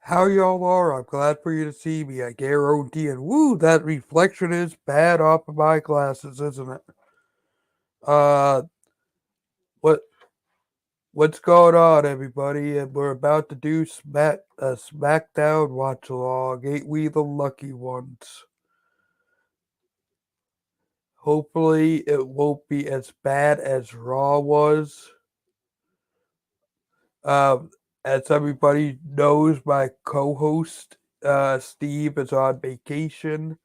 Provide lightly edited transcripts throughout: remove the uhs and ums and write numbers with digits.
How y'all are? I'm glad for you to see me. I guarantee and woo, that reflection is bad off of my glasses, isn't it? Uh, what what's going on, everybody? And we're about to do Smackdown watch along. Ain't we the lucky ones? Hopefully, it won't be as bad as Raw was. Um, as everybody knows, my co-host Steve is on vacation.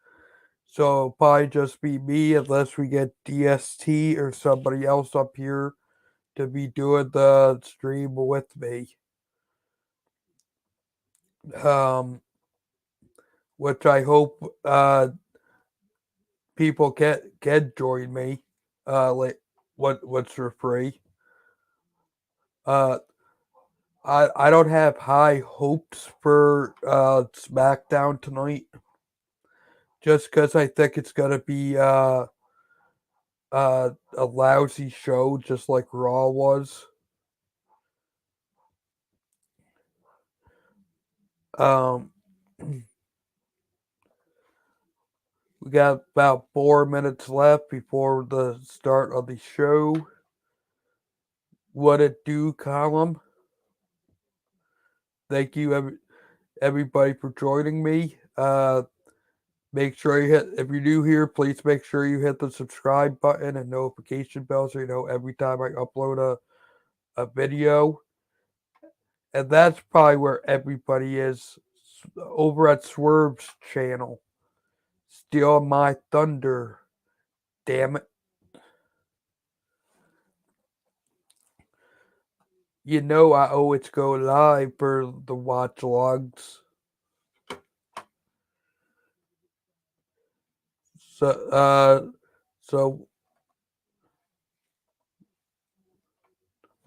So it'll probably just be me unless we get DST or somebody else up here to be doing the stream with me. Um, which I hope people can join me. Like what's for free. Uh, I don't have high hopes for SmackDown tonight, just because I think it's gonna be a lousy show, just like Raw was. Um, we got about 4 minutes left before the start of the show. What it do, column? Thank you, everybody, for joining me. Make sure you hit, if you're new here, please make sure you hit the subscribe button and notification bell so you know every time I upload a video. And that's probably where everybody is over at Swerve's channel. Steal my thunder, damn it. You know I always go live for the watch logs. So so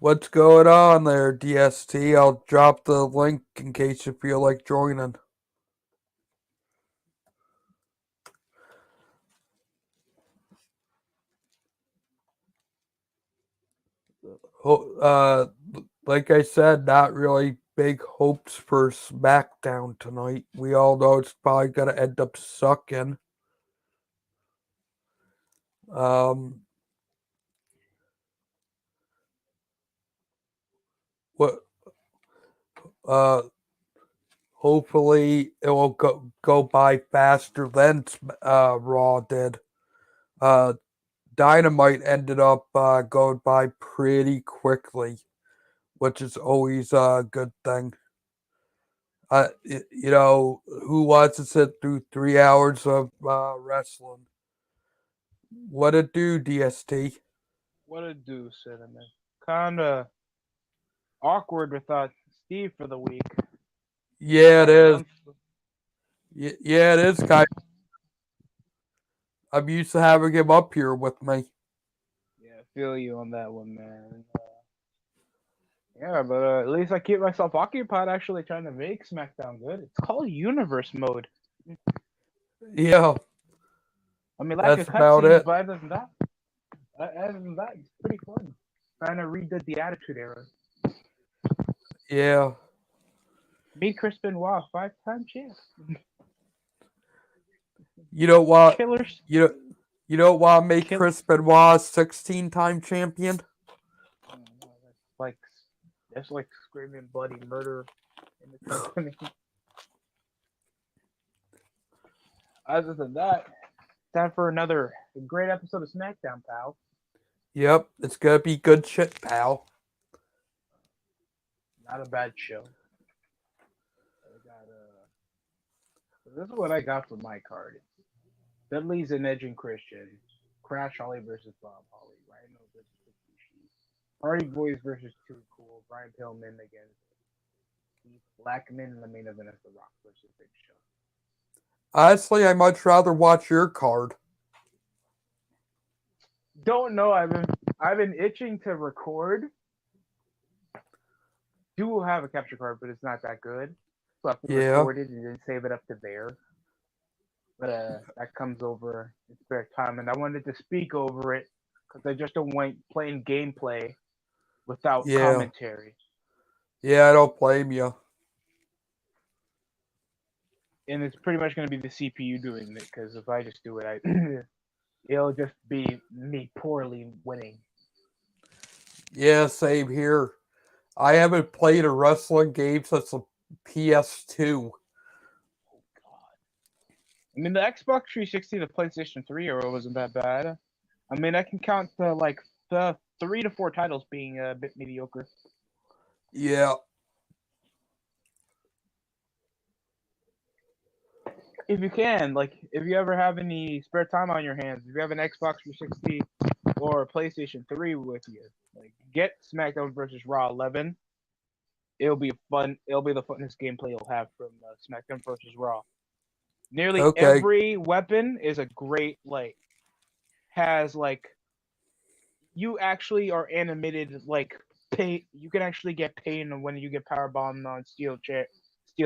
what's going on there, DST? I'll drop the link in case you feel like joining. Uh like I said, not really big hopes for SmackDown tonight. We all know it's probably gonna end up sucking. Um what uh hopefully it will go by faster than Raw did. Uh, Dynamite ended up going by pretty quickly, which is always a good thing. Who wants to sit through 3 hours of wrestling? What it do, DST? What it do, Synnamon? Kinda awkward without Steve for the week. Yeah, it Got a is. month. Yeah, it is kind. I'm used to having him up here with me. Yeah, I feel you on that one, man. Yeah, but at least I keep myself occupied actually trying to make SmackDown good. It's called Universe Mode. Yeah, I mean, lack that's of about cutscenes, it. but other than that, it's pretty fun. Trying to redid the Attitude Era. Yeah, Meet Chris Benoit, five-time champ. you know what? Killers, You know, you know what? Make kill. Chris Benoit 16-time champion. Oh, no, that's like screaming bloody murder in the company. Other than that, time for another great episode of SmackDown, pal. Yep, it's gonna be good shit, pal. Not a bad show. I got This is what I got for my card. It's Dudley's and Edge and Christian, Crash Holly versus Bob Holly, Rhino versus Rikishi, Hardy Boys versus Too Cool, Brian Pillman against Keith Blackman in the main event as The Rock versus Big Show. Honestly, I much rather watch your card. Don't know. I've been itching to record. Do have a capture card, but it's not that good. So I have to Yeah, record it and then save it up to there. But that comes over in spare time, and I wanted to speak over it because I just don't want playing gameplay without yeah, commentary. yeah. I don't blame you. and it's pretty much going to be the CPU doing it. Because if I just do it, it'll just be me poorly winning. Yeah, same here. I haven't played a wrestling game since the PS2. Oh God. I mean, the Xbox 360, the PlayStation 3 era wasn't that bad. I mean, I can count the 3 to 4 titles being a bit mediocre. Yeah. If you can, like, if you ever have any spare time on your hands, if you have an Xbox 360 or a PlayStation 3 with you, like, get Smackdown versus Raw 11. It'll be fun. It'll be the funnest gameplay you'll have from Smackdown versus Raw. Nearly Okay. every weapon is a great has you actually are animated pain. You can actually get pain when you get power bombed on steel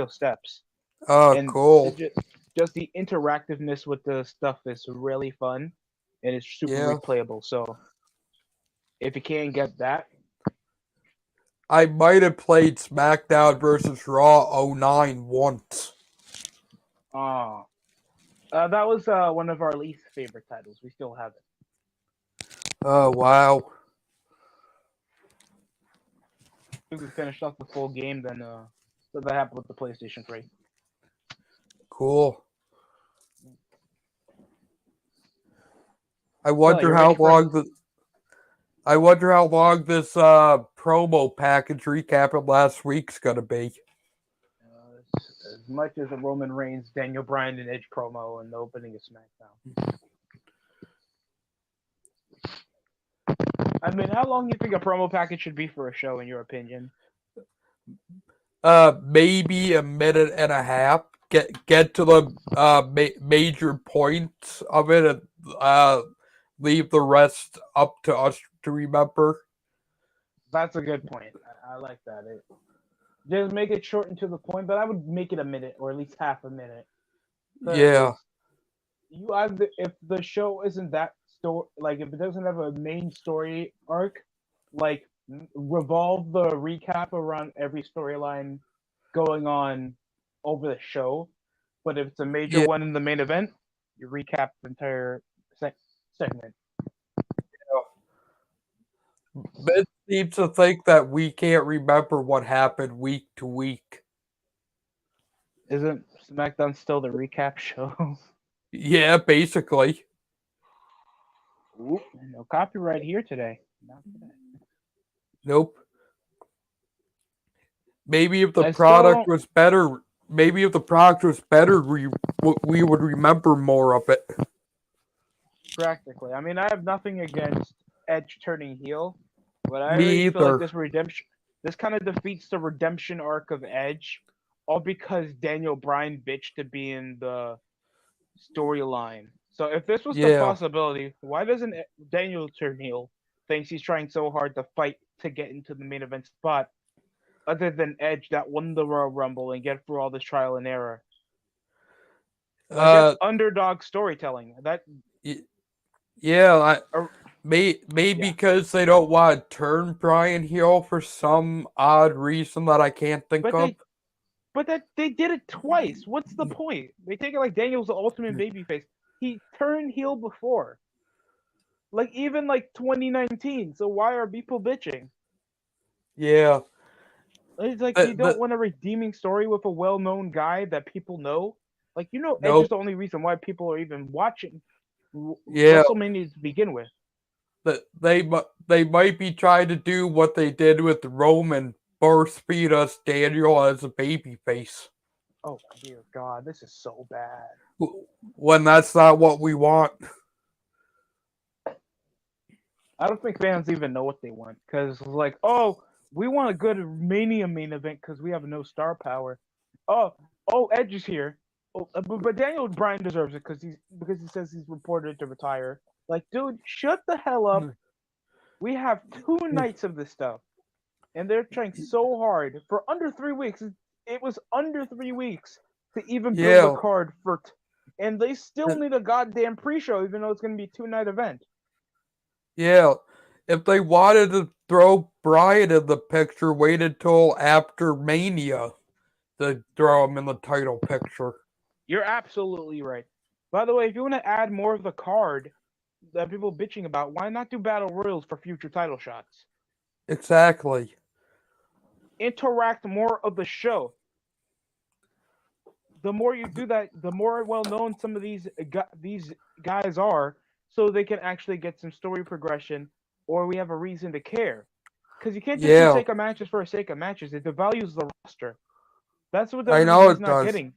steps, Oh, and cool. it just the interactiveness with the stuff is really fun, and it's super Yeah. replayable. So if you can't get that, I might have played SmackDown versus Raw '09 once. uh, that was one of our least favorite titles. We still have it. Oh, wow. If we finished off the full game, then so that happened with the PlayStation 3. Cool. I So, wonder you how ready for long this promo package recap of last week's gonna be. as much as a Roman Reigns, Daniel Bryan, and Edge promo and the opening of SmackDown? I mean, how long do you think a promo package should be for a show, in your opinion? Maybe a minute and a half. Get to the major points of it, and leave the rest up to us to remember. That's a good point. I like that. Just make it short and to the point, but I would make it a minute or at least half a minute. Yeah. You either, if the show isn't that story, like if it doesn't have a main story arc, like revolve the recap around every storyline going on over the show. But if it's a major Yeah. one in the main event, you recap the entire segment. Ben seems to think that we can't remember what happened week to week. Isn't SmackDown still the recap show? Yeah, basically. Ooh, no copyright here today. Not today. Nope. Maybe if the I still product don't was better, we would remember more of it. practically. I mean, I have nothing against Edge turning heel, but I Me already feel like either. this kind of defeats the redemption arc of Edge, all because Daniel Bryan bitched to be in the storyline. So if this was the Yeah. possibility, why doesn't Daniel turn heel? Thinks he's trying so hard to fight to get into the main event spot, other than Edge that won the Royal Rumble and get through all this trial and error. Like that's Uh. underdog storytelling. Yeah. Or, Maybe yeah, because they don't want to turn Brian heel for some odd reason that I can't think but of. they did it twice. What's the point? They take it like Daniel's the ultimate babyface. He turned heel before, like even like 2019. So why are people bitching? Yeah. It's like you don't The want a redeeming story with a well-known guy that people know. Like Edge is Nope. the only reason why people are even watching Yeah. WrestleMania to begin with. They might be trying to do what they did with Roman, force feed us Daniel as a babyface. Oh dear God, this is so bad. When that's not what we want. I don't think fans even know what they want because like, oh, we want a good Mania main event because we have no star power. Oh, Edge is here. Oh, but Daniel Bryan deserves it because he says he's reported to retire. Like, dude, shut the hell up. We have 2 nights of this stuff, and they're trying so hard for under 3 weeks. It was under 3 weeks to even build a Yeah. card and they still need a goddamn pre-show, even though it's going to be a 2-night event. Yeah. If they wanted to throw Brian in the picture, wait until after Mania to throw him in the title picture. You're absolutely right. By the way, if you want to add more of the card that people bitching about, why not do battle royals for future title shots? Exactly. Interact more of the show. The more you do that, the more well known some of these guys are, so they can actually get some story progression, or we have a reason to care. Because you can't just do Yeah, sake of matches for the sake of matches. It devalues the roster. That's what I know WWE's it not does. getting.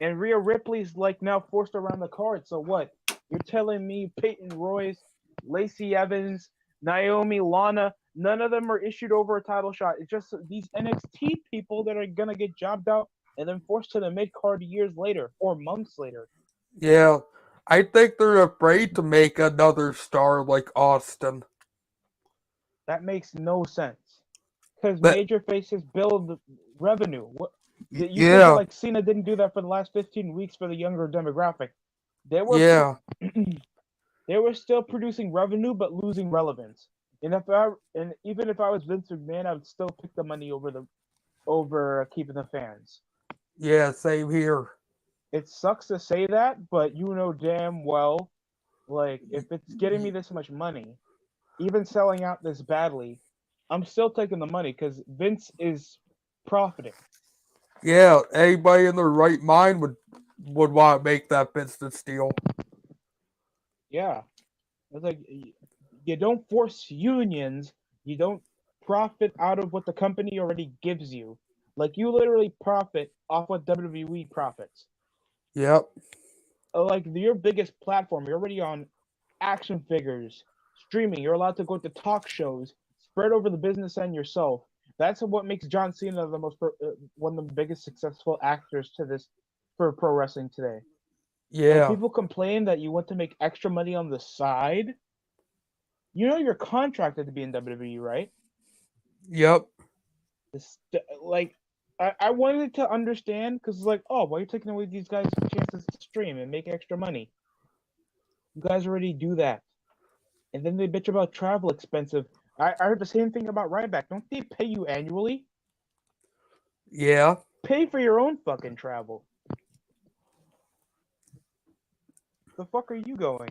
And Rhea Ripley's like now forced around the card. So what? You're telling me Peyton Royce, Lacey Evans, Naomi, Lana, none of them are issued over a title shot. It's just these NXT people that are gonna get jobbed out and then forced to the mid card years later or months later. Yeah, I think they're afraid to make another star like Austin. That makes no sense. Because That major faces build revenue. What you think yeah, like Cena didn't do that for the last 15 weeks for the younger demographic. They were yeah, they were still producing revenue but losing relevance. And even if I was Vince McMahon, I would still pick the money over keeping the fans. yeah. Same here. It sucks to say that, but you know damn well, like if it's getting me this much money, even selling out this badly, I'm still taking the money because Vince is profiting. Yeah, anybody in their right mind would want to make that business deal. Yeah, it's like you don't force unions. You don't profit out of what the company already gives you. Like you literally profit off what WWE profits. Yep. Like your biggest platform, you're already on action figures, streaming. You're allowed to go to talk shows, spread over the business and yourself. That's what makes John Cena the most one of the biggest successful actors to this for pro wrestling today. And Yeah. people complain that you want to make extra money on the side. You know you're contracted to be in WWE, right? Yep. This, like, I wanted to understand because like, oh, why are you taking away these guys' chances to stream and make extra money? You guys already do that, and then they bitch about travel expensive. I heard the same thing about Ryback. Don't they pay you annually? Yeah. Pay for your own fucking travel. The fuck are you going?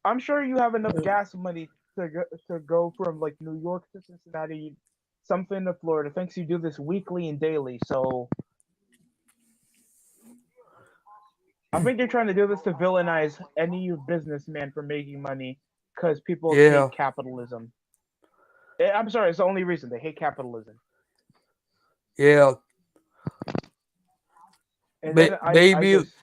I'm sure you have enough gas money to go from like New York to Cincinnati, something to Florida. Thanks you do this weekly and daily. So I think you're trying to do this to villainize any businessman for making money because people hate Yeah. capitalism. I'm sorry, it's the only reason they hate capitalism. Yeah. And then I Maybe just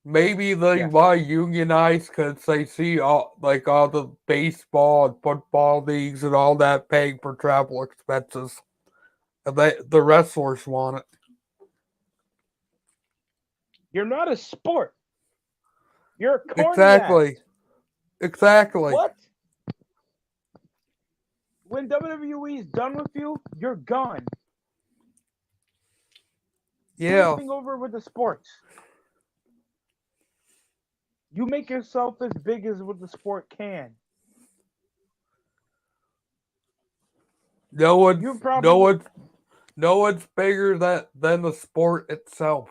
maybe they yes, want to unionize because they see all the baseball and football leagues and all that paying for travel expenses, and the wrestlers want it. you're not a sport. You're a corny Exactly. act. Exactly. What? When WWE is done with you, you're gone. Do this Yeah. thing over with the sports. You make yourself as big as what the sport can. No one's You no probably one's no one's bigger than the sport itself.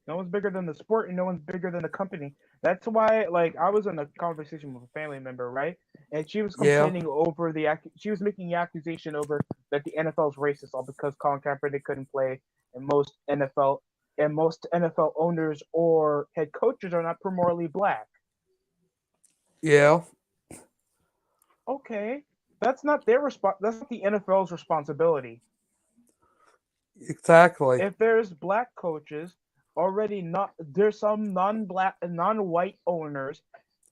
no one's bigger than the sport and no one's bigger than the company. That's why, like, I was in a conversation with a family member, right? And she was Yeah. complaining over she was making the accusation over that the NFL's racist all because Colin Kaepernick couldn't play, and most NFL owners or head coaches are not primarily black. Yeah. Okay, that's not their That's not the NFL's responsibility. Exactly. If there's black coaches already, not there's some non-black non-white owners,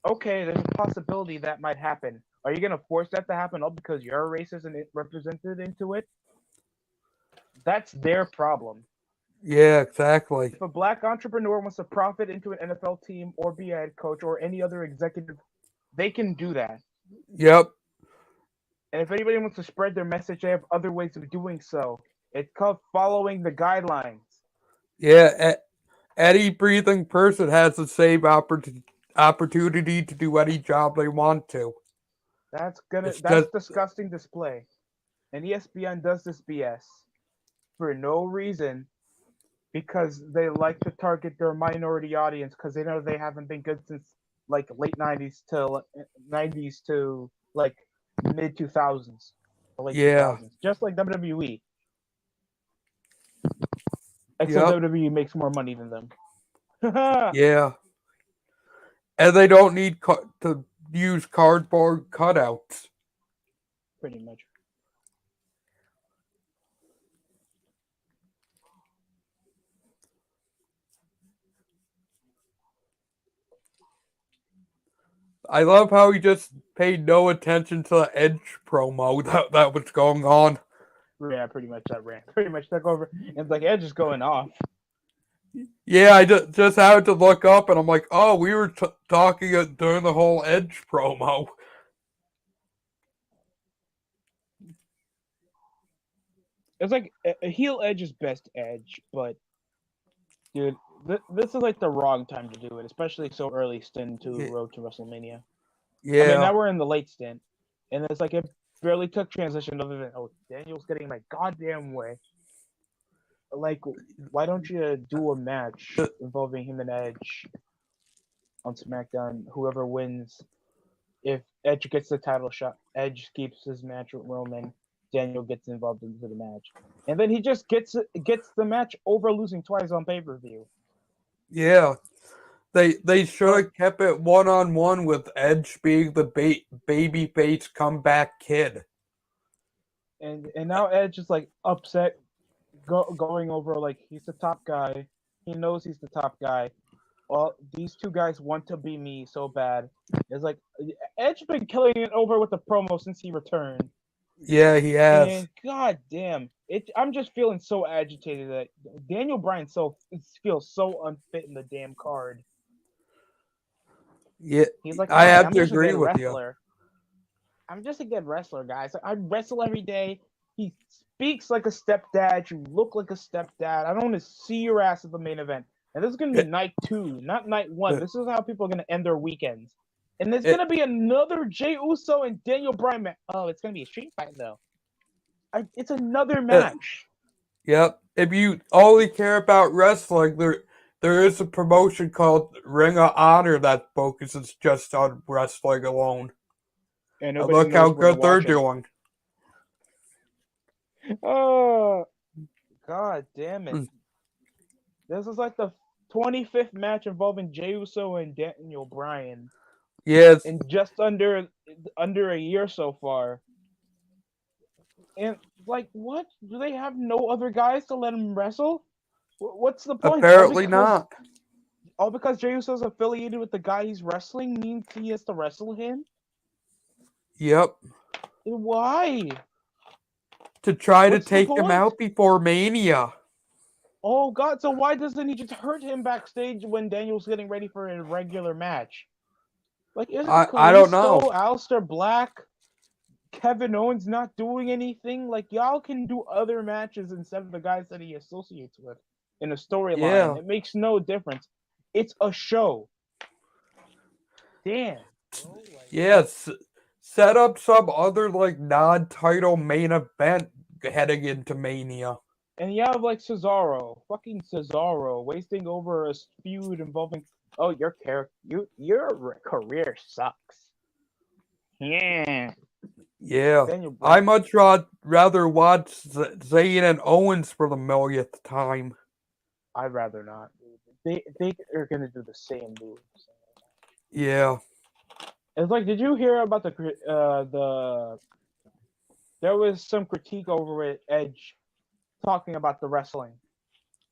okay, there's a possibility that might happen. Are you going to force that to happen all because you're a racist and it represented into it? That's their problem. Yeah. Exactly. If a black entrepreneur wants to profit into an NFL team or be a head coach or any other executive, they can do that. Yep. And if anybody wants to spread their message, they have other ways of doing so. It's called following the guidelines. Yeah. Any breathing person has the same opportunity to do any job they want to. It's That's just disgusting display. And ESPN does this BS. for no reason because they like to target their minority audience because they know they haven't been good since like late '90s to like mid 2000s or late Yeah. 2000s, just like WWE. Except Yep. WWE makes more money than them. Yeah. And they don't need to use cardboard cutouts. Pretty much. I love how he just paid no attention to the Edge promo that was going on. Yeah, pretty much that ran. Pretty much took over. And it's like Edge is going off. Yeah, I just had to look up, and I'm like, oh, we were talking during the whole Edge promo. It's like a heel Edge is best Edge, but dude, this is like the wrong time to do it, especially so early stint to Road to WrestleMania. I mean, Yeah. now we're in the late stint, and it's like it barely took transition other than Daniel's getting my goddamn way. Like, why don't you do a match involving him and Edge on SmackDown? Whoever wins, if Edge gets the title shot, Edge keeps his match with Roman. Daniel gets involved into the match, and then he just gets the match over losing twice on pay-per-view. Yeah. They should have kept it 1-on-1 with Edge being the babyface comeback kid. And now Edge is like upset going over like he's the top guy. He knows he's the top guy. Well, these two guys want to be me so bad. It's like Edge been killing it over with the promo since he returned. Yeah, he has. And god damn, I'm just feeling so agitated that Daniel Bryan feels so unfit in the damn card. Yeah, He's like, I have I'm to just agree a good with wrestler. I'm just a good wrestler, guys. I wrestle every day. He speaks like a stepdad. You look like a stepdad. I don't want to see your ass at the main event. And this is going to be night 2, not night 1. This is how people are going to end their weekends. And there's going to be another Jey Uso and Daniel Bryan match. Oh, it's going to be a street fight, though. It's another match. Yep. If you only care about wrestling, there is a promotion called Ring of Honor that focuses just on wrestling alone. And look how good they're doing. Oh, god damn it. This is like the 25th match involving Jey Uso and Daniel Bryan. Yes. In just under a year so far. And like, what? Do they have no other guys to let him wrestle? What's the point? Apparently not. All because Jey Uso is affiliated with the guy he's wrestling means he has to wrestle him? Yep. Why? To try to take him out before Mania. Oh god, so why doesn't he just hurt him backstage when Daniel's getting ready for a regular match? Like, isn't I don't know. Aleister Black, Kevin Owens not doing anything? Like, y'all can do other matches instead of the guys that he associates with in a storyline. Yeah. It makes no difference. It's a show. Damn. Yes. Set up some other, like, non-title main event heading into Mania. And you have, like, fucking Cesaro, wasting over a feud involving, your career sucks. Yeah. Yeah. I much rather watch Zayn and Owens for the millionth time. I'd rather not. They are going to do the same moves. Yeah. It's like, did you hear about the there was some critique over it, Edge talking about the wrestling.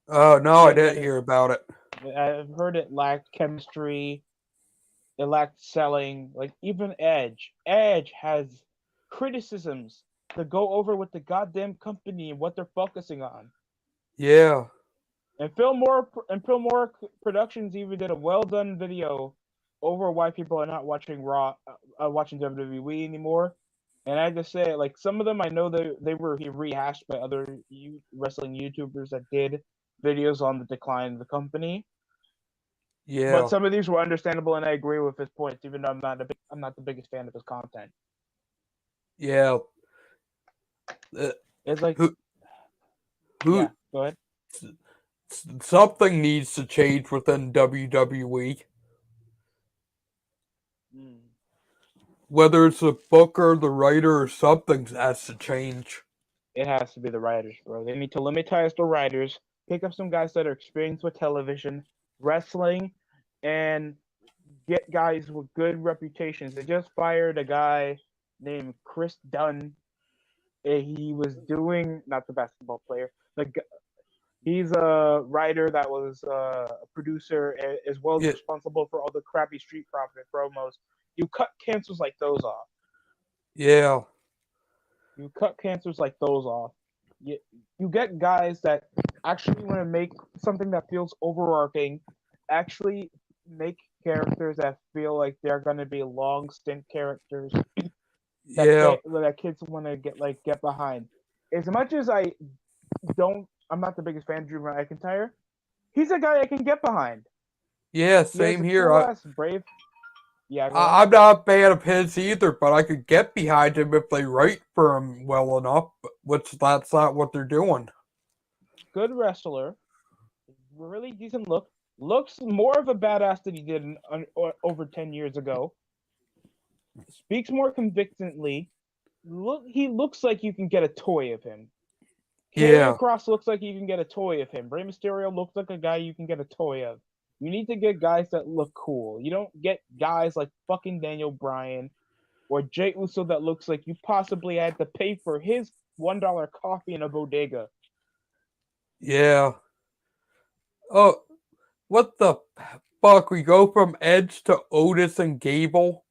Oh, no, I didn't hear about it. I've heard it lacked chemistry. It lacked selling. Like, even Edge has criticisms to go over with the goddamn company and what they're focusing on. Yeah. And Phil Moore Productions even did a well done video over why people are not watching watching WWE anymore. And I just say, like, some of them I know they were rehashed by other wrestling YouTubers that did videos on the decline of the company. Yeah. But some of these were understandable, and I agree with his points, even though I'm not the biggest fan of his content. Yeah. It's like Yeah, Who go ahead. something needs to change within WWE. Mm. Whether it's the booker, the writer, or something has to change. It has to be the writers, bro. They need to limitize the writers, pick up some guys that are experienced with television, wrestling, and get guys with good reputations. They just fired a guy named Chris Dunn. He was doing not the basketball player. He's a writer that was a producer as well as Yeah, responsible for all the crappy Street Profit promos. You cut cancers like those off. yeah, You cut cancers like those off. You, you get guys that actually want to make something that feels overarching, actually make characters that feel like they're going to be long stint characters yeah, that kids want to get behind. As much as I'm not the biggest fan of Drew McIntyre. He's a guy I can get behind. yeah. He has Same a here. cool ass brave. Yeah, go ahead. I'm not a fan of his either, but I could get behind him if they write for him well enough. Which that's not what they're doing. Good wrestler, really decent look. Looks more of a badass than he did over 10 years ago. Speaks more convincingly. He looks like you can get a toy of him. Karrion Yeah, Kross looks like you can get a toy of him. Rey Mysterio looks like a guy you can get a toy of. You need to get guys that look cool. You don't get guys like fucking Daniel Bryan or Jay Uso that looks like you possibly had to pay for his $1 coffee in a bodega. yeah. Oh, what the fuck? We go from Edge to Otis and Gable.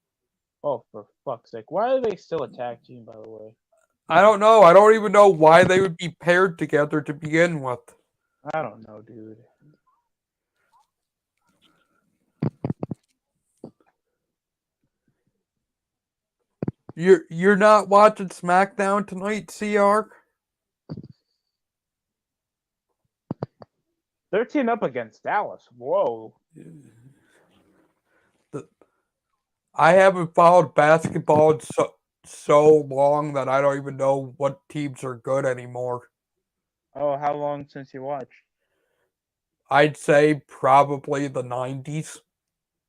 Oh, for fuck's sake. Why are they still a tag team, by the way? I don't know. I don't even know why they would be paired together to begin with. I don't know, dude. You're not watching SmackDown tonight, CR? They're teaming up against Dallas. Whoa. I haven't followed basketball in so long that I don't even know what teams are good anymore. Oh, how long since you watched? I'd say probably the 90s.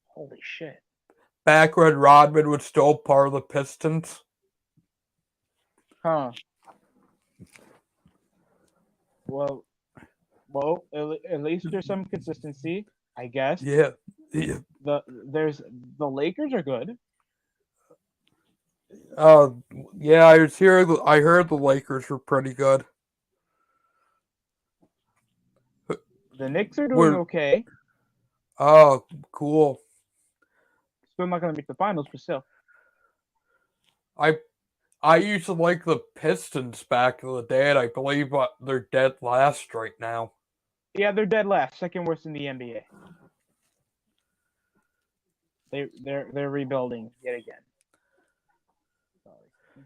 Holy shit. Back when Rodman was still part of the Pistons. Huh. Well, at least there's some consistency, I guess. Yeah. Yeah. The Lakers are good. Uh, yeah, I heard the Lakers were pretty good. The Knicks are doing We're okay. oh cool. Still not going to make the finals, but still. I I used to like the Pistons back in the day, and I believe they're dead last right now. Yeah, they're dead last, second worst in the NBA. They're rebuilding yet again. Sorry.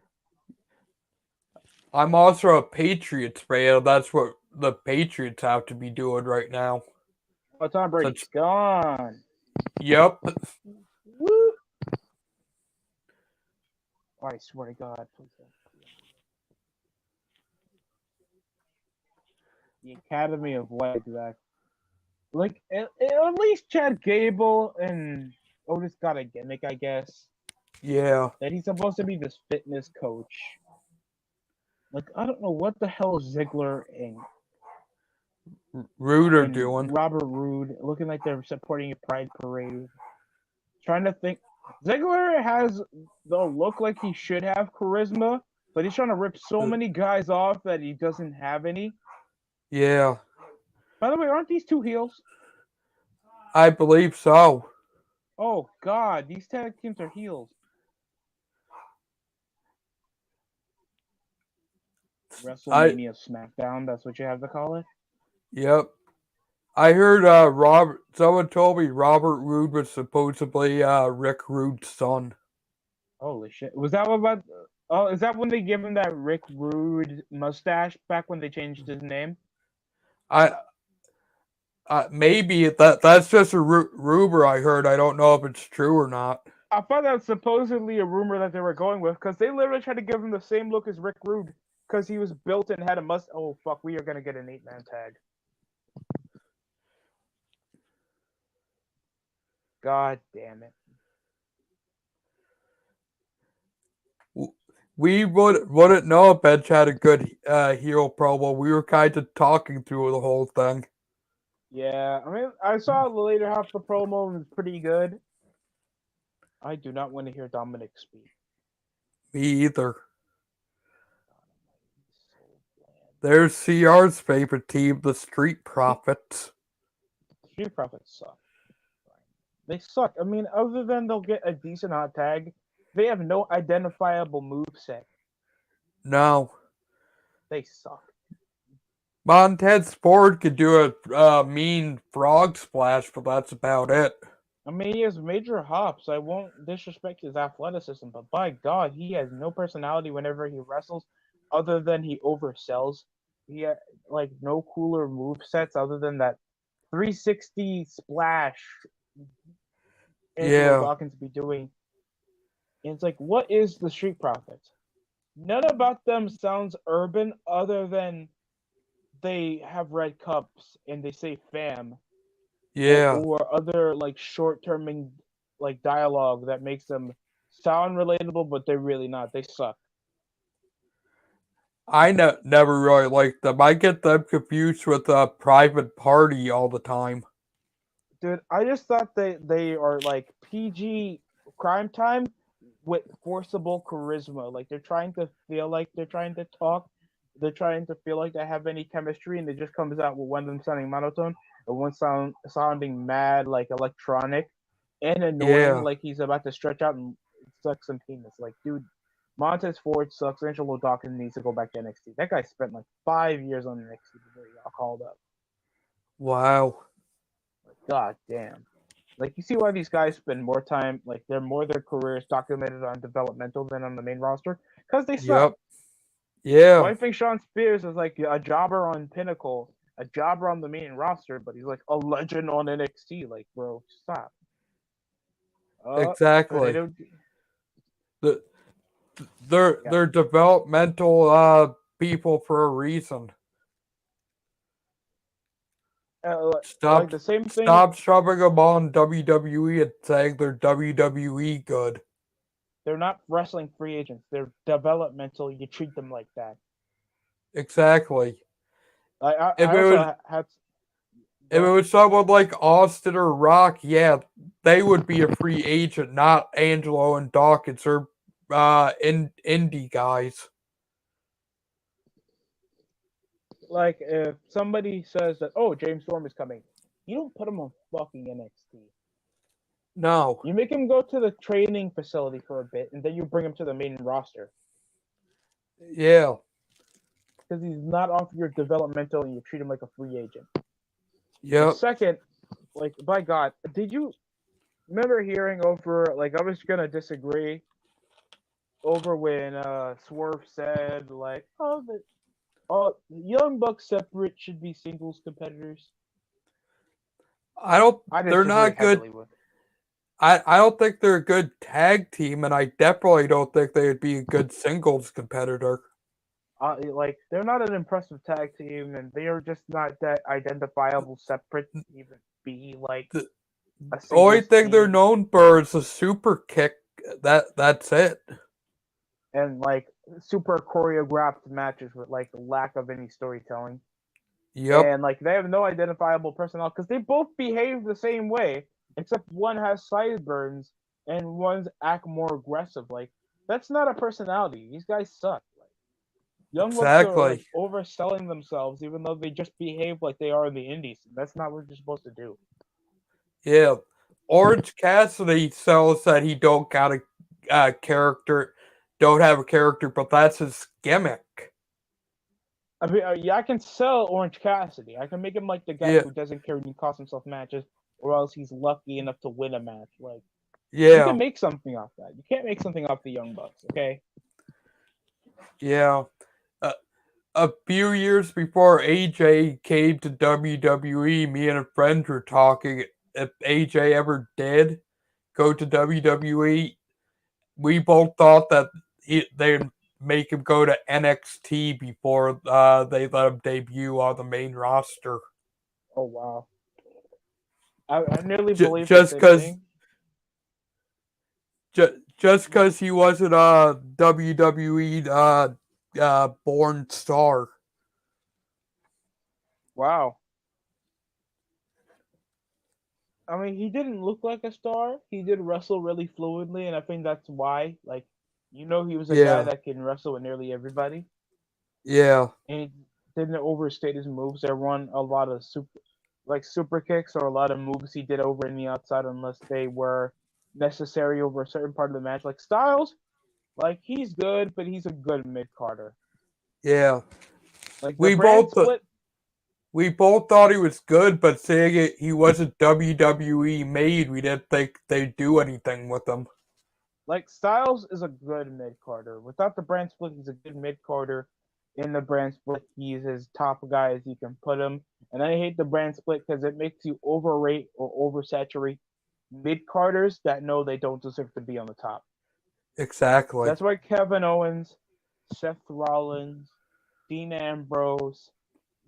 I'm also a Patriots fan. That's what the Patriots have to be doing right now. Oh, Tom Brady's Such, gone. yep. Woo! Oh, I swear to God, please don't. The Academy of what exactly? Like at least Chad Gable and Otis got a gimmick, I guess. Yeah. That he's supposed to be this fitness coach. Like I don't know what the hell is Ziggler Rude are and doing. Robert Roode looking like they're supporting a pride parade. Trying to think, Ziggler has the look like he should have charisma, but he's trying to rip so many guys off that he doesn't have any. Yeah. By the way, aren't these two heels? I believe so. Oh God, these tag teams are heels. WrestleMania Smackdown, that's what you have to call it. Yep. I heard someone told me Robert Roode was supposedly Rick Rude's son. Holy shit. Was that about oh, is that when they gave him that Rick Rude mustache back when they changed his name? I maybe that's just a rumor I heard. I don't know if it's true or not. I thought that was supposedly a rumor that they were going with because they literally tried to give him the same look as Rick Rude. because he was built and had a must. Oh fuck, we are gonna get an 8-man tag. God damn it. We wouldn't know if Edge had a good heel promo. We were kind of talking through the whole thing. Yeah, I mean, I saw the later half of the promo was pretty good. I do not want to hear Dominic speak. Me either. So bland. There's CR's favorite team, the Street Profits. Street Profits suck. They suck. I mean, other than they'll get a decent hot tag, they have no identifiable move set. No. They suck. Montez Ford could do a mean frog splash, but that's about it. I mean, he has major hops. I won't disrespect his athleticism, but by God, he has no personality whenever he wrestles, other than he oversells. He had, like, no cooler move sets other than that 360 splash Angelo Yeah. Dawkins be doing. And it's like, what is the Street Profits? None about them sounds urban other than they have red cups and they say fam. Yeah. Or other like short-terming like dialogue that makes them sound relatable, but they're really not. They suck. I never really liked them. I get them confused with a private party all the time. Dude, I just thought they are like PG crime time with forcible charisma. Like they're trying to feel like they're trying to talk. They're trying to feel like they have any chemistry, and it just comes out with one of them sounding monotone and one sounding mad like electronic and annoying, Yeah. like he's about to stretch out and suck some penis. Like, dude, Montez Ford sucks. Angelo Dawkins needs to go back to NXT. That guy spent like 5 years on NXT before he got called up. Wow. God damn. Like, you see why these guys spend more time, like, they're more their careers documented on developmental than on the main roster? Because they suck. Yep. Yeah. Why do you think Sean Spears is like a jobber on Pinnacle, a jobber on the main roster, but he's like a legend on NXT? Like, bro, stop. They Exactly. don't. The, Yeah. they're developmental people for a reason. Like the same thing. Stop shoving them on WWE and saying they're WWE good. They're not wrestling free agents. They're developmental. You treat them like that. Exactly. If I it was also had. if it was someone like Austin or Rock, yeah, they would be a free agent, not Angelo and Dawkins or indie guys. Like, if somebody says that, oh, James Storm is coming, you don't put him on fucking NXT. No. You make him go to the training facility for a bit, and then you bring him to the main roster. Yeah. Because he's not off your developmental, and you treat him like a free agent. Yep. Second, like, by God, did you remember hearing over, like, I was going to disagree over when Swerve said, like, Young Bucks separate should be singles competitors. They're not good. I don't think they're a good tag team, and I definitely don't think they would be a good singles competitor. Like, they're not an impressive tag team, and they are just not that identifiable separate to even be like The a only singles thing they're team. known for is a super kick. That's it. And like super choreographed matches with like lack of any storytelling. Yep. And like they have no identifiable personnel because they both behave the same way, except one has sideburns and one's act more aggressive. Like, that's not a personality. These guys suck. Like, Young Bucks are like Exactly. overselling themselves, even though they just behave like they are in the indies. That's not what you're supposed to do. Yeah. Orange Cassidy sells that he don't got a character, don't have a character, but that's his gimmick. I mean, yeah, I can sell Orange Cassidy. I can make him like the guy Yeah. who doesn't care when he costs himself matches, or else he's lucky enough to win a match. Like, you Yeah. can make something off that. You can't make something off the Young Bucks, okay? Yeah. A few years before AJ came to WWE, me and a friend were talking if AJ ever did go to WWE. We both thought that make him go to NXT before they let him debut on the main roster. Oh wow. I nearly J- believed the just same because thing. just because he wasn't a WWE born star. Wow. I mean, he didn't look like a star. He did wrestle really fluidly, and I think that's why. Like, he was a guy Yeah, that can wrestle with nearly everybody, yeah, and he didn't overstate his moves. There weren't a lot of super kicks or a lot of moves he did over in the outside unless they were necessary over a certain part of the match. Like Styles, like he's good, but he's a good mid carder. yeah. Like the We brand both split. we both thought he was good, but saying it he wasn't WWE made, we didn't think they'd do anything with him. Like Styles is a good mid carder. Without the brand split, he's a good mid carder. In the brand split, he's as top guy as you can put him. And I hate the brand split because it makes you overrate or oversaturate mid carders that know they don't deserve to be on the top. Exactly. That's why Kevin Owens, Seth Rollins, Dean Ambrose,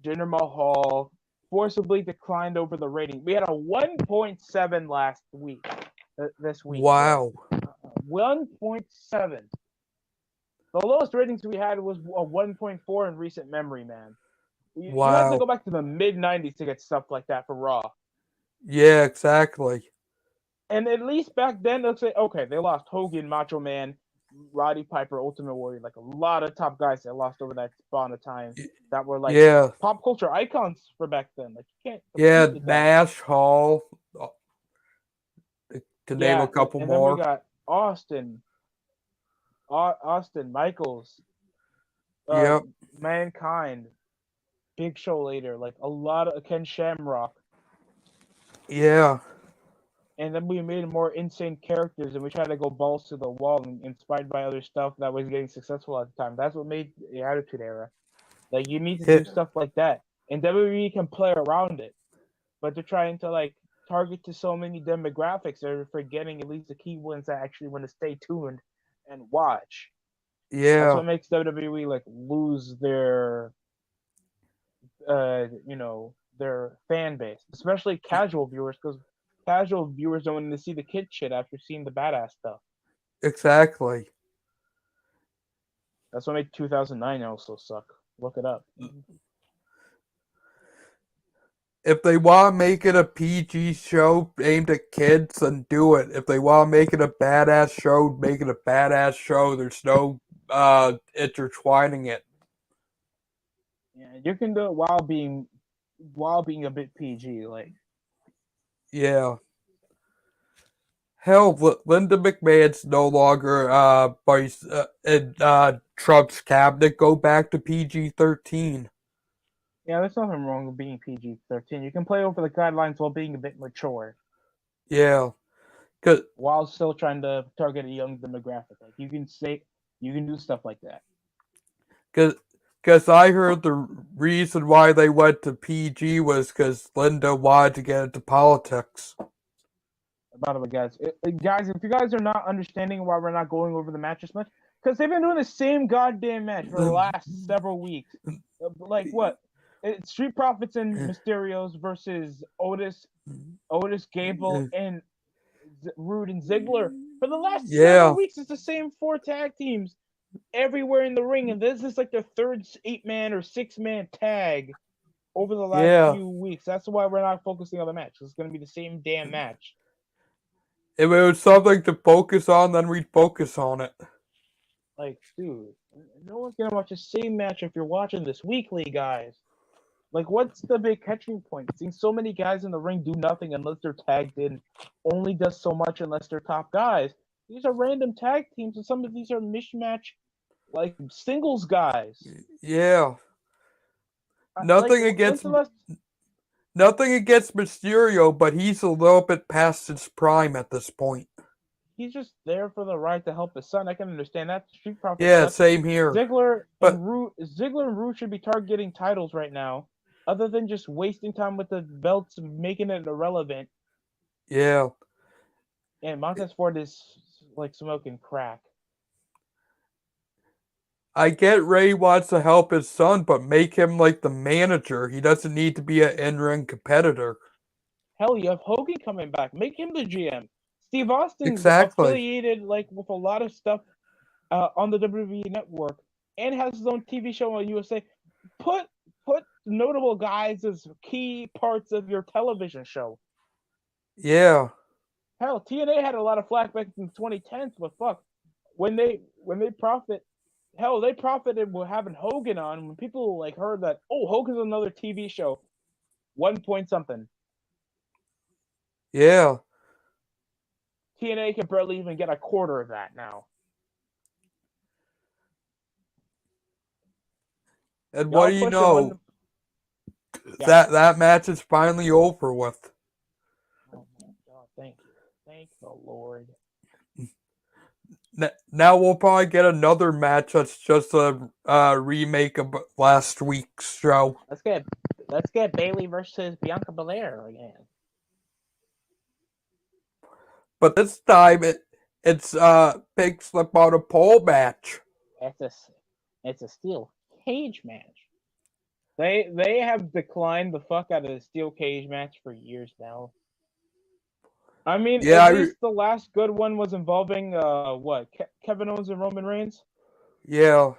Jinder Mahal forcibly declined over the rating. We had a 1.7 last week. This week, sorry. Wow. 1.7. The lowest ratings we had was a 1.4 in recent memory, man. You had to Wow. go back to the mid 90s to get stuff like that for Raw. Yeah, exactly. And at least back then, let's say, okay, they lost Hogan, Macho Man, Roddy Piper, Ultimate Warrior, like a lot of top guys that lost over that span of time that were like Yeah. pop culture icons for back then. Like you can't Yeah, compete with that. Nash, Hall, to name a Yeah, couple and then we more. got Austin, Michaels, uh, Yep. Mankind, Big Show later, like a lot of Ken Shamrock, Yeah. and then we made more insane characters, and we tried to go balls to the wall, and inspired by other stuff that was getting successful at the time. That's what made the Attitude Era. Like you need to Yeah. do stuff like that, and WWE can play around it, but they're trying to like target to so many demographics. They're forgetting at least the key ones that actually want to stay tuned and watch. That's Yeah. what makes WWE like lose their fan base, especially casual viewers, because casual viewers don't want to see the kid shit after seeing the badass stuff. Exactly. That's what made 2009 also suck. Look it up. If they want to make it a PG show aimed at kids, then do it. If they want to make it a badass show, make it a badass show. There's no intertwining it. Yeah, you can do it while being a bit PG. Like, Yeah. Hell, Linda McMahon's no longer in Trump's cabinet. Go back to PG-13. yeah, there's nothing wrong with being PG-13. You can play over the guidelines while being a bit mature, Yeah. Cause, while still trying to target a young demographic. Like, you can do stuff like that. cause, cause I heard the reason why they went to PG was because Linda wanted to get into politics. About the guys. Guys, if you guys are not understanding why we're not going over the matches much, because they've been doing the same goddamn match for the last several weeks. Like what? It's Street Profits and Mysterios versus Otis, Gable, and Rude and Ziggler. For the last several Yeah. weeks, it's the same four tag teams everywhere in the ring, and this is like their third 8-man or 6-man tag over the last Yeah. few weeks. That's why we're not focusing on the match. It's going to be the same damn match. If it was something to focus on, then we'd focus on it. Like, dude, no one's gonna watch the same match if you're watching this weekly, guys. Like, what's the big catching point? Seeing so many guys in the ring do nothing unless they're tagged in, only does so much unless they're top guys. These are random tag teams, and some of these are mismatch, like singles guys. Yeah. Like, Nothing when's against the last? nothing against Mysterio, but he's a little bit past his prime at this point. He's just there for the right to help his son. I can understand that. Street Profits Yeah, suck. same here. Ziggler But and Root should be targeting titles right now, other than just wasting time with the belts, making it irrelevant. yeah, And Montez Ford is like smoking crack. I get Ray wants to help his son, but make him like the manager. He doesn't need to be an in-ring competitor. Hell, you have Hogan coming back. Make him the GM. Steve Austin's Exactly. affiliated like with a lot of stuff on the WWE network and has his own TV show on USA. Put notable guys as key parts of your television show. Yeah. Hell, TNA had a lot of flack back in the 2010s, but fuck, when they profit, hell, they profited with having Hogan on. When people like heard that, oh, Hogan's another TV show, 1 point something. Yeah. TNA can barely even get a quarter of that now. And what Y'all do you push him know? on. Yeah. That match is finally over with. Oh my god! Thank the Lord. Now we'll probably get another match that's just a remake of last week's show. Let's get Bayley versus Bianca Belair again. But this time it's pig slip on a pole match. It's a steel cage match. They have declined the fuck out of the steel cage match for years now. I mean, Yeah, at least the last good one was involving Kevin Owens and Roman Reigns. yeah.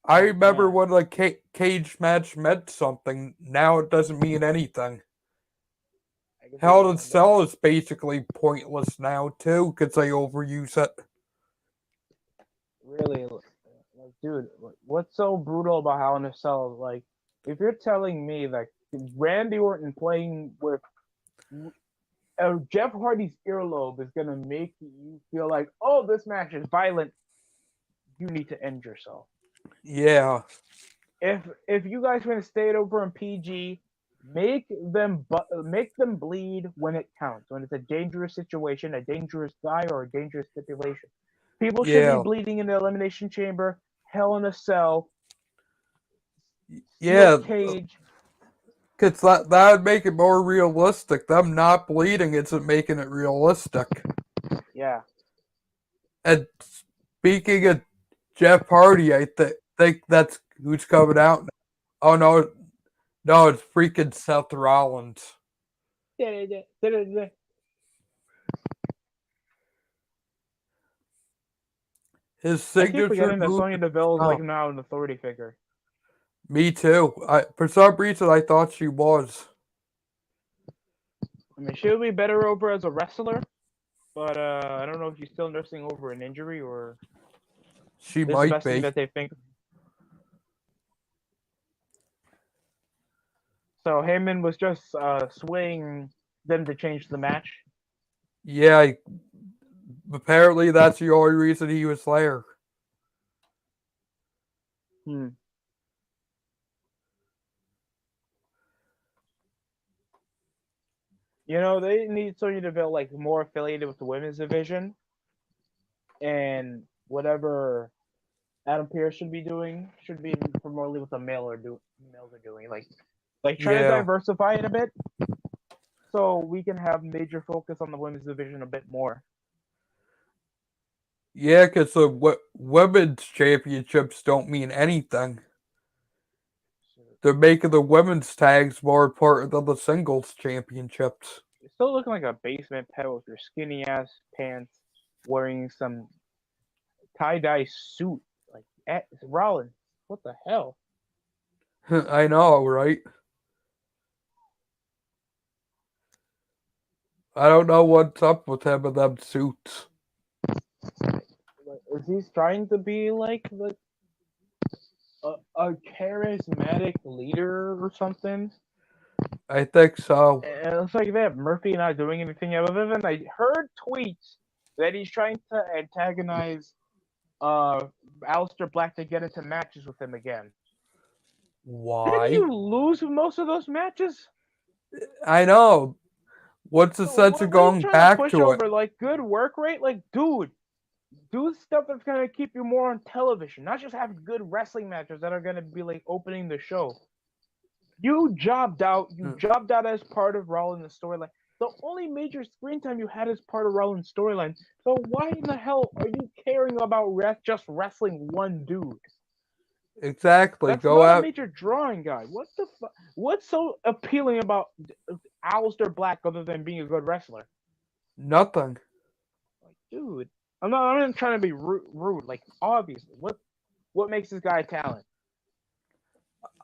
I Oh, remember man. when the cage match meant something. Now it doesn't mean anything. Hell in Cell is basically pointless now too, because they overuse it. Really, like, dude, what's so brutal about Hell in a Cell? Like, if you're telling me that Randy Orton playing with Jeff Hardy's earlobe is gonna make you feel like, oh, this match is violent, you need to end yourself. Yeah. If you guys are gonna stay over in PG, make them bleed when it counts. When it's a dangerous situation, a dangerous guy, or a dangerous stipulation, people should be bleeding in the Elimination Chamber, Hell in a Cell, steel cage. Because that would make it more realistic. Them not bleeding isn't making it realistic. Yeah. And speaking of Jeff Hardy, I think that's who's coming out. Oh no, it's freaking Seth Rollins. His signature I keep forgetting that move. Sonya Deville is like now an authority figure. Me too. For some reason I thought she was. I mean, she'll be better over as a wrestler, but I don't know if she's still nursing over an injury or She this is the might best thing be. that they think. So Heyman was just swaying them to change the match. Yeah, apparently that's the only reason he was there. You know, they need Sonya Deville like more affiliated with the women's division, and whatever Adam Pearce should be more with the males are doing. Like try to diversify it a bit, so we can have major focus on the women's division a bit more. Yeah, because the women's championships don't mean anything. They're making the women's tags more important than the singles championships. You're still looking like a basement pet with your skinny ass pants, wearing some tie-dye suit. Like Rollins, what the hell? I know, right? I don't know what's up with him in them suits. Is he trying to be like a charismatic leader or something? I think so. And it looks like that Murphy not doing anything other than I heard tweets that he's trying to antagonize Aleister Black to get into matches with him again. Why? Didn't you lose most of those matches? I know. What's the sense of going back to it? Like good work rate, like dude, do stuff that's gonna keep you more on television, not just have good wrestling matches that are gonna be like opening the show. You jobbed out. As part of Rollins' storyline. The only major screen time you had is part of Rollins' storyline. So why in the hell are you caring about just wrestling one dude? Exactly. That's Go not a out. major drawing guy. What the fuck? What's so appealing about Aleister Black other than being a good wrestler? Nothing. Like, dude, I'm not trying to be rude. Like, obviously, what makes this guy a talent?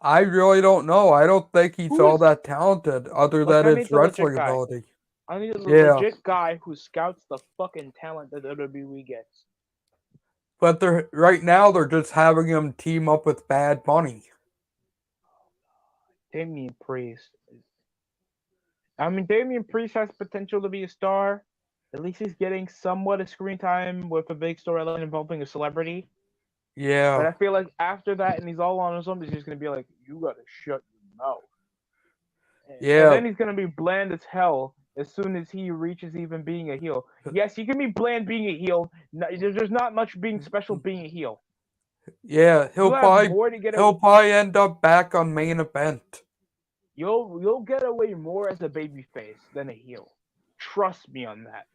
I really don't know. I don't think he's Who all is that talented other like? than I his need the legit wrestling guy. ability. I need a Yeah. legit guy who scouts the fucking talent that WWE gets. But right now they're just having him team up with Bad Bunny. Damian Priest. I mean, Damian Priest has potential to be a star. At least he's getting somewhat of screen time with a big storyline involving a celebrity. But Yeah. I feel like after that, and he's all on his own, he's just gonna be like, "You gotta shut your mouth," and Yeah. then he's gonna be bland as hell as soon as he reaches even being a heel. Yes, you can be bland being a heel. There's not much being special being a heel. Yeah. You have more to get. He'll probably end up back on main event. You'll get away more as a babyface than a heel. Trust me on that.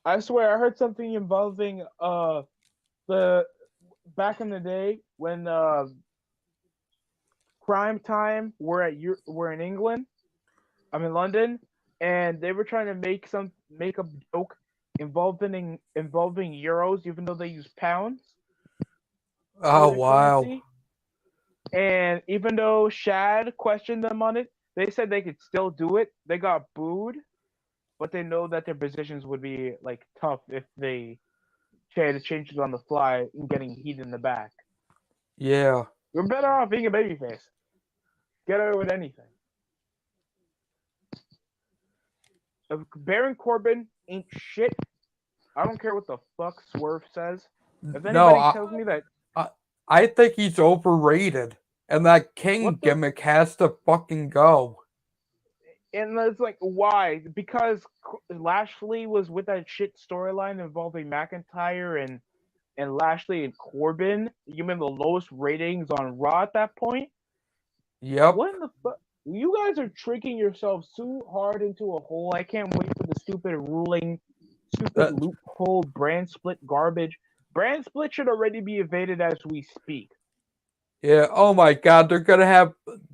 I swear, I heard something involving the back in the day when Prime Time were in England. I'm in London, and they were trying to make a joke involving euros, even though they use pounds for Oh their wow. currency. And even though Shad questioned them on it, they said they could still do it. They got booed, but they know that their positions would be like tough if they tried to change it on the fly and getting heat in the back. Yeah. You're better off being a babyface. Get away with anything. If Baron Corbin ain't shit, I don't care what the fuck Swerve says. If No, anybody tells me that, I think he's overrated. And that King what the, gimmick has to fucking go. and it's like, why? Because Lashley was with that shit storyline involving McIntyre and Lashley and Corbin. You mean the lowest ratings on Raw at that point? Yep. What in the fuck? You guys are tricking yourselves too hard into a hole. I can't wait for the stupid ruling, stupid loophole, brand split garbage. Brand split should already be evaded as we speak. Yeah. Oh my god, they're gonna have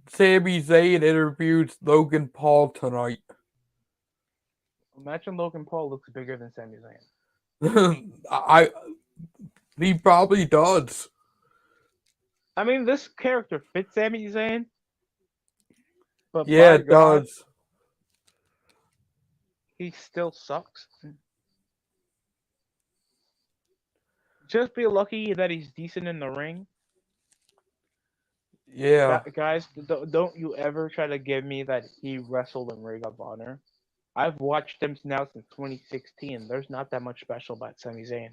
Sami Zayn interviews Logan Paul tonight. Imagine Logan Paul looks bigger than Sami Zayn. He probably does. I mean, this character fits Sami Zayn, but Yeah, by it God, does. he still sucks. Just be lucky that he's decent in the ring. Yeah. Guys, don't you ever try to give me that he wrestled in Ring of Honor. I've watched him now since 2016. There's not that much special about Sami Zayn.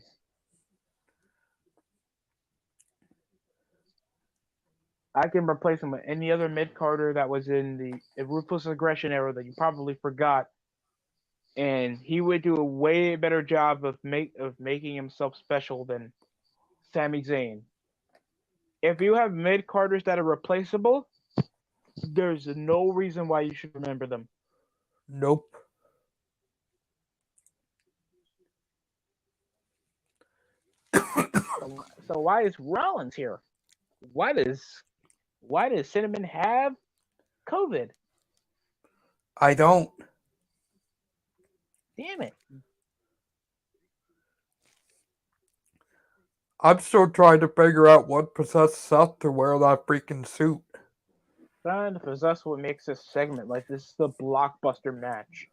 I can replace him with any other mid-carder that was in the Ruthless Aggression era that you probably forgot, and he would do a way better job of making himself special than Sami Zayn. If you have mid-carders that are replaceable, there's no reason why you should remember them. Nope. So why is Rollins here? Why does Synnamon have COVID? I don't. Damn it. I'm still trying to figure out what possessed Seth to wear that freaking suit. Trying to possess what makes this segment like this is the blockbuster match.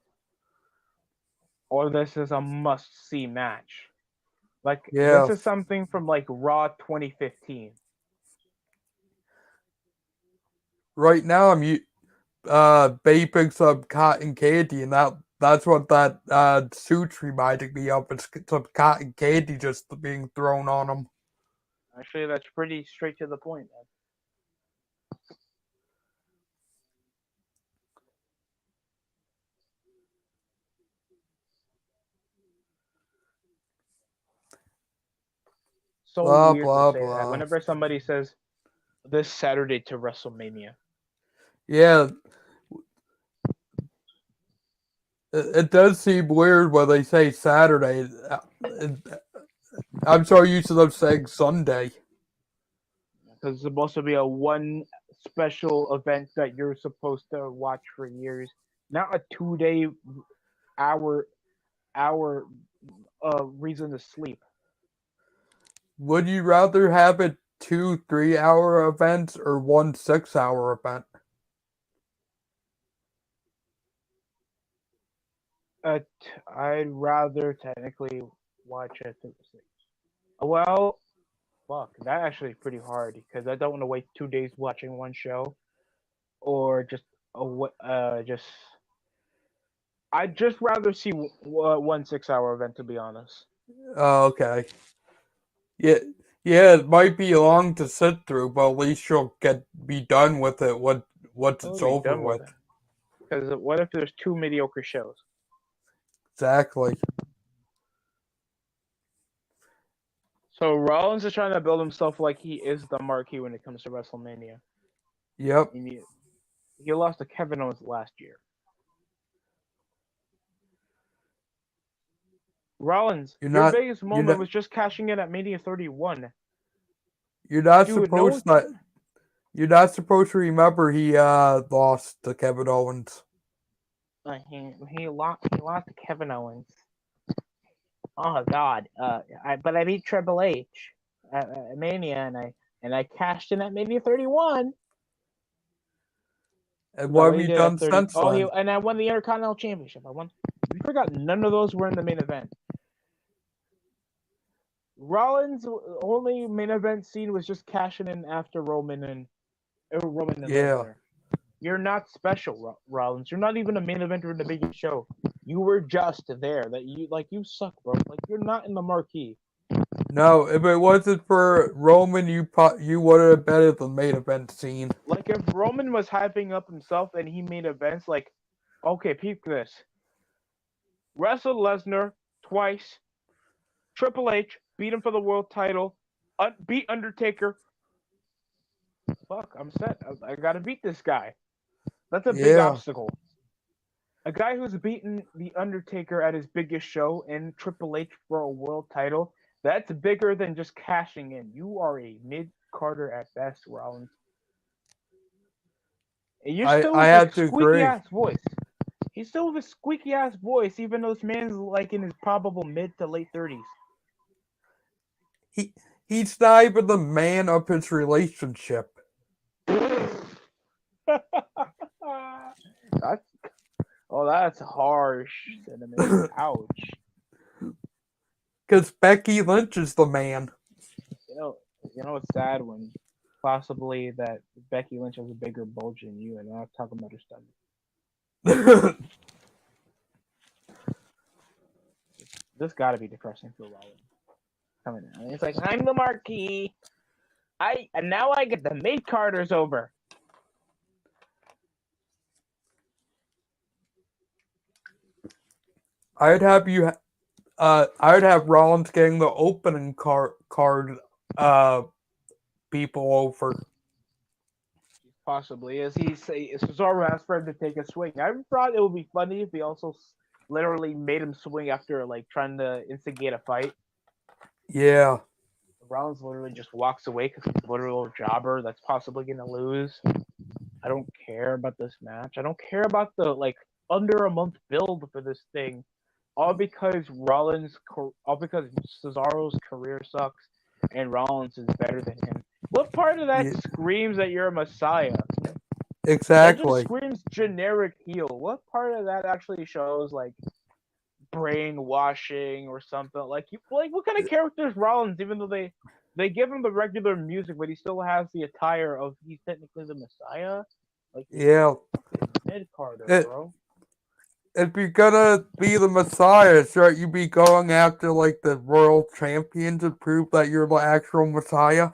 Or this is a must-see match. Like Yeah. this is something from like Raw 2015. Right now I'm vaping some cotton candy, and that's what that suit's reminding me of. It's some cotton candy just being thrown on him. Actually, that's pretty straight to the point, man. So Blah weird to blah say that. blah. Whenever somebody says this Saturday to WrestleMania. Yeah, it does seem weird when they say Saturday. I'm so used to them saying Sunday. because it's supposed to be a one special event that you're supposed to watch for years, not a 2 day hour hour reason to sleep. Would you rather have it 2 3 hour events or one 6 hour event? I'd rather technically watch it. Well, fuck, that actually is pretty hard because I don't want to wait 2 days watching one show or just. I'd just rather see one 6 hour event, to be honest. Oh, okay. Yeah, yeah, it might be long to sit through, but at least you'll be done with it once I'll it's be over done with with. it. Because what if there's two mediocre shows? Exactly. So Rollins is trying to build himself like he is the marquee when it comes to WrestleMania. Yep. He lost to Kevin Owens last year. Rollins, You're your not biggest you're moment not was just cashing in at Mania 31. you're not Dude, no, supposed to you're not supposed to remember he lost to Kevin Owens. he lost to Kevin Owens. Oh God, but I beat Triple H at Mania, and I cashed in at Mania 31. And I what have already you did at done 30. since Oh, then? and I won the Intercontinental Championship. You forgot none of those were in the main event. Rollins' only main event scene was just cashing in after Roman and Yeah. Lesnar. You're not special, Rollins. You're not even a main eventer in the biggest show. You were just there. You suck, bro. Like you're not in the marquee. No, if it wasn't for Roman, you would have been at the main event scene. Like if Roman was hyping up himself and he made events like, okay, peep this. Wrestled Lesnar twice. Triple H beat him for the world title. Beat Undertaker. Fuck, I'm set. I gotta beat this guy. That's a big Yeah. obstacle. A guy who's beaten the Undertaker at his biggest show and Triple H for a world title. That's bigger than just cashing in. You are a mid Carter at best, Rollins. And you're still I with a have to squeaky agree. ass voice. He's still with a squeaky ass voice, even though this man's like in his probable mid to late 30s. He's not even the man of his relationship. That's harsh, Synnamon. Ouch. Because Becky Lynch is the man. You know it's sad when possibly that Becky Lynch has a bigger bulge than you, and I'm not talking about her stomach. This got to be depressing for Rollins. Coming down, it's like I'm the marquee. And now I get the mid Carters over. I'd have you. I'd have Rollins getting the opening card. People over. Possibly, as Cesaro asked for him to take a swing. I thought it would be funny if he also literally made him swing after like trying to instigate a fight. Yeah. Rollins literally just walks away because he's a literal jobber that's possibly going to lose. I don't care about this match. I don't care about the under a month build for this thing. All because Cesaro's career sucks and Rollins is better than him. What part of that screams that you're a messiah? Exactly. That just screams generic heel. What part of that actually shows brainwashing or something? Like what kind of character is Rollins? Even though they give him the regular music, but he still has the attire of he's technically the messiah. Yeah. Mid Carter, bro. If you're gonna be the Messiah, shouldn't you be going after the World Champion to prove that you're the actual Messiah?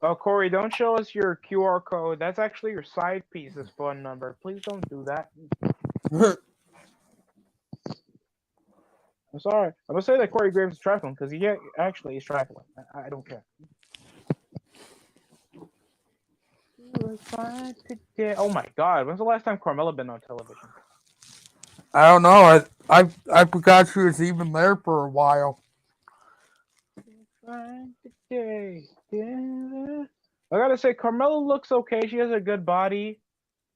Oh, Corey, don't show us your QR code. That's actually your side piece's phone number. Please don't do that. I'm sorry. I'm gonna say that Corey Graves is trifling because he actually is trifling. I don't care. Oh my God! When's the last time Carmella been on television? I don't know. I forgot she was even there for a while. I gotta say, Carmella looks okay. She has a good body.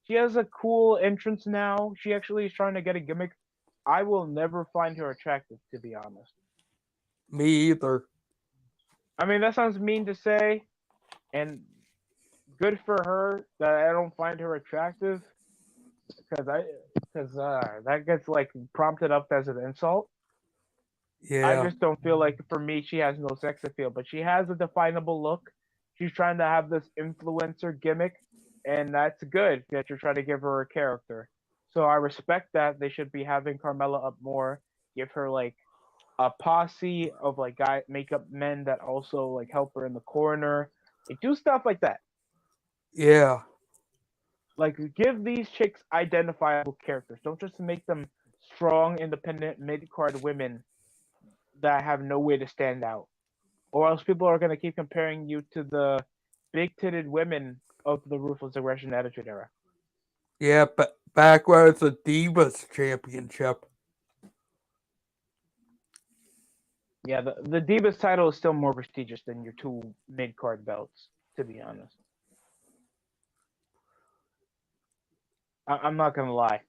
She has a cool entrance now. She actually is trying to get a gimmick. I will never find her attractive, to be honest. Me either. I mean, that sounds mean to say, and good for her that I don't find her attractive, because that gets like prompted up as an insult. I Yeah. just don't feel like for me she has no sex appeal, but she has a definable look. She's trying to have this influencer gimmick, and that's good that you're trying to give her a character. So I respect that they should be having Carmella up more, give her like a posse of like guy makeup men that also like help her in the corner. Like, do stuff like that. Yeah. Like give these chicks identifiable characters. Don't just make them strong, independent mid card women that have no way to stand out. Or else people are going to keep comparing you to the big titted women of the Ruthless Aggression Attitude Era. Yeah. Back when it's a Divas Championship. Yeah, the Divas title is still more prestigious than your two mid card belts, to be honest. I'm not going to lie.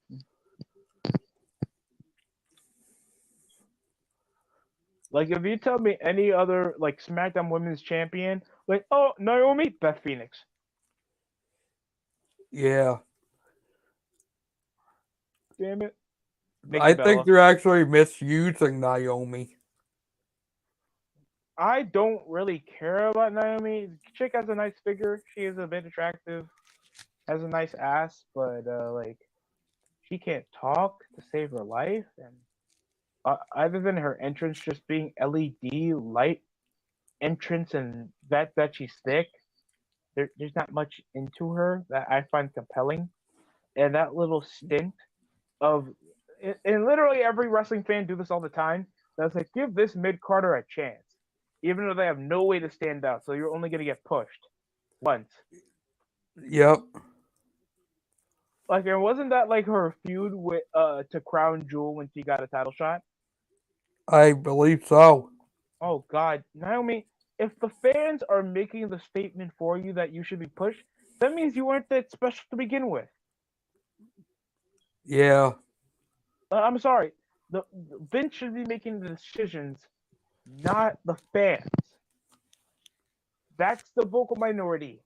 Like, if you tell me any other, like, SmackDown Women's Champion, like, oh, Naomi, Beth Phoenix. Yeah. Damn it. I Nikki think Bella. they're actually misusing Naomi. I don't really care about Naomi. Chick has a nice figure. She is a bit attractive. Has a nice ass, but, like, she can't talk to save her life. And other than her entrance just being LED light entrance and that she's thick, there's not much into her that I find compelling. And that little stint of, and literally every wrestling fan do this all the time. That's like, give this mid Carter a chance, even though they have no way to stand out. So you're only gonna get pushed once. Yep. Like, and wasn't that like her feud with to Crown Jewel when she got a title shot? I believe so. Oh God, Naomi, if the fans are making the statement for you that you should be pushed, that means you weren't that special to begin with. Yeah. I'm sorry. The Vince should be making the decisions, not the fans. That's the vocal minority.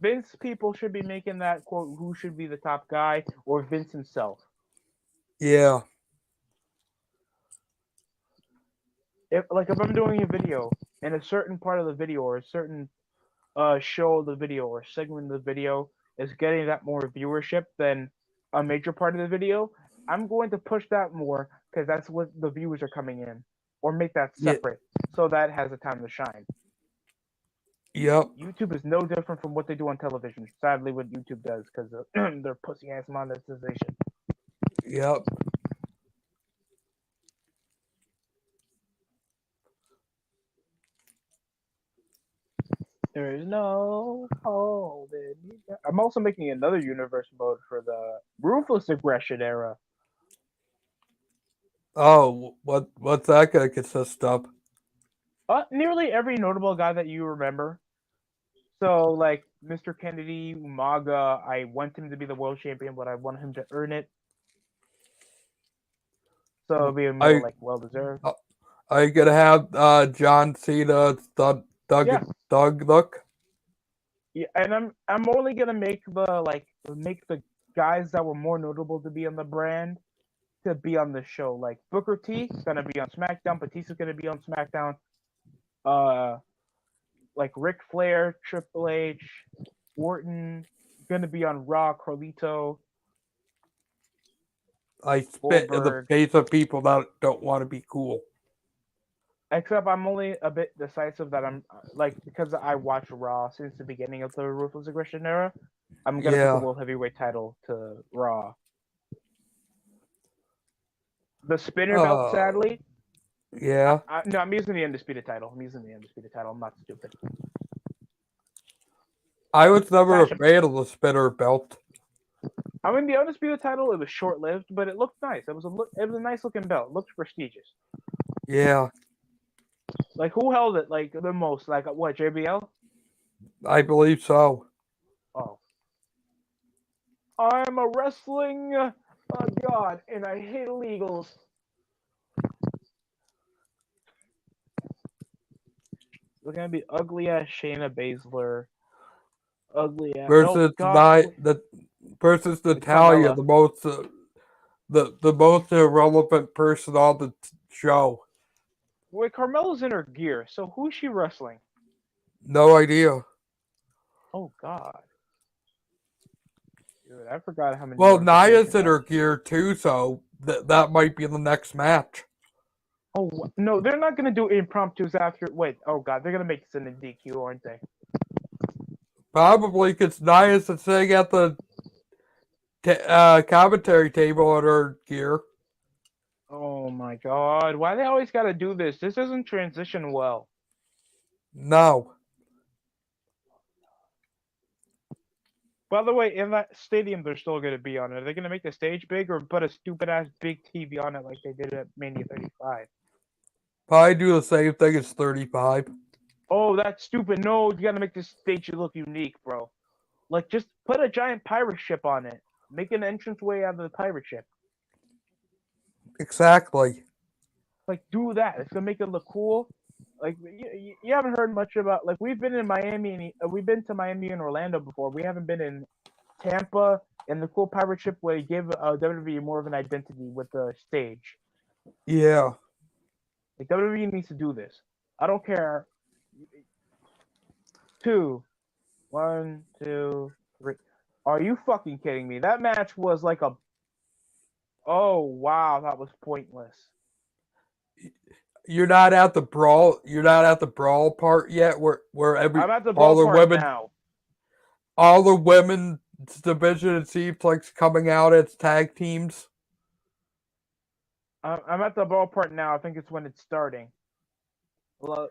Vince people should be making that quote who should be the top guy or Vince himself. Yeah. If I'm doing a video and a certain part of the video or a certain show of the video or segment of the video is getting that more viewership than a major part of the video, I'm going to push that more because that's what the viewers are coming in, or make that Yeah. separate so that has a time to shine. Yep. YouTube is no different from what they do on television. Sadly, what YouTube does because of their pussy ass monetization. Yep. There is no holding me down. I'm also making another universe mode for the Ruthless Aggression era. Oh, what's that gonna consist of? Nearly every notable guy that you remember. So, like Mr. Kennedy, Umaga, I want him to be the world champion, but I want him to earn it. So it'll be more I like well deserved. are you gonna have John Cena, Yeah, Doug look? yeah, and I'm only gonna make the guys that were more notable to be on the brand to be on the show. Like Booker T gonna be on SmackDown, Batista's gonna be on SmackDown. Uh, like Ric Flair, Triple H, Orton gonna be on Raw, Carlito, I spit in the Goldberg. face of people that don't want to be cool. Except I'm only a bit decisive that I'm like because I watch Raw since the beginning of the Ruthless Aggression era. I'm gonna put the Yeah. World Heavyweight title to Raw. The spinner belt, sadly. Yeah. No, I'm using the Undisputed title. I'm not stupid. I was never a Fashion. fan of the spinner belt. I mean, the Undisputed title, it was short lived, but it looked nice. It was a nice looking belt. It looked prestigious. Yeah. Like who held it like the most? Like what? JBL? I believe so. Oh, I'm a wrestling god, and I hate illegals. We're gonna be ugly ass Shayna Baszler, ugly ass. No, Versus God, versus it's Natalia, Carmella. the most irrelevant person on the show. Wait, Carmella's in her gear. So who's she wrestling? No idea. Oh God, dude, I forgot how many Well, Naya's unifications in I. her gear too, so that might be the next match. Oh no, they're not gonna do impromptus after. Wait, oh God, they're gonna make this an DQ, aren't they? Probably because Naya's sitting at the commentary table on her gear. Oh my God, why they always gotta do this? This doesn't transition well. No. By the way, in that stadium, they're still gonna be on it. Are they gonna make the stage big or put a stupid ass big TV on it like they did at Mania 35? Probably do the same thing as 35. Oh, that's stupid. No, you gotta make this stage look unique, bro. Like, just put a giant pirate ship on it. Make an entranceway out of the pirate ship. Exactly. Like, do that. It's gonna make it look cool. Like, you haven't heard much about. Like, we've been in Miami. We've been to Miami and Orlando before. We haven't been in Tampa and the cool pirate ship where they give WWE more of an identity with the stage. Yeah. Like, WWE needs to do this. I don't care. Two, 1, 2, 3. Are you fucking kidding me? That match was like a. Oh wow, that was pointless. You're not at the brawl. You're not at the brawl part yet, where I'm at the ballpark now. all the women's division it seems like's coming out as tag teams. I'm at the ballpark now. I think it's when it's starting. Well,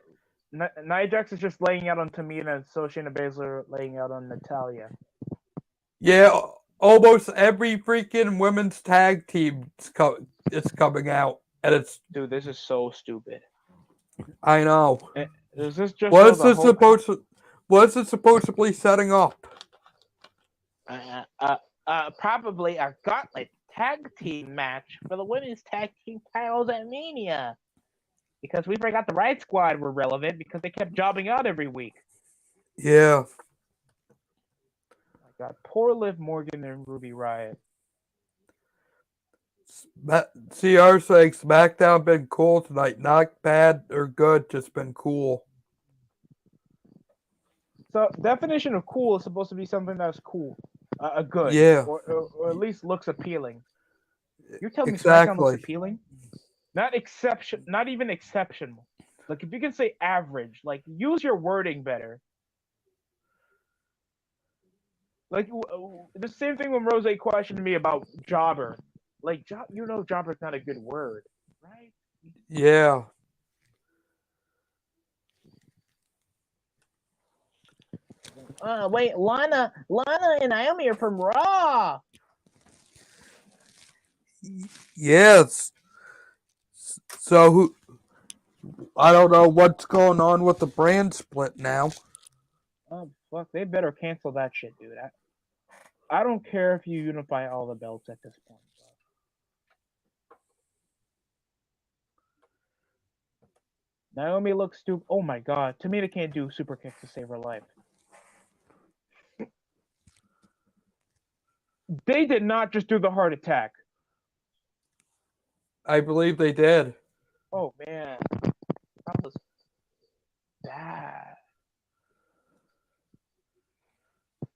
Nia Jax is just laying out on Tamina, and so Shayna Baszler laying out on Natalia. Yeah, almost every freaking women's tag team it's coming out, and it's. Dude, this is so stupid. I know. Does this just What show is the this whole? supposed to? What is it supposedly setting up? Probably a gauntlet tag team match for the women's tag team titles at Mania. Because we forgot the Riot Squad were relevant because they kept jobbing out every week. Yeah. Oh my God, poor Liv Morgan and Ruby Riot. CR saying Smackdown been cool tonight. Not bad or good, just been cool. So definition of cool is supposed to be something that's cool, good, Yeah. or at least looks appealing. You tell me SmackDown Exactly. looks appealing? Not exception, not even exceptional. Like if you can say average, like use your wording better. Like the same thing when Rose questioned me about jobber. Like jobber's not a good word, right? Yeah. Wait, Lana and Naomi are from Raw. Yes. So who? I don't know what's going on with the brand split now. Oh fuck, they better cancel that shit, dude. I don't care if you unify all the belts at this point. Naomi looks stupid. Oh my god, Tamina can't do super kicks to save her life. They did not just do the heart attack. I believe they did. Oh man, that was bad.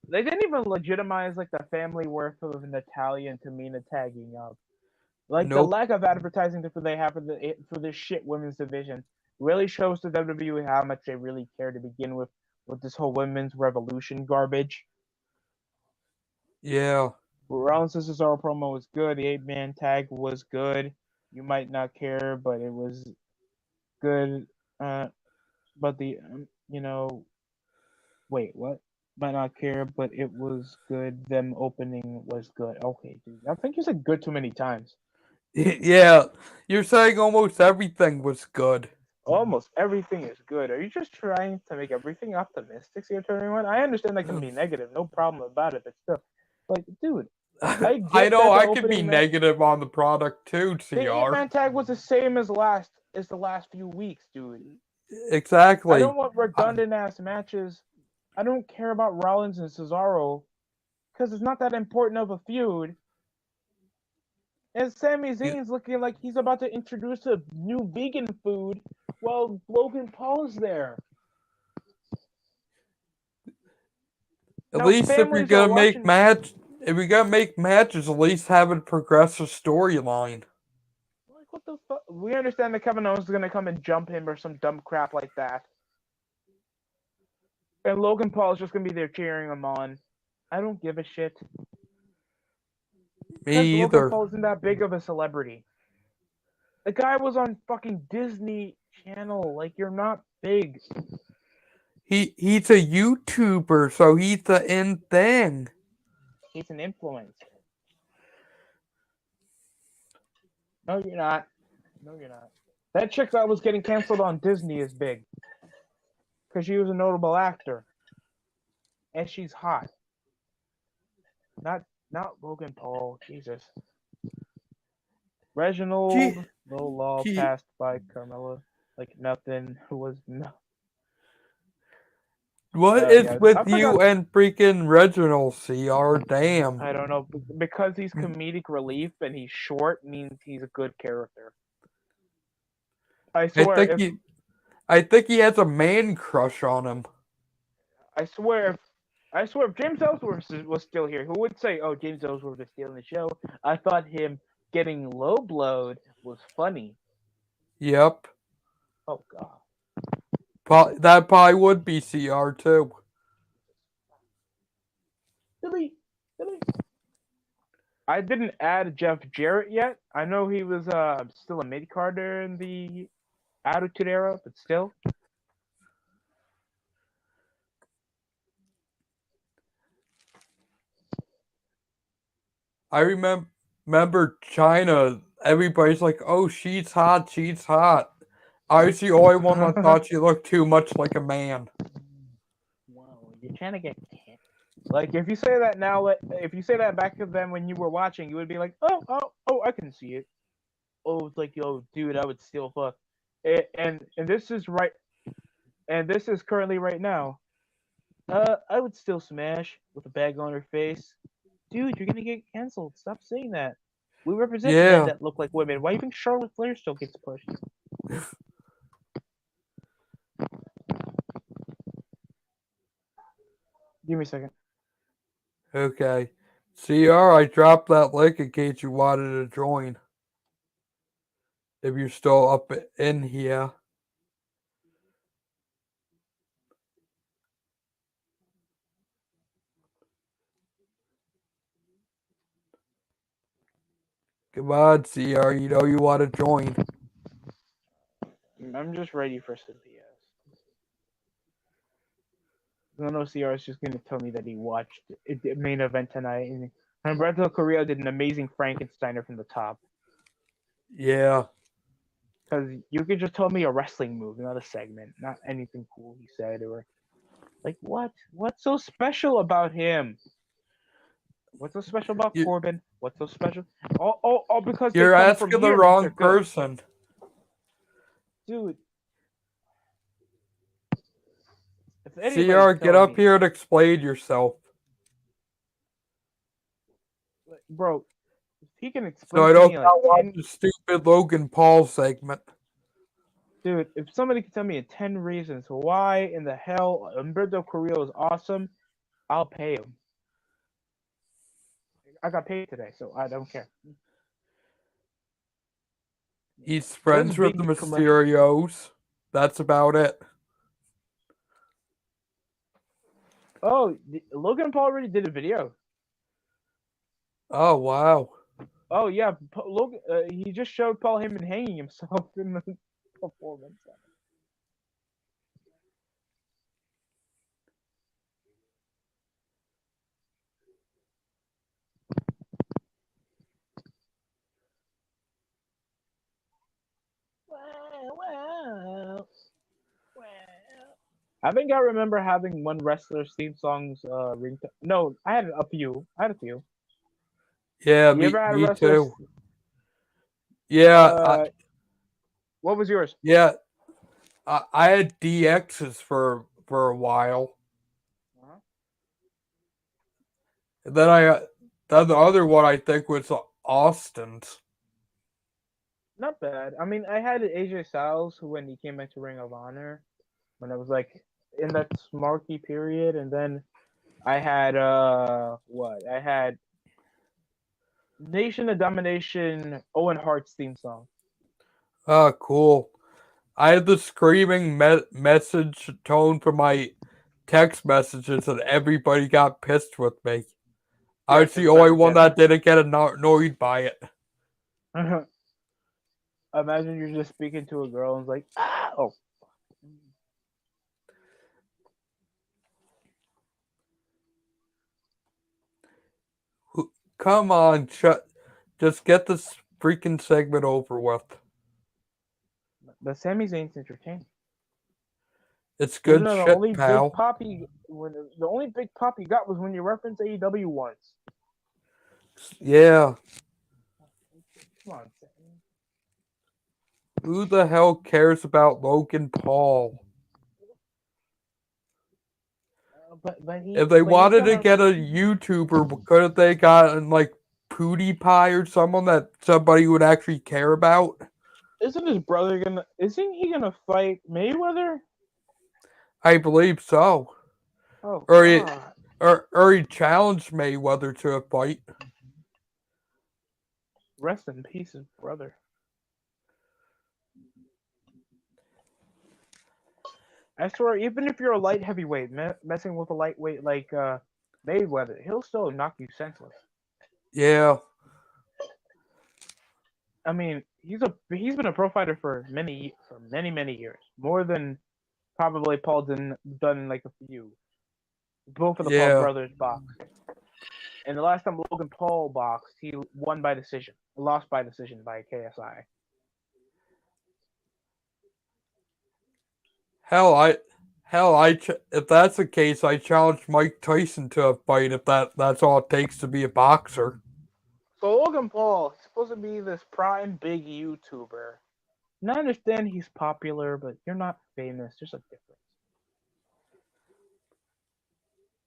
They didn't even legitimize like the family worth of Natalia and Tamina tagging up. Like the Nope. lack of advertising that they have for this shit women's division really shows to WWE how much they really care to begin with this whole women's revolution garbage. Yeah. Rollins Cesaro promo was good. The 8-man tag was good. You might not care, but it was good. But wait, what? Might not care, but it was good. Them opening was good. Okay, dude. I think you said good too many times. Yeah. You're saying almost everything was good. almost everything is good. Are you just trying to make everything optimistic here to everyone? I understand that can be negative, no problem about it, but still, like, dude, I I get know that the I could be opening match, negative on the product too, the eight CR. man tag was the same as the last few weeks, dude. I don't Exactly. want redundant ass matches. I don't care about Rollins and Cesaro because it's not that important of a feud. And Sami Zayn's looking like he's about to introduce a new vegan food while Logan Paul is there. At Now least if you're families are gonna make watching. if you're gonna make matches, at least have a progressive storyline. Like, what the fuck? We understand that Kevin Owens is gonna come and jump him or some dumb crap like that. And Logan Paul is just gonna be there cheering him on. I don't give a shit. Because Me Logan either. Paul isn't that big of a celebrity. The guy was on fucking Disney Channel. Like, you're not big. He's a YouTuber, so he's the in thing. He's an influencer. No, you're not. No, you're not. That chick that was getting canceled on Disney is big. Because she was a notable actor. And she's hot. Not Logan Paul. Jesus. Gee, Reginald, low law, gee, passed by Carmella. Like nothing was no. what is Yeah, with I you forgot. and freaking Reginald, CR? Damn. I don't know because he's comedic relief and he's short means he's a good character. I I swear, think if he I think he has a man crush on him. I swear, if I swear, if James Ellsworth was still here, who would say, "Oh, James Ellsworth is stealing the show"? I thought him getting low blowed was funny. Yep. Oh God. That probably would be CR too. Delete. Delete. I didn't add Jeff Jarrett yet. I know he was still a mid carder in the Attitude Era, but still. I remember China. Everybody's like, "Oh, she's hot. She's hot." I was the only one that thought she looked too much like a man. Wow, you're trying to get like if you say that now, if you say that back then when you were watching, you would be like, oh, I can see it. Oh, it's like, yo, dude, I would still fuck. And this is right, and this is currently right now. I would still smash with a bag on her face. Dude, you're gonna get canceled. Stop saying that. We represent men Yeah. that look like women. Why do you think Charlotte Flair still gets pushed? Give me a second. Okay. CR, I dropped that link in case you wanted to join. If you're still up in here. Come on, CR, you know you want to join. I'm just ready for some BS. I know CR is just gonna tell me that he watched the main event tonight, and Roberto Carrillo did an amazing Frankensteiner from the top. Yeah. Because you could just tell me a wrestling move, not a segment, not anything cool he said or like what? What's so special about him? What's so special about You, Corbin? What's so special? All because they you're come from asking the here means they're wrong good, person. dude. If anybody's CR, get telling up me, here and explain yourself. bro, if he can So explain I to don't me like watch 10, the stupid Logan Paul segment. dude, if somebody can tell me 10 reasons why in the hell Umberto Carrillo is awesome, I'll pay him. I got paid today, so I don't care. He's This friends with the big commercial. Mysterios. That's about it. Oh, Logan Paul already did a video. Oh, wow. Oh yeah, Logan. He just showed Paul Heyman hanging himself in the performance. Wow, wow. I think I remember having one wrestler's theme songs ringtone. No, I had a few. I had a few. Yeah, You ever had a me wrestler's? too. Yeah, Uh, what was yours? yeah. I had DXs for a while. Uh-huh. And then the other one I think was Austin's. Not bad. I mean, I had AJ Styles when he came into Ring of Honor when I was like in that smarky period, and then I had what? I had Nation of Domination Owen Hart's theme song. Oh, cool. I had the screaming message tone for my text messages, and everybody got pissed with me. I Yeah, was because the only back one then, that didn't get annoyed by it. imagine you're just speaking to a girl and it's like, ah, oh, Come on, just get this freaking segment over with. but Sami Zayn's entertaining. It's Even good though shit, pal. the only big pop you got was when you referenced AEW once. Yeah. Come on, Sami. Who the hell cares about Logan Paul? If they But he's wanted to gonna. get a YouTuber, couldn't they gotten like PewDiePie or someone that somebody would actually care about? Isn't his brother gonna? Isn't he gonna fight Mayweather? I believe so. Oh Or he, God! or he challenged Mayweather to a fight. Rest in peace, his brother. I swear, even if you're a light heavyweight, messing with a lightweight like Mayweather, he'll still knock you senseless. Yeah. I mean, he's been a pro fighter for many years, more than probably Paul done in like a few. Both of the Paul Yeah. brothers boxed, and the last time Logan Paul boxed, he won by decision, lost by decision by KSI. Hell, if that's the case, I challenge Mike Tyson to a fight if that's all it takes to be a boxer. So Logan Paul is supposed to be this prime big YouTuber. And I understand he's popular, but you're not famous. There's a difference.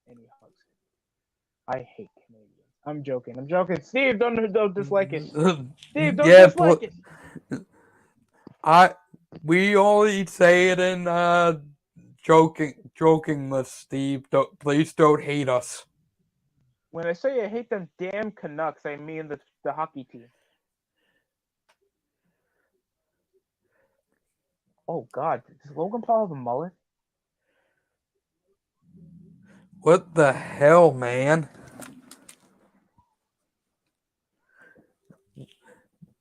And he hugs him. I hate Canadians. I'm joking. I'm joking. Steve, don't dislike it. Steve, don't Yeah, dislike it. I we only say it in jokingless, Steve. Please don't hate us. When I say I hate them damn Canucks, I mean the hockey team. Oh God, does Logan Paul have a mullet? What the hell, man?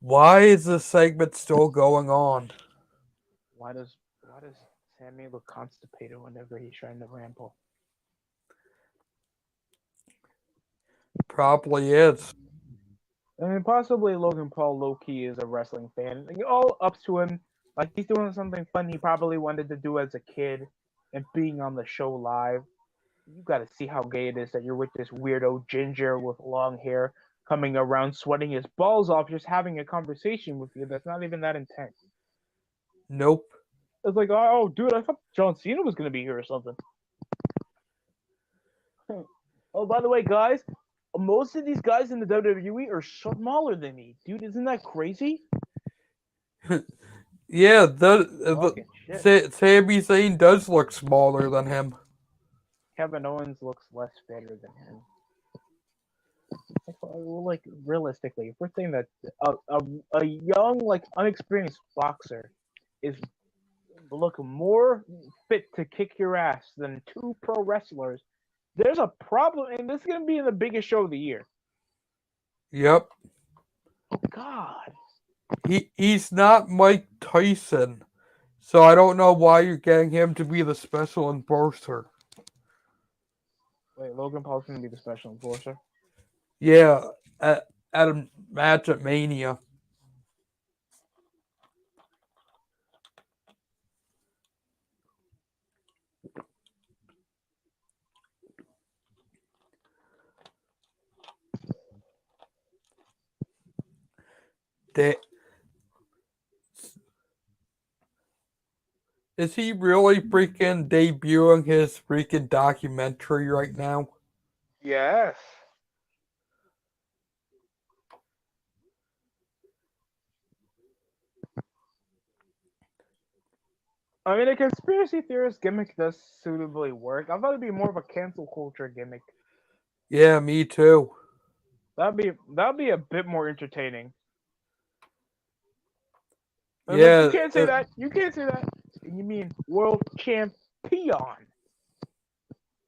Why is this segment still going on? Why does Sammy look constipated whenever he's trying to ramble? Probably is. I mean, possibly Logan Paul low key is a wrestling fan. Like, all up to him. Like he's doing something fun he probably wanted to do as a kid, and being on the show live. You got to see how gay it is that you're with this weirdo ginger with long hair coming around sweating his balls off just having a conversation with you that's not even that intense. Nope. It's like, oh, dude, I thought John Cena was going to be here or something. Oh, by the way, guys, most of these guys in the WWE are smaller than me. Dude, isn't that crazy? Yeah, Fucking shit. Sami Zayn does look smaller than him. Kevin Owens looks less fitter than him. Like realistically, if we're saying that a young, like unexperienced boxer is look more fit to kick your ass than two pro wrestlers, there's a problem, and this is gonna be in the biggest show of the year. Yep. Oh God. He's not Mike Tyson, so I don't know why you're getting him to be the special enforcer. Wait, Logan Paul's gonna be the special enforcer. Yeah, at a match at Mania. Da- Is he really freaking debuting his freaking documentary right now? Yes. I mean, a conspiracy theorist gimmick does suitably work. I thought it'd be more of a cancel culture gimmick. Yeah, me too. That'd be a bit more entertaining. I'm like, you Yeah, can't say that. You can't say that. You mean world champion?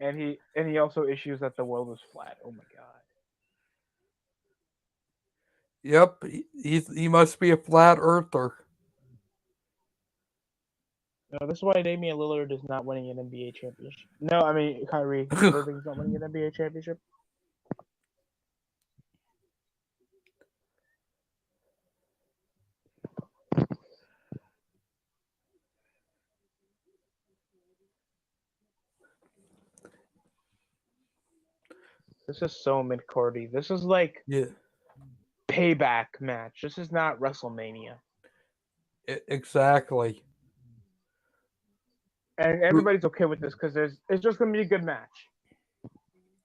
And he also issues that the world is flat. Oh my god. yep. He must be a flat earther. No, this is why Damian Lillard is not winning an NBA championship. No, I mean Kyrie Irving's not winning an NBA championship. This is so mid-cardy. This is like Yeah, payback match. This is not WrestleMania. exactly. And everybody's okay with this because it's just gonna be a good match.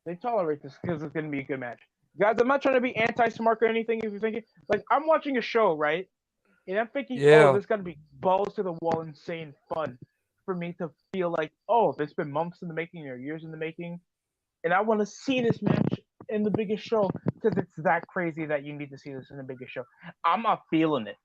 They tolerate this because it's gonna be a good match. Guys, I'm not trying to be anti-smart or anything. If you're thinking, like, I'm watching a show, right? And I'm thinking, oh, Yeah. this got to be balls to the wall, insane fun for me to feel like, oh, it's been months in the making or years in the making, and I want to see this match in the biggest show because it's that crazy that you need to see this in the biggest show. I'm not feeling it.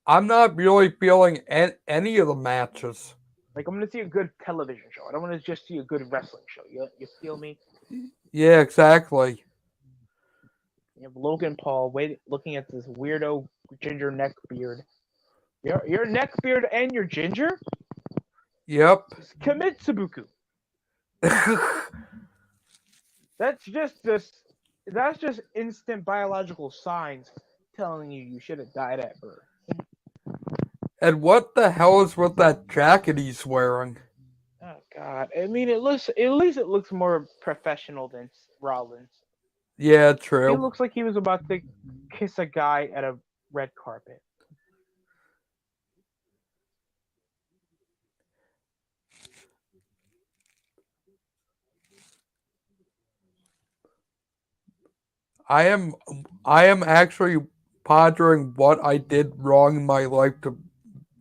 I'm not really feeling any of the matches. Like, I'm going to see a good television show. I don't want to just see a good wrestling show. You feel me? Yeah, exactly. You have Logan Paul looking at this weirdo ginger neck beard. Your neck beard and your ginger? Yep. Commit Sabuku. That's just this. That's just instant biological signs telling you should have died at birth. And what the hell is with that jacket he's wearing? Oh God! I mean, it looks at least it looks more professional than Rollins. Yeah, He true. looks like he was about to kiss a guy at a red carpet. I am I am actually pondering what I did wrong in my life to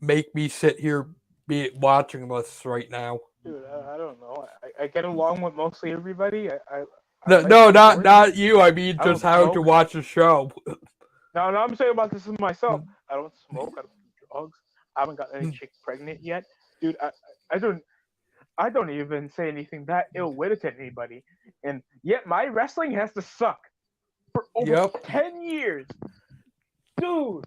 make me sit here be watching this right now. Dude, I don't know. I get along with mostly everybody. I No, like no, not sports. not you. I mean I just don't how to smoke. watch a show. No, I'm saying about this is myself. I don't smoke. I don't do drugs. I haven't got any chick pregnant yet, dude. I don't I don't even say anything that ill-witted to anybody, and yet my wrestling has to suck for over Yep. 10 years, dude.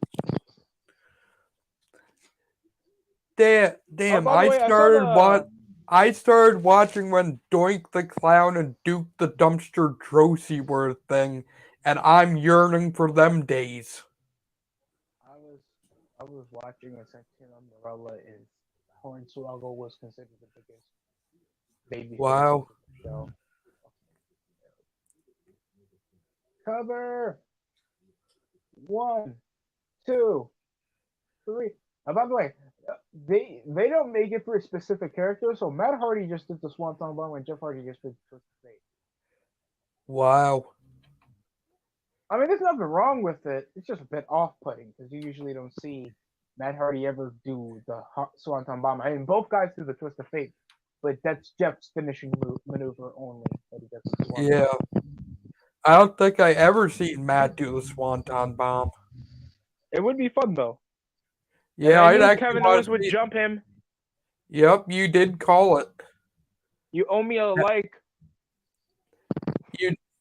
Damn, By the way, I saw the. I started watching when Doink the Clown and Duke the Dumpster Drosy were a thing, and I'm yearning for them days. I was I was watching a section on Morella is Hornswoggle was considered the biggest babyface of Wow. the show. Cover 1, 2, 3. By the way, they don't make it for a specific character, so Matt Hardy just did the Swanton Bomb and Jeff Hardy just did Twisted Fate. Wow. I mean, there's nothing wrong with it. It's just a bit off-putting because you usually don't see Matt Hardy ever do the Swanton Bomb. I mean, both guys do the Twist of Fate, but that's Jeff's finishing maneuver only that he does the Swanton. Yeah. I don't think I ever seen Matt do the Swanton Bomb. It would be fun though, and Yeah, I I'd knew actually Kevin want Owens to would see. jump him. Yep, you did call it. You owe me a like.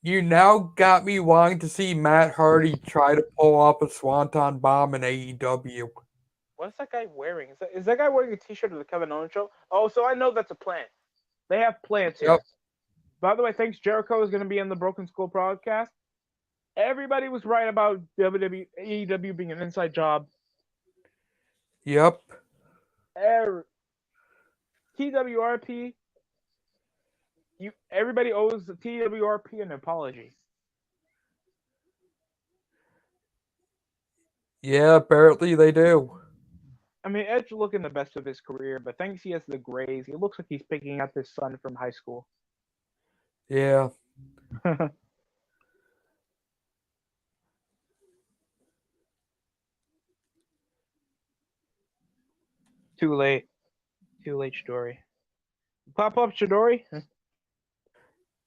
You now got me wanting to see Matt Hardy try to pull off a Swanton Bomb in AEW. What's that guy wearing? Is that guy wearing a T-shirt of the Kevin Owens show? Oh, so I know that's a plan. They have plans here. Yep. By the way, thanks Jericho is going to be on the Broken Skull podcast. Everybody was right about WWE AEW being an inside job. Yep. TWRP, everybody owes the TWRP an apology. Yeah, apparently they do. I mean, Edge looking the best of his career, but thanks he has the grays, he looks like he's picking up his son from high school. Yeah. Too late. Too late, Shidori. Pop up, Shidori.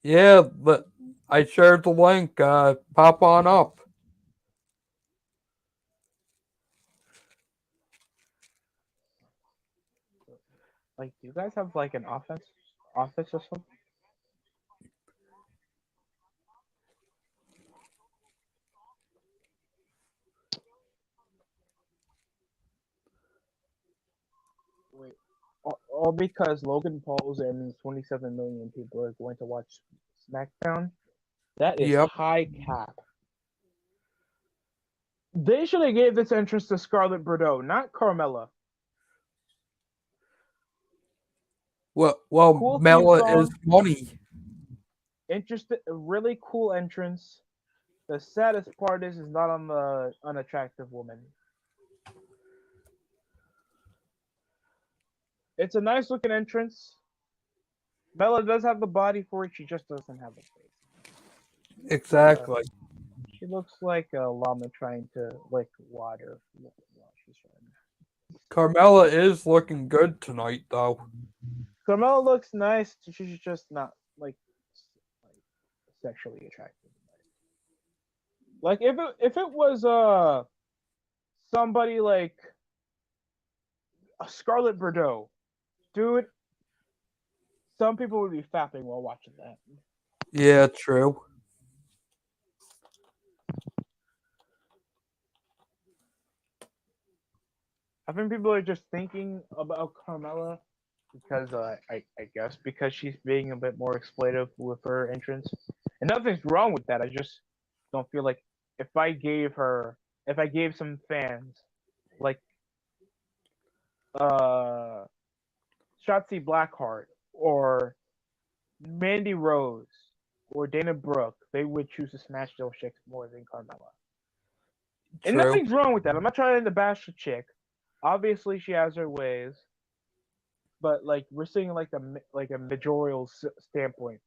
Yeah, but I shared the link. Pop on up. Like, do you guys have like an office or something? Wait, all because Logan Paul's and 27 million people are going to watch SmackDown. That is Yep. high cap. They should have gave this entrance to Scarlett Bordeaux, not Carmella. Well, Cool theme Mela is song, money. interesting, really cool entrance. The saddest part is not on the unattractive woman. It's a nice looking entrance. Bella does have the body for it. She just doesn't have the face. Exactly. She looks like a llama trying to lick water while she's running. Carmella is looking good tonight, though. Carmella looks nice. She's just not like sexually attractive. Like if it was somebody like a Scarlett Bordeaux, dude, some people would be fapping while watching that. Yeah, true. I think people are just thinking about Carmella because I guess because she's being a bit more exploitive with her entrance, and nothing's wrong with that. I just don't feel like if I gave her, if I gave some fans like uh Shotzi Blackheart or Mandy Rose or Dana Brooke, they would choose to smash those chicks more than Carmella. And True. nothing's wrong with that. I'm not trying to bash the chick. Obviously, she has her ways, but like we're seeing like a majorial standpoint.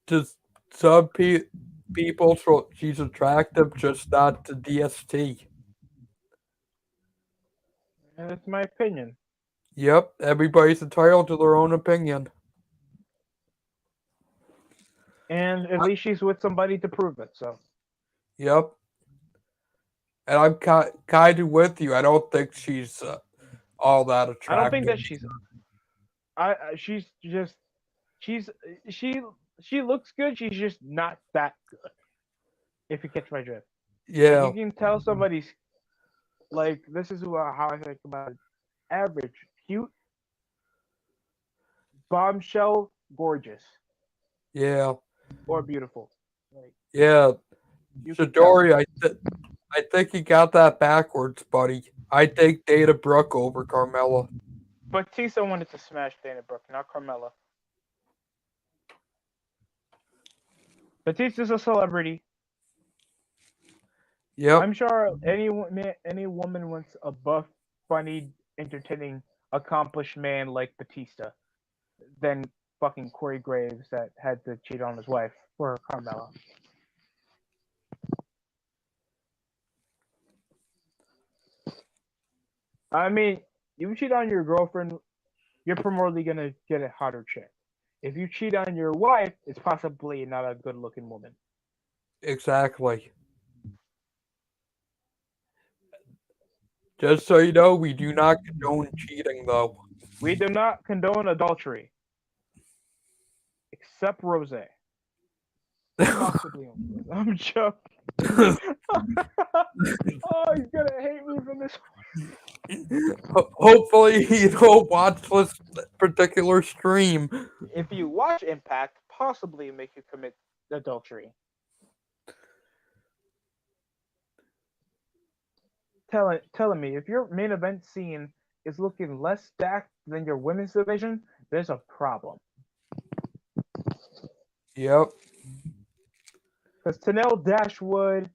Just some people, she's attractive, just not to DST. And that's my opinion. Yep, everybody's entitled to their own opinion. And at least she's with somebody to prove it. So Yep. And I'm kind of with you. I don't think she's all that I don't think attractive. that she's. She's just she's she she looks good. She's just not that good. If you catch my drift, like Yeah, you can tell somebody's like this is how I think about it. Average, cute, bombshell, gorgeous, yeah, or beautiful. Like yeah. you can tell. Shadori, I think you got that backwards, buddy. I think Dana Brooke over Carmella. Batista wanted to smash Dana Brooke, not Carmella. Batista's a celebrity. Yep, I'm sure any woman wants a buff, funny, entertaining, accomplished man like Batista than fucking Corey Graves that had to cheat on his wife for Carmella. I mean, you cheat on your girlfriend, you're probably gonna get a hotter chick. If you cheat on your wife, it's possibly not a good looking woman. exactly. Just so you know, we do not condone cheating, though. We do not condone adultery, except Rose. Possibly on Rose. I'm joking. Oh, he's gonna hate me for this. Hopefully, you don't watch this particular stream. If you watch Impact, possibly make you commit adultery. Telling me if your main event scene is looking less stacked than your women's division, there's a problem. Yep. Because Tanel Dashwood,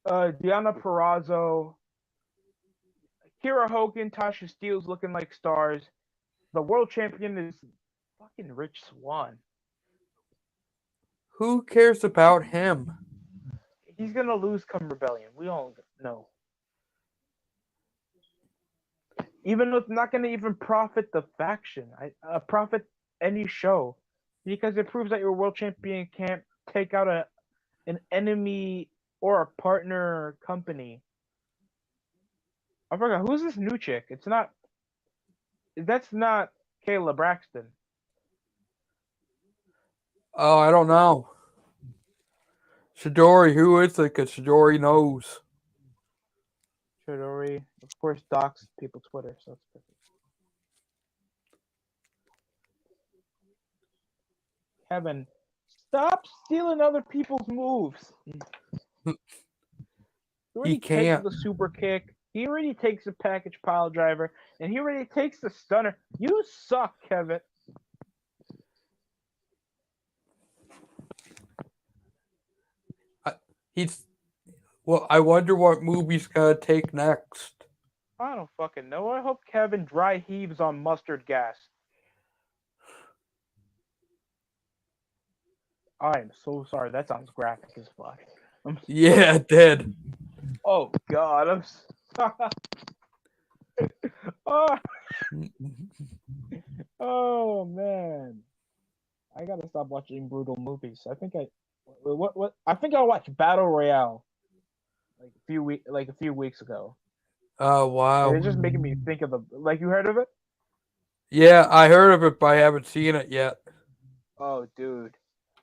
Deanna Perrazzo, Kira Hogan, Tasha Steelz looking like stars. The world champion is fucking Rich Swann. Who cares about him? He's gonna lose come Rebellion. We all know. Even though it's not gonna even profit the faction, profit any show, because it proves that your world champion can't take out an enemy or a partner company. I forgot who's this new chick. It's not. That's not Kayla Braxton. Oh, I don't know. Shidori, who is it? Because Shidori knows. Chidori, of course, docs people Twitter, so it's perfect. Kevin, stop stealing other people's moves. He already takes can't. the super kick. He already takes the package pile driver, and he already takes the stunner. You suck, Kevin. Well, I wonder what move he's gonna take next. I don't fucking know. I hope Kevin dry heaves on mustard gas. I am so sorry. That sounds graphic as fuck. Yeah, it did. Oh God, I'm. Oh, oh man, I gotta stop watching brutal movies. I think what I think I watched Battle Royale like a few weeks ago. Oh, wow. It's just making me think of you heard of it? Yeah, I heard of it, but I haven't seen it yet. Oh dude,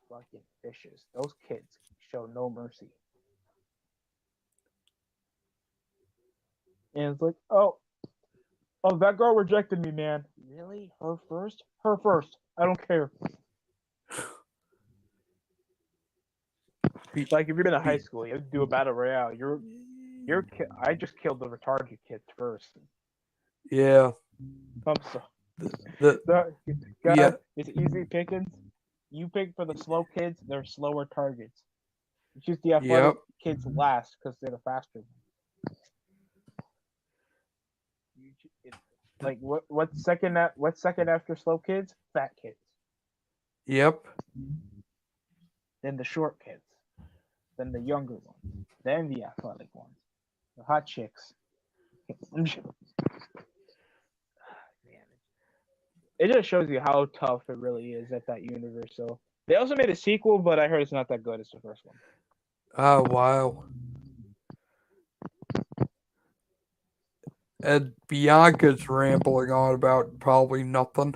fucking vicious. Those kids show no mercy. And it's like, oh, that girl rejected me, man. Really? Her first? Her first. I don't care. Like if you're in high school, you do a battle royale. I just killed the retarded kids first. Yeah. I'm so. The God, yeah. it's easy pickings. You pick for the slow kids; they're slower targets. You choose the athletic kids last because they're the faster ones. Like what second after slow kids? Fat kids. Yep. Then the short kids. Then the younger ones. Then the athletic ones. The hot chicks. It just shows you how tough it really is at that universe. So they also made a sequel, but I heard it's not that good as the first one. Oh, wow. And Bianca's rambling on about probably nothing.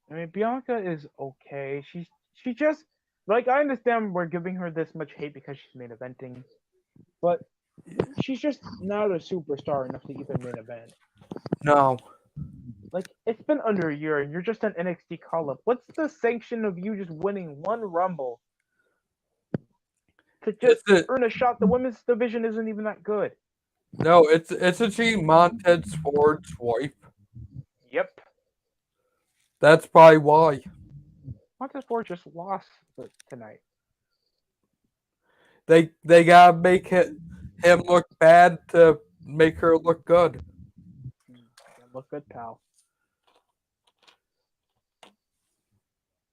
I mean, Bianca is okay. She just like I understand we're giving her this much hate because she's main eventing, but she's just not a superstar enough to even main event. No. Like it's been under a year and you're just an NXT call up. What's the sanction of you just winning one Rumble to just earn a shot? The women's division isn't even that good. No, it's a Montez Ford's wife. Yep. That's probably why. Montez Ford just lost tonight. They gotta make him look bad to make her look good. Look good, pal.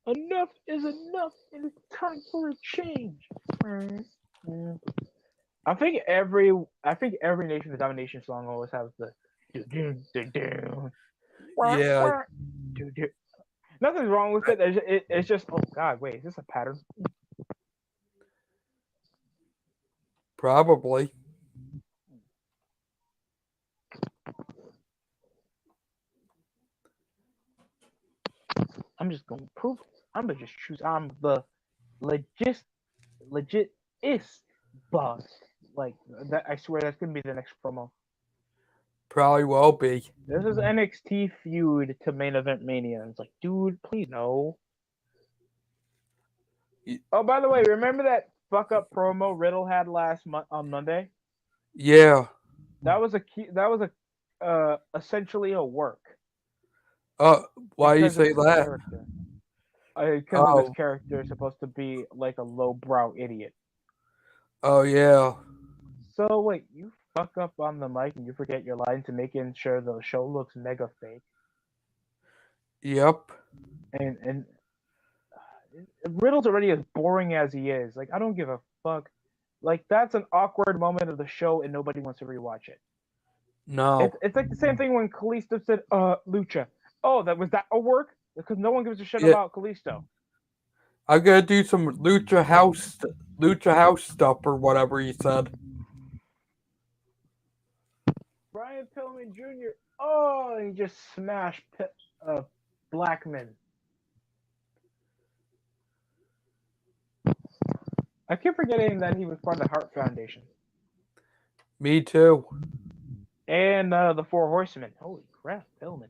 Enough is enough, and it's time for a change. I think every Nation of Domination song always has the Yeah. Nothing's wrong with it. It's just oh god, wait, is this a pattern? Probably. I'm just gonna prove it. I'm gonna just choose. I'm the legit is boss. Like that. I swear that's gonna be the next promo. Probably will be. This is NXT feud to main event Mania. It's like, dude, please no. Oh, by the way, remember that fuck up promo Riddle had on Monday? Yeah. That was essentially a work. Why you because of say his that? character. Because of his Oh, character is supposed to be like a lowbrow idiot. oh yeah. So wait, you fuck up on the mic and you forget your lines and making sure the show looks mega fake. Yep. And Riddle's already as boring as he is. Like I don't give a fuck. Like that's an awkward moment of the show and nobody wants to rewatch it. No. It's like the same thing when Kalisto said, Lucha. Oh, that was that a work? Because no one gives a shit Yeah. about Kalisto. I'm gonna do some lucha house stuff or whatever he said. Brian Pillman Jr. Oh, he just smashed Blackman. I keep forgetting that he was part of the Heart Foundation Me too. and the Four Horsemen. Holy crap, Pillman!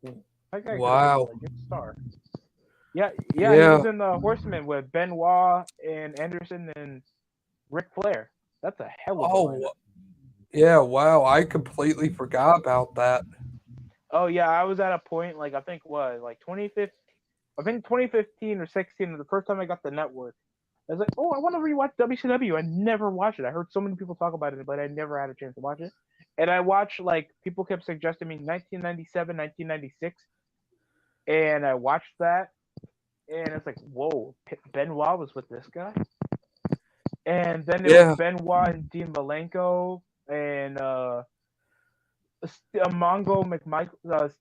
That guy could have been a Wow. legit star. Yeah, yeah, he Yeah. was in the Horsemen with Benoit and Anderson and Ric Flair. That's a hell of a lineup. Oh, yeah. Wow. I completely forgot about that. Oh yeah, I was at a point like I think what like 2015. I think 2015 or 16 the first time I got the network. I was like, oh, I want to rewatch WCW. I never watched it. I heard so many people talk about it, but I never had a chance to watch it. And I watched like people kept suggesting me 1997, 1996, and I watched that, and it's like, whoa, Benoit was with this guy, and then it was Yeah. Benoit and Dean Malenko and Mongo McMichael,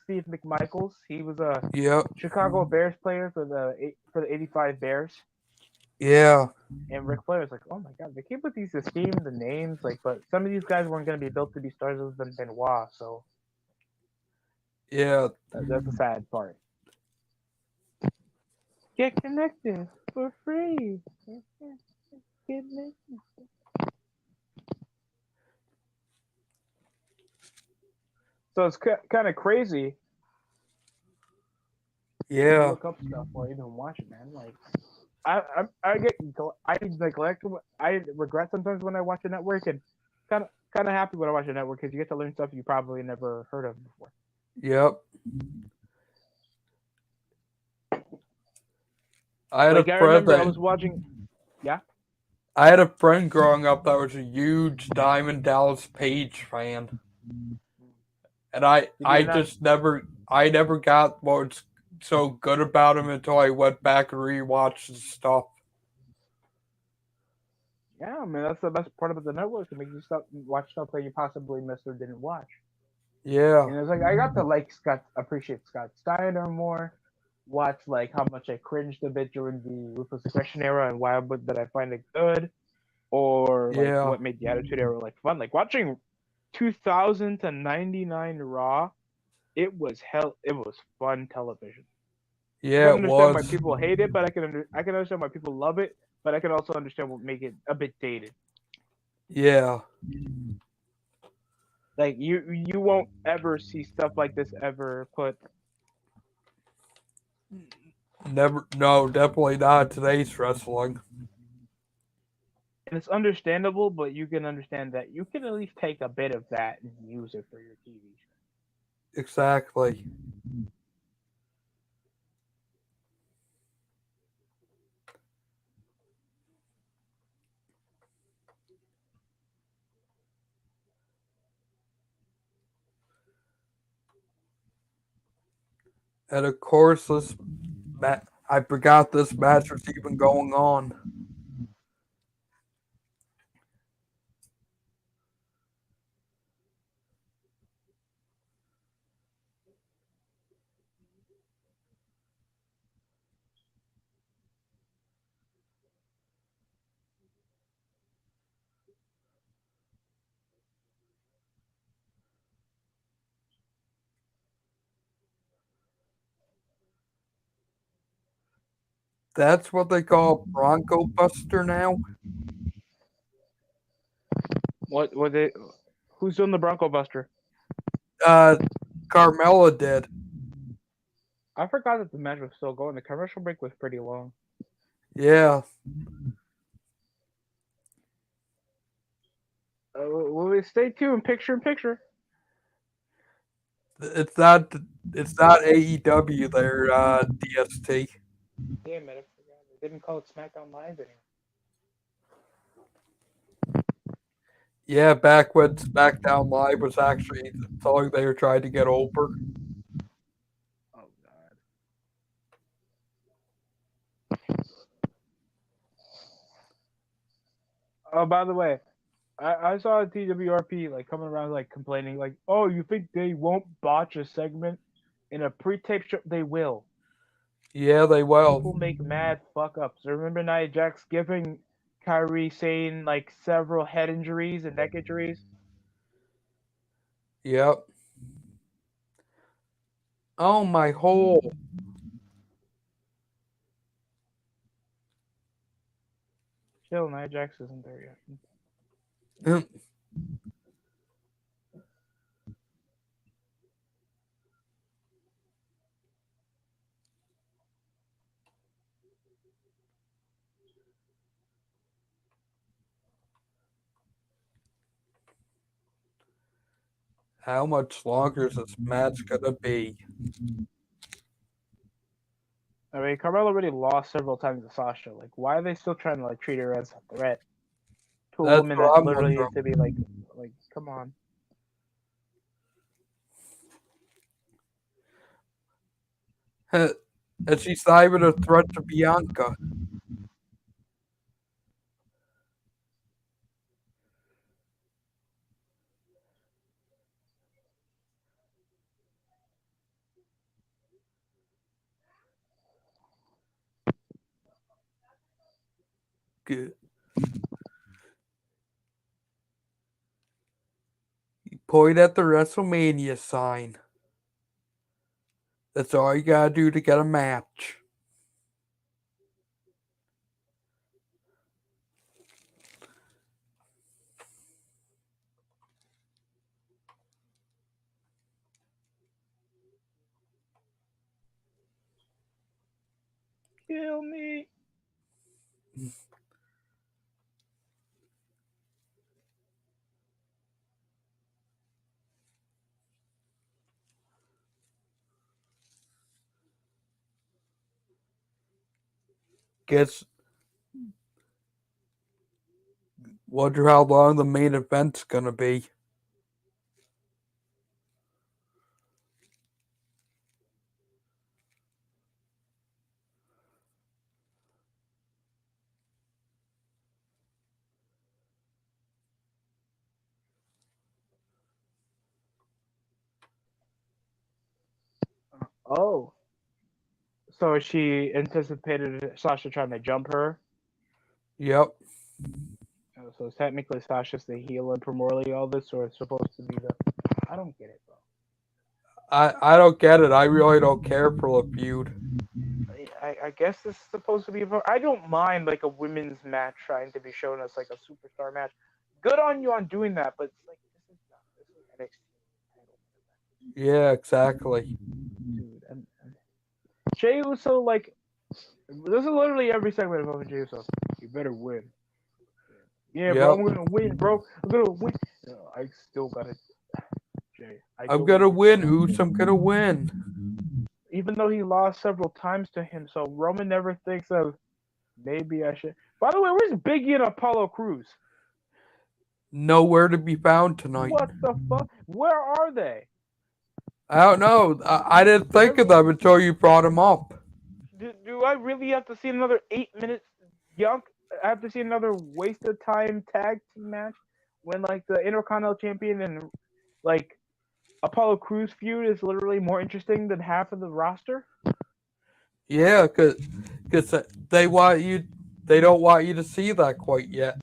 Steve McMichaels. He was a Yep. Chicago Bears player for the '85 Bears. Yeah. And Ric Flair was like, oh my god, they keep with these schemes and names, like, but some of these guys weren't going to be built to be stars other than Benoit, so Yeah. that's the sad part. Get connected for free. Get connected. So it's kind of crazy to Yeah. look up stuff or even watch it, man. Like, I get I neglect I regret sometimes when I watch a network and kind of happy when I watch a network because you get to learn stuff you probably never heard of before. Yep. I had a Like I friend remember I that was watching, yeah. I had a friend growing up that was a huge Diamond Dallas Page fan, and Did I you not? just never got what's so good about him until I went back and rewatched the stuff. Yeah, I mean that's the best part about the network. It makes you watch stuff that you possibly missed or didn't watch. Yeah. And it's like I got to appreciate Scott Steiner more. Watch like how much I cringed a bit during the Ruthless Aggression era and why that I find it good, or like Yeah. what made the Attitude Era like fun. Like watching 2000 to 99 Raw, it was hell. It was fun television. I Yeah, can it understand why was. people hate it, but I can understand why people love it. But I can also understand what make it a bit dated. Yeah. Like you won't ever see stuff like this ever put. Never. No, definitely not today's wrestling. And it's understandable, but you can understand that you can at least take a bit of that and use it for your TV show. Exactly. And of course, I forgot this match was even going on. That's what they call Bronco Buster now. What was it? Who's doing the Bronco Buster? Uh, Carmella did. I forgot that the match was still going. The commercial break was pretty long. Yeah. Well, stay tuned. Picture in picture. It's not. It's not AEW. They're DST. Damn it, I forgot. They didn't call it SmackDown Live anymore. Yeah, back when SmackDown Live was actually the song they were trying to get over. Oh god. Oh, by the way, I saw a TWRP like coming around like complaining like, oh, you think they won't botch a segment in a pre-tape show? They will. Yeah, they will. People make mad fuck ups. Remember Nia Jax giving Kyrie Sane like several head injuries and neck injuries? Yep. Oh, my hole. Chill, Nia Jax isn't there yet. How much longer is this match gonna be? I mean, Carmella already lost several times to Sasha. Like, why are they still trying to like treat her as a threat to a That's woman that what I'm literally wondering. is to be like, come on. And she's not even a threat to Bianca. Good. Point at the WrestleMania sign. That's all you gotta do to get a match. Kill me. Guess wonder how long the main event's gonna be. Oh, so she anticipated Sasha trying to jump her. Yep. So technically, Sasha's the heel and primordially all this, or it's supposed to be the. I don't get it, bro. I don't get it. I really don't care for the feud. I guess this is supposed to be. I don't mind like a women's match trying to be shown as like a superstar match. Good on you on doing that, but it's like this is NXT. Yeah, exactly. Dude, and Jey Uso like this is literally every segment of Jey Uso. You better win. Yeah, bro, Yep. I'm gonna win, bro. I'm gonna win. I still gotta, Jay. I I'm don't gonna win, understand. Oos. I'm gonna win. Even though he lost several times to him, so Roman never thinks of maybe I should. By the way, where's Biggie and Apollo Cruz? Nowhere to be found tonight. What the fuck? Where are they? I don't know. I didn't think of them until you brought them up. Do I really have to see another 8 minutes? Young, I have to see another wasted time tag team match when like the Intercontinental Champion and like Apollo Cruz feud is literally more interesting than half of the roster. Yeah, cause they want you. They don't want you to see that quite yet.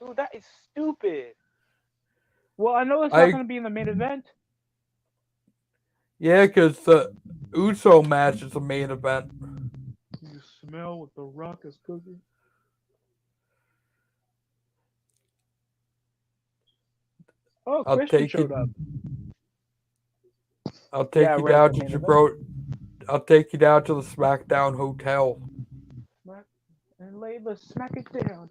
Dude, that is stupid. Well, I know it's not I going to be in the main event. Yeah, cause the Uso match is the main event. You smell what the Rock is cooking. Oh, I'll Christian take showed you. up. I'll Yeah, take you right. down The to main event. I'll take you down to the SmackDown hotel. Smack and Layla, smack it down.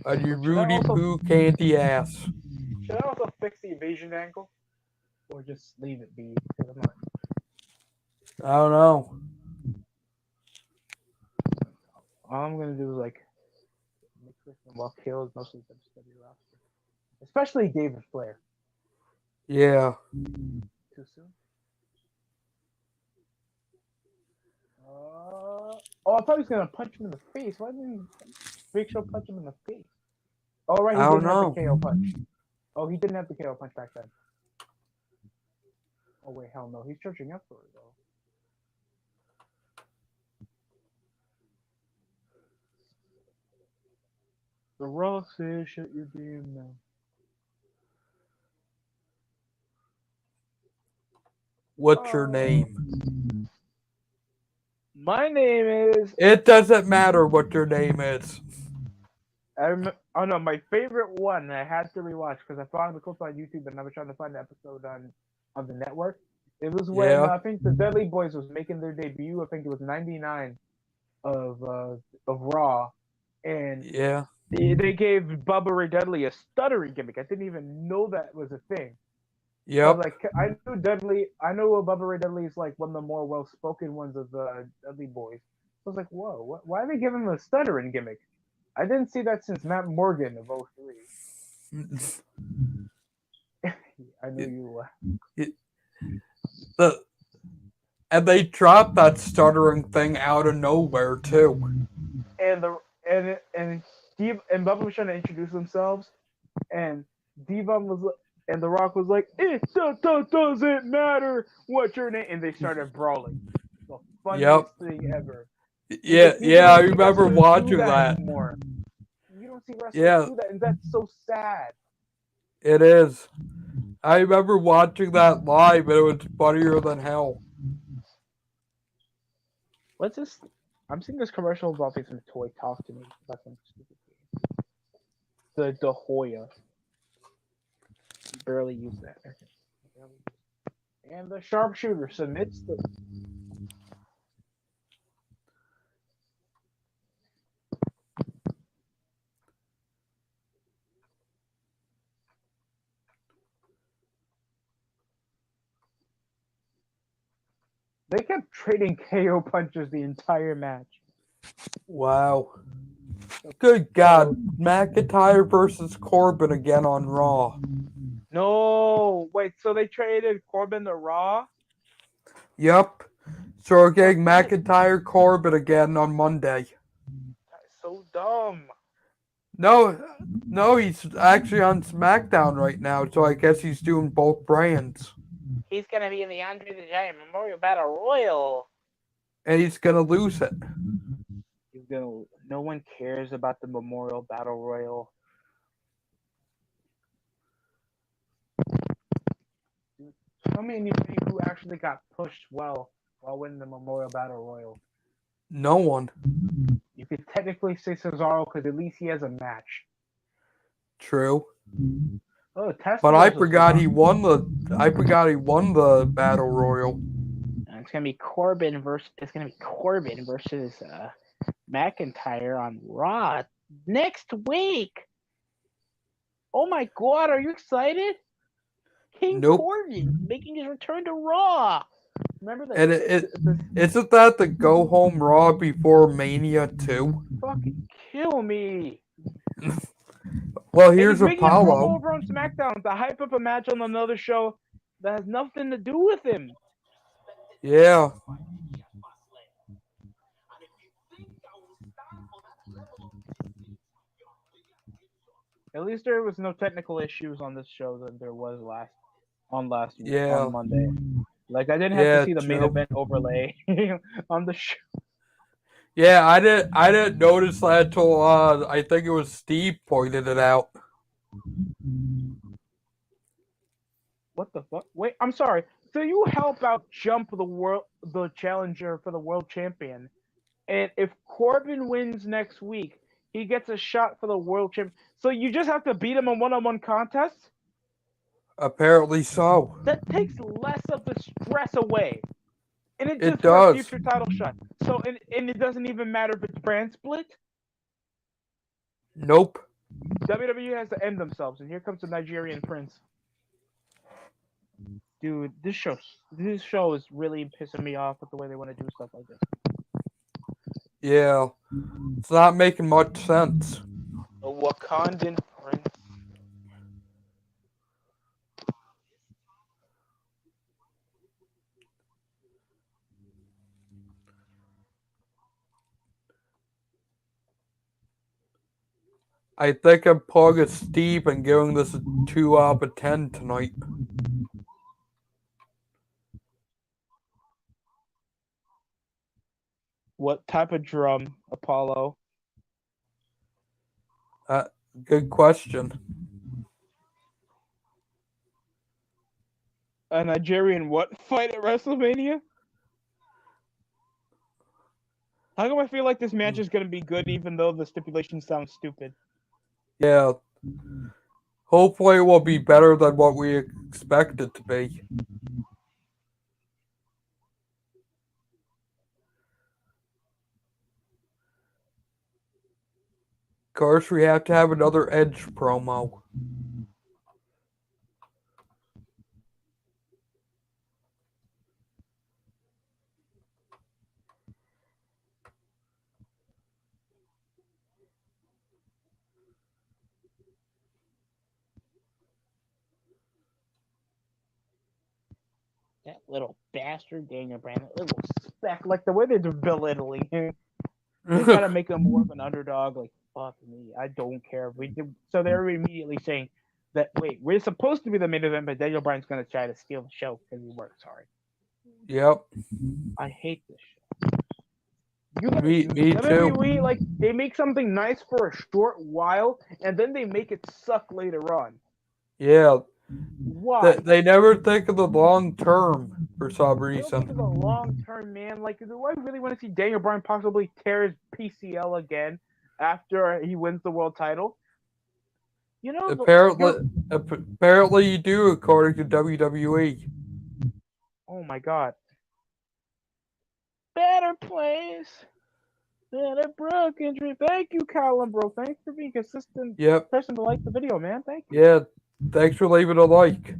On your Should I Rudy also Poo candy ass. should I also fix the evasion angle? or just leave it be? Because I'm not. I don't know. All I'm gonna do is like make Christian while Kale is mostly WWE roster, especially David Flair. Yeah. Too soon. Oh, I thought he was gonna punch him in the face. Why didn't Big Show punch him in the face? Oh, right, he I don't didn't have the know. KO punch. Oh, he didn't have the KO punch back then. Oh wait, hell no, he's charging up for it though. The Rock says, "Shut your damn mouth." What's your name? My name is. It doesn't matter what your name is. Oh no, my favorite one I had to rewatch because I found the clip on YouTube and I was trying to find the episode on the network. It was when Yeah. I think the Dudley Boys was making their debut. I think it was '99 of Raw, and Yeah. they gave Bubba Ray Dudley a stuttering gimmick. I didn't even know that was a thing. So I was Yep. like, I knew Dudley. I know Bubba Ray Dudley is like one of the more well-spoken ones of the Dudley Boys. I was like, whoa, why are they giving him a stuttering gimmick? I didn't see that since Matt Morgan of '03. I knew you. And they dropped that stuttering thing out of nowhere too. And the and Steve and Bubba was trying to introduce themselves, and Devon was and The Rock was like, "It doesn't matter what your name," and they started brawling. The funniest Yep. thing ever. Yeah. Like, you Yeah. I don't see remember wrestlers do watching that that. anymore. You don't see wrestlers Yeah. do that, and that's so sad. It is. I remember watching that live, and it was funnier than hell. What's this? I'm seeing this commercial involving some toy talk to me about some stupid game. The Hoya. Barely use that. And the sharpshooter submits the. They kept trading KO punches the entire match. Wow. Good God. McIntyre versus Corbin again on Raw. No, wait. So they traded Corbin to Raw. Yep. So we're But getting McIntyre Corbin again on Monday. that's so dumb. No, he's actually on Smackdown right now, so I guess he's doing both brands. He's gonna be in the Andre the Giant Memorial Battle Royal. And he's gonna lose it. He's gonna. No one cares about the Memorial Battle Royal. Tell me anybody who actually got pushed well while winning the Memorial Battle Royal. No one. You could technically say Cesaro because at least he has a match. True. Oh, Tesla. But I forgot he won the Battle Royal. It's gonna be Corbin versus. McIntyre on Raw next week. Oh my God, are you excited? King Corbin making his return to Raw. Remember that? And isn't that the go home Raw before Mania 2? Fucking kill me. Well, here's and he's making a promo Apollo. over on SmackDown to hype up a match on another show that has nothing to do with him. Yeah. At least there was no technical issues on this show that there was on Monday. Like I didn't have to see the main event overlay on the show. Yeah, I didn't notice that until I think it was Steve pointed it out. What the fuck? Wait, I'm sorry. So you help out Jump the challenger for the world champion, and if Corbin wins next week, he gets a shot for the world champion. So you just have to beat him in one-on-one contests? Apparently so. That takes less of the stress away. And it's just does. for a future title shot. So and it doesn't even matter if it's brand split? Nope. WWE has to end themselves, and here comes the Nigerian prince. Dude, this show is really pissing me off with the way they want to do stuff like this. Yeah, it's not making much sense. A Wakandan prince. I think I'm pulling a Steve and giving this a 2 out of 10 tonight. What type of drum, Apollo? Good question. A Nigerian what fight at WrestleMania? How come I feel like this match is going to be good even though the stipulation sounds stupid? Yeah. Hopefully it will be better than what we expect it to be. Of course, we have to have another Edge promo. That little bastard Daniel Bryan, that little speck, like the way they're belittling him. They try to make him more of an underdog. Like, fuck me, I don't care. So they're immediately saying that, wait, we're supposed to be the main event, but Daniel Bryan's going to try to steal the show because he works hard. Yep. I hate this show. You guys, Me WWE, too. like, they make something nice for a short while, and then they make it suck later on. Yeah. Why? They never think of the long term for some I don't think of the reason. long term, man. Like, do I really want to see Daniel Bryan possibly tear his PCL again after he wins the world title? You know, Apparently you do, according to WWE. oh my god. Better place. Better broken dream. Thank you, Callum, bro. Thanks for being consistent Yep. person to like the video, man. Thank you. Yeah. Thanks for leaving a like.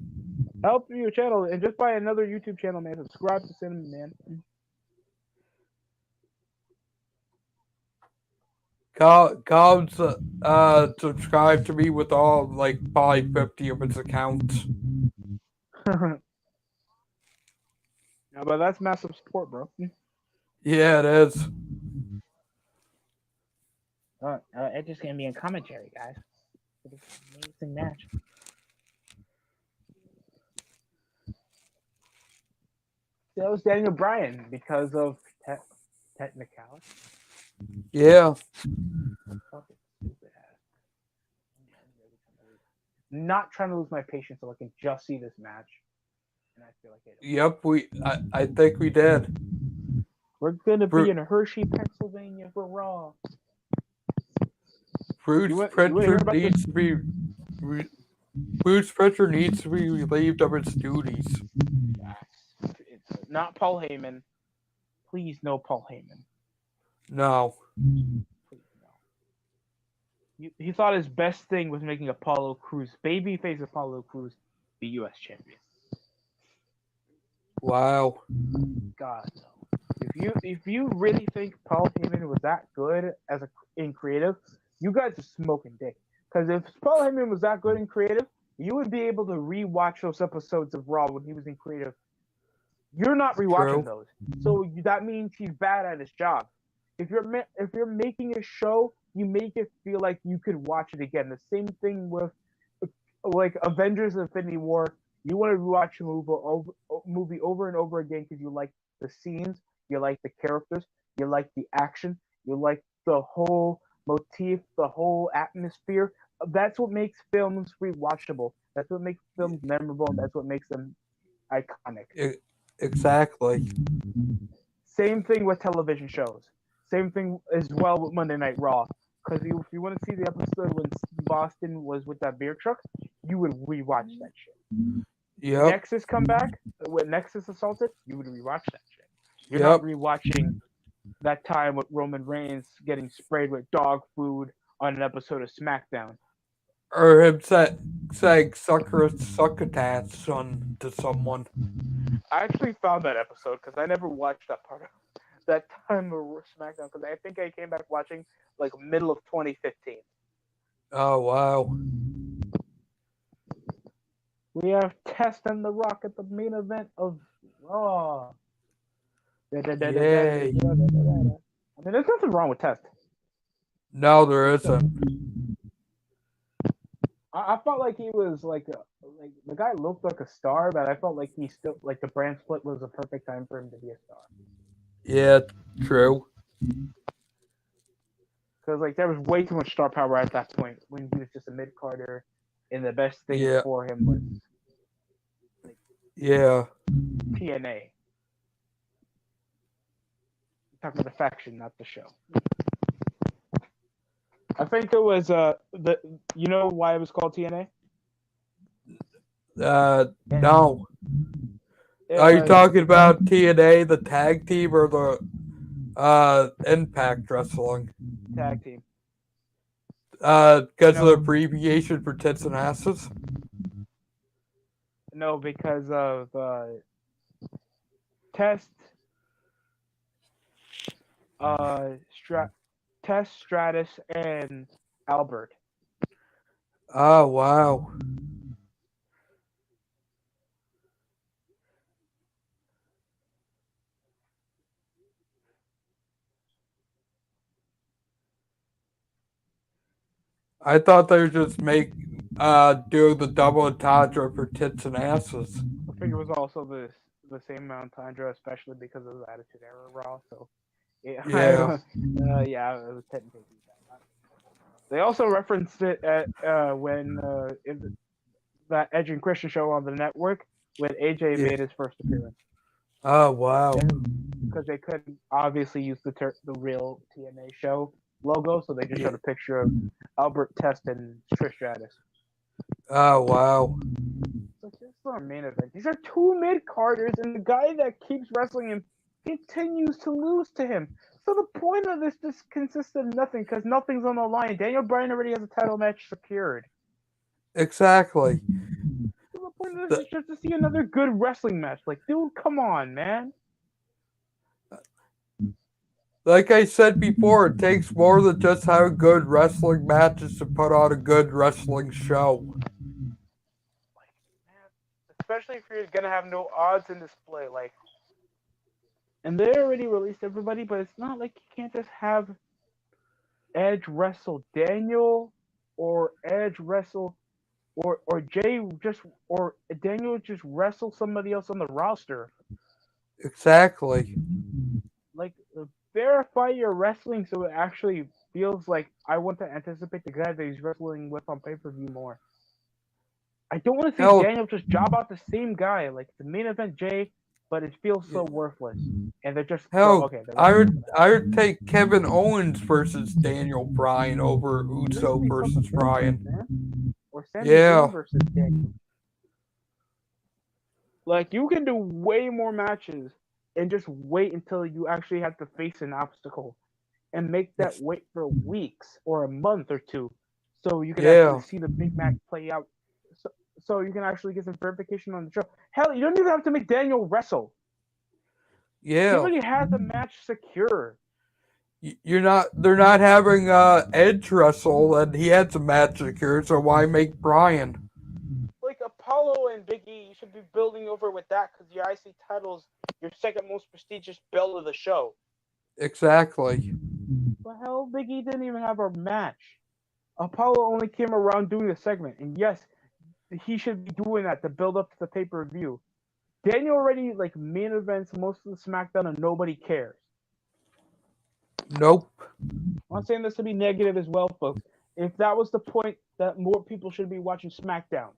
Help your channel and just buy another YouTube channel, man. Subscribe to Synnamon, man. Cobb's subscribe to me with all like probably 50 of his accounts. Yeah, but that's massive support, bro. Yeah, it is. It's just gonna be in commentary, guys. It's an amazing match. That was Daniel Bryan because of technicality. Yeah. Fucking stupid ass. Not trying to lose my patience so I can just see this match. And I feel like Yep, I think we did. We're gonna be in Hershey, Pennsylvania for Raw. Bruce Pritchard needs to be relieved of its duties. Not Paul Heyman. Please, no Paul Heyman. No. Please, no. He thought his best thing was making Apollo Crews, babyface Apollo Crews, the U.S. champion. Wow. God no. If you really think Paul Heyman was that good in creative, you guys are smoking dick. Because if Paul Heyman was that good in creative, you would be able to rewatch those episodes of Raw when he was in creative. You're not rewatching those, so that means he's bad at his job. If you're making a show, you make it feel like you could watch it again. The same thing with like Avengers: Infinity War. You want to rewatch a movie over and over again because you like the scenes, you like the characters, you like the action, you like the whole motif, the whole atmosphere. That's what makes films rewatchable. That's what makes films memorable, and that's what makes them iconic. Exactly. Same thing with television shows. Same thing as well with Monday Night Raw. Because if you want to see the episode when Boston was with that beer truck, you would rewatch that shit. Yep. Nexus come back when Nexus assaulted, you would rewatch that shit. You're not rewatching that time with Roman Reigns getting sprayed with dog food on an episode of Smackdown. or him saying succotash son to someone. I actually found that episode because I never watched that part of that time of SmackDown because I think I came back watching like middle of 2015. Oh wow. We have Test and The Rock at the main event of Raw. I mean, Yay. there's nothing wrong with Test. No, there isn't. I felt like he was like the guy looked like a star, but I felt like he still like the brand split was a perfect time for him to be a star. Yeah, true. Because like there was way too much star power at that point when he was just a mid carder, and the best thing Yeah. for him was Yeah. TNA. Talking about the faction, not the show. I think it was the you know why it was called TNA? No. It Are you was talking about TNA, the tag team, or the Impact Wrestling? tag team. Because of the No, abbreviation for tits and asses? no, because of Test, Test, Stratus, and Albert. Oh wow. I thought they were just doing the double entendre for tits and asses. I think it was also the same amount of Tundra, especially because of the Attitude Era Raw. So yeah, Yeah. yeah, it was technically that. They also referenced it at when in that Edge and Christian show on the network when AJ Yeah. made his first appearance. Oh wow. Because they couldn't obviously use the real TNA show logo, so they just showed a picture of Albert Test and Trish Stratus. Oh wow. So this is our main event. These are two mid carders, and the guy that keeps wrestling him continues to lose to him. So the point of this just consists of nothing because nothing's on the line. Daniel Bryan already has a title match secured. Exactly. So the point of this is just to see another good wrestling match. Like, dude, come on, man. Like I said before, it takes more than just having good wrestling matches to put on a good wrestling show. Like, man, especially if you're gonna have no odds in display, like. And they already released everybody, but it's not like you can't just have Edge wrestle Daniel, or Edge wrestle, or Jay just, or Daniel just wrestle somebody else on the roster. Exactly. Like, verify your wrestling so it actually feels like I want to anticipate the guy that he's wrestling with on pay per view more. I don't want to see Hell, Daniel just job out the same guy, like the main event Jay, but it feels so worthless. And they're just hell, okay. I would take Kevin Owens versus Daniel Bryan over Uso versus Bryan. Man. Or Sami Yeah. Zayn versus Daniel. Like, you can do way more matches and just wait until you actually have to face an obstacle and make that wait for weeks or a month or two so you can actually see the big match play out. So you can actually get some verification on the show. Hell, you don't even have to make Daniel wrestle. He Yeah. already has the match secure. They're not having Edge wrestle, and he had some match secured, so why make Bryan? Like Apollo and Big E, you should be building over with that because your IC title's your second most prestigious belt of the show. Exactly. But hell, Big E didn't even have a match. Apollo only came around doing a segment, and yes, he should be doing that to build up to the pay per view. Daniel already like main events most of the SmackDown, and nobody cares. Nope. I'm not saying this to be negative as well, folks. If that was the point, that more people should be watching SmackDown.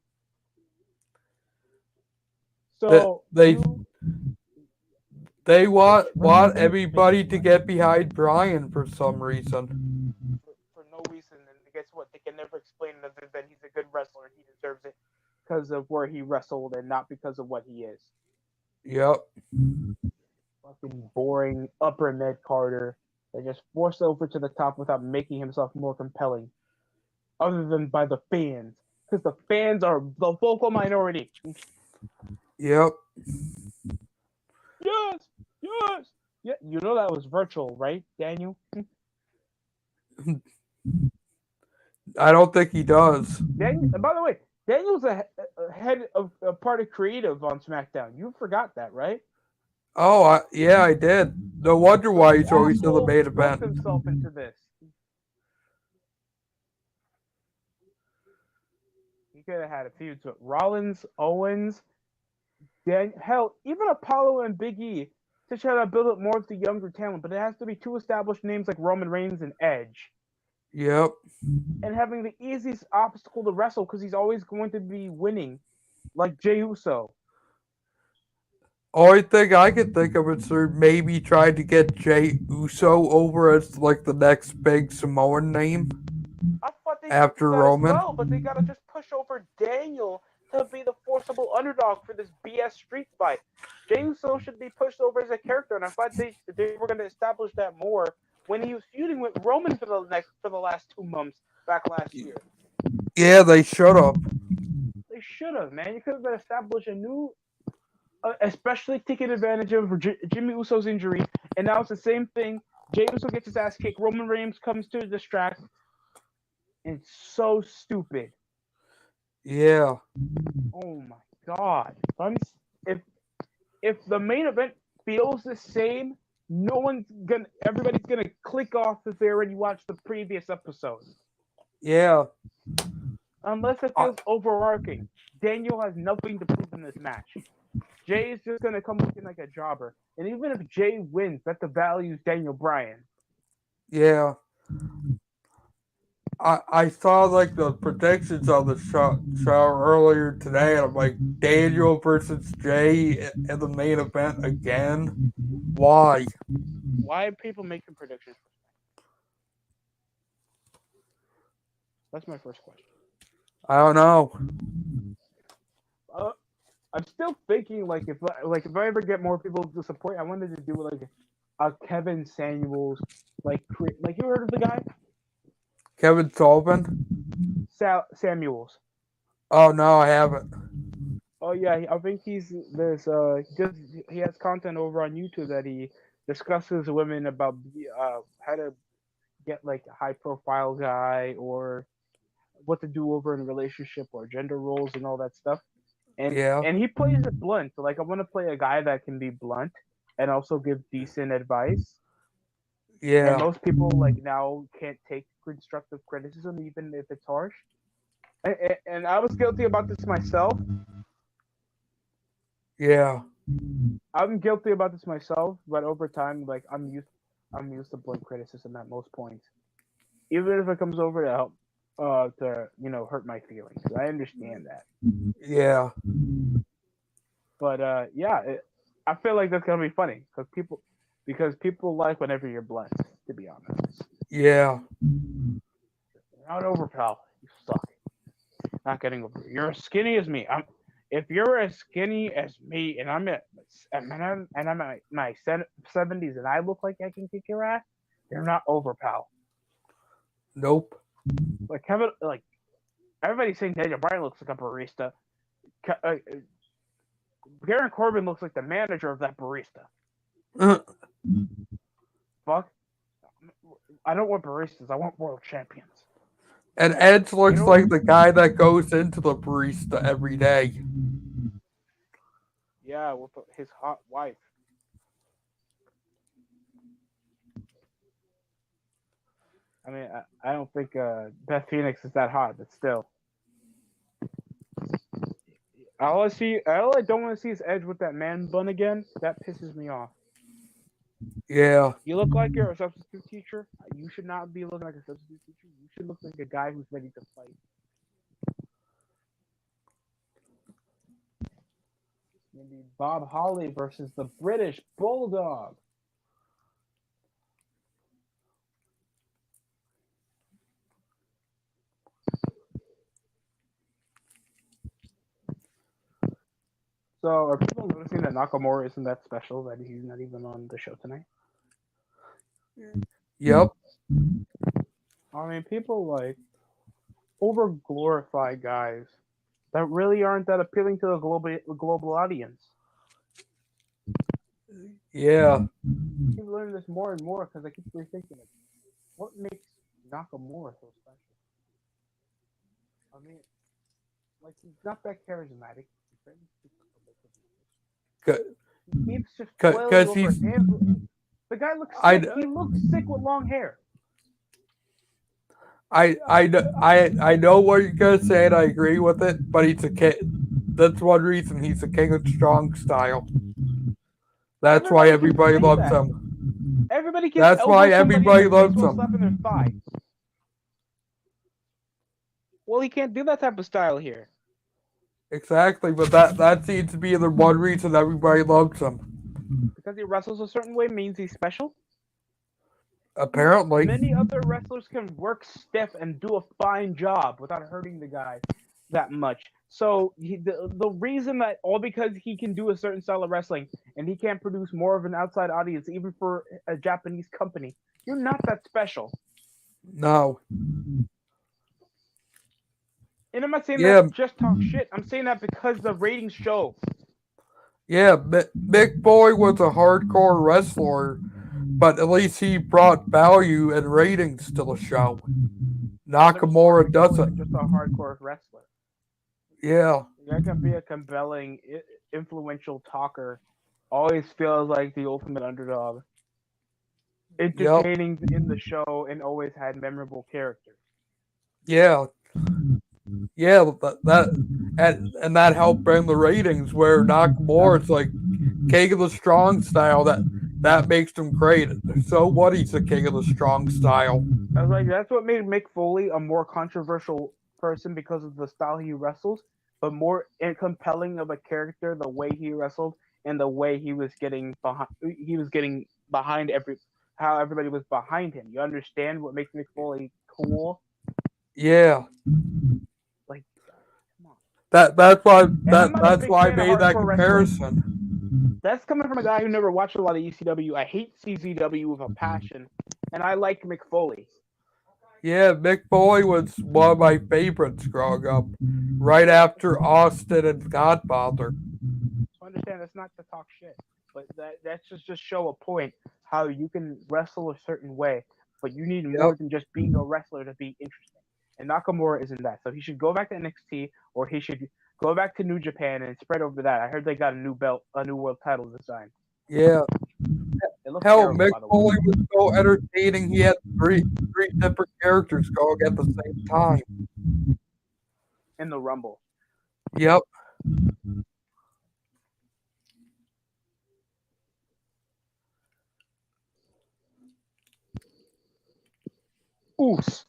So they want everybody to get behind Bryan for some reason. For no reason, and guess what? They can never explain it other than he's a good wrestler and he deserves it because of where he wrestled and not because of what he is. Yep. Fucking boring upper mid Carter that just forced over to the top without making himself more compelling. other than by the fans, because the fans are the vocal minority. Yep. Yes, yes, yeah. You know that was virtual, right, Daniel? I don't think he does. Daniel. By the way, Daniel's a head of a part of creative on SmackDown. You forgot that, right? Oh, yeah, I did. No wonder So why this he's always in the asshole main roped event. himself into this. He could have had a feud with Rollins, Owens, hell, even Apollo and Big E to try to build up more of the younger talent. But it has to be two established names like Roman Reigns and Edge. Yep. And having the easiest obstacle to wrestle because he's always going to be winning, like Jey Uso. Only thing I could think of is they're maybe trying to get Jey Uso over as like the next big Samoan name I thought they should do after that as Roman. well, but they gotta just push over Daniel to be the forcible underdog for this BS street fight. Jey Uso should be pushed over as a character, and I thought they were gonna establish that more when he was feuding with Roman for the last 2 months back last year. Yeah, they should have. They should have, man. You could have established a new, especially taking advantage of Jimmy Uso's injury, and now it's the same thing. Jey Uso gets his ass kicked. Roman Reigns comes to distract, and it's so stupid. Yeah. Oh my god! If if the main event feels the same, no one's gonna. Everybody's gonna click off if they already watched the previous episode. Yeah. Unless it feels overarching. Daniel has nothing to prove in this match. Jay is just gonna come looking like a jobber, and even if Jay wins, that devalues Daniel Bryan. Yeah. I saw like the predictions on the show earlier today, and I'm like, Daniel versus Jay in the main event again. Why? Why are people making predictions? That's my first question. I don't know. I'm still thinking if I ever get more people to support, I wanted to do like a Kevin Samuels like you heard of the guy Kevin Sullivan? Samuels. Oh no, I haven't. Oh yeah, I think he has content over on YouTube that he discusses women about how to get like a high profile guy or what to do over in a relationship or gender roles and all that stuff. And Yeah. and he plays it blunt. So like I want to play a guy that can be blunt and also give decent advice. And Yeah. most people like now can't take constructive criticism even if it's harsh. And I was guilty about this myself. Yeah. I'm guilty about this myself, but over time, like I'm used to blunt criticism at most points, even if it comes over to help, to hurt my feelings. I understand that, Yeah. but yeah, I feel like that's gonna be funny because people like whenever you're blunt. To be honest, Yeah. you're not over, pal. You suck. Not getting over. You're as skinny as me. If you're as skinny as me, and I'm at my 70s, and I look like I can kick your ass, you're not over, pal. Nope. Like Kevin, like everybody's saying Daniel Bryan looks like a barista. Baron Corbin looks like the manager of that barista. Fuck. I don't want baristas. I want world champions. And Edge You looks know? like the guy that goes into the barista every day. Yeah, with his hot wife. I mean, I don't think Beth Phoenix is that hot, but still. All I don't want to see is Edge with that man bun again. That pisses me off. Yeah. You look like you're a substitute teacher. You should not be looking like a substitute teacher. You should look like a guy who's ready to fight. Maybe Bob Holly versus the British Bulldog. So, are people noticing that Nakamura isn't that special? That he's not even on the show tonight? Yep. I mean, people like over glorify guys that really aren't that appealing to a global audience. Yeah, I keep learning this more and more because I keep rethinking it. What makes Nakamura so special? I mean, like he's not that charismatic. He barely speaks public reviews. He keeps just flailing because over he's every. The guy looks I sick. He looks sick with long hair. I know what you're gonna say, and I agree with it. But he's a king. That's one reason he's a king of strong style. That's why Everybody can everybody say loves that. him. Everybody can That's elbow why somebody in the everybody face loves while slapping their him. thigh. Well, he can't do that type of style here Exactly, but that seems to be the one reason everybody loves him. because he wrestles a certain way means he's special. Apparently, Many other wrestlers can work stiff and do a fine job without hurting the guy that much. So the reason that all because he can do a certain style of wrestling and he can't produce more of an outside audience, even for a Japanese company, you're not that special. no. And I'm not saying Yeah, that just talk shit. I'm saying that because the ratings show. yeah. Mick Boy was a hardcore wrestler, but at least he brought value and ratings to the show. But it was more Nakamura more than doesn't. just a hardcore wrestler. Yeah, The guy can be a compelling, influential talker. Always feels like the ultimate underdog. yep, Entertaining in the show and always had memorable characters. yeah, yeah. And that helped bring the ratings. Where Nakamura's like king of the strong style. That makes him great. So what? He's the king of the strong style. I was like, that's what made Mick Foley a more controversial person because of the style he wrestles, but more compelling of a character, the way he wrestled and the way he was getting behind. He was getting behind how everybody was behind him. You understand what makes Mick Foley cool? Yeah, Like, come on. that's why And I'm not a that's big why I fan of made that hardcore wrestling. comparison. That's coming from a guy who never watched a lot of ECW. I hate CZW with a passion, and I like Mick Foley. Yeah, Mick Foley was one of my favorites growing up, right after Austin and Godfather. So understand that's not to talk shit, but that's just show a point how you can wrestle a certain way, but you need Yep. more than just being a wrestler to be interesting. And Nakamura isn't that. So he should go back to NXT or he should go back to New Japan and spread over that. I heard they got a new belt, a new world title design. Yeah. It looks Hell, terrible, Mick by the way, Foley was so entertaining. He had three different characters going at the same time. in the Rumble. Yep. Oos.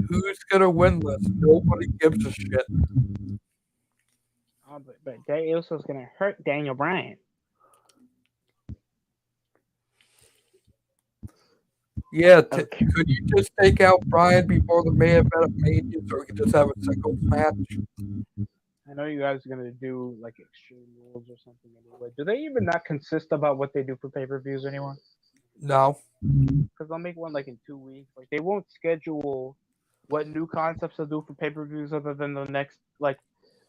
Who's gonna win this? Nobody gives a shit. Oh, but Jay Uso's gonna hurt Daniel Bryan. Yeah, Okay. could you just take out Brian before the main event of Mania so we could just have a singles match? I know you guys are gonna do like Extreme Rules or something anyway. Do they even not consist about what they do for pay-per-views anymore? No. Because they'll make one like in 2 weeks. Like they won't schedule what new concepts they'll do for pay-per-views other than the next like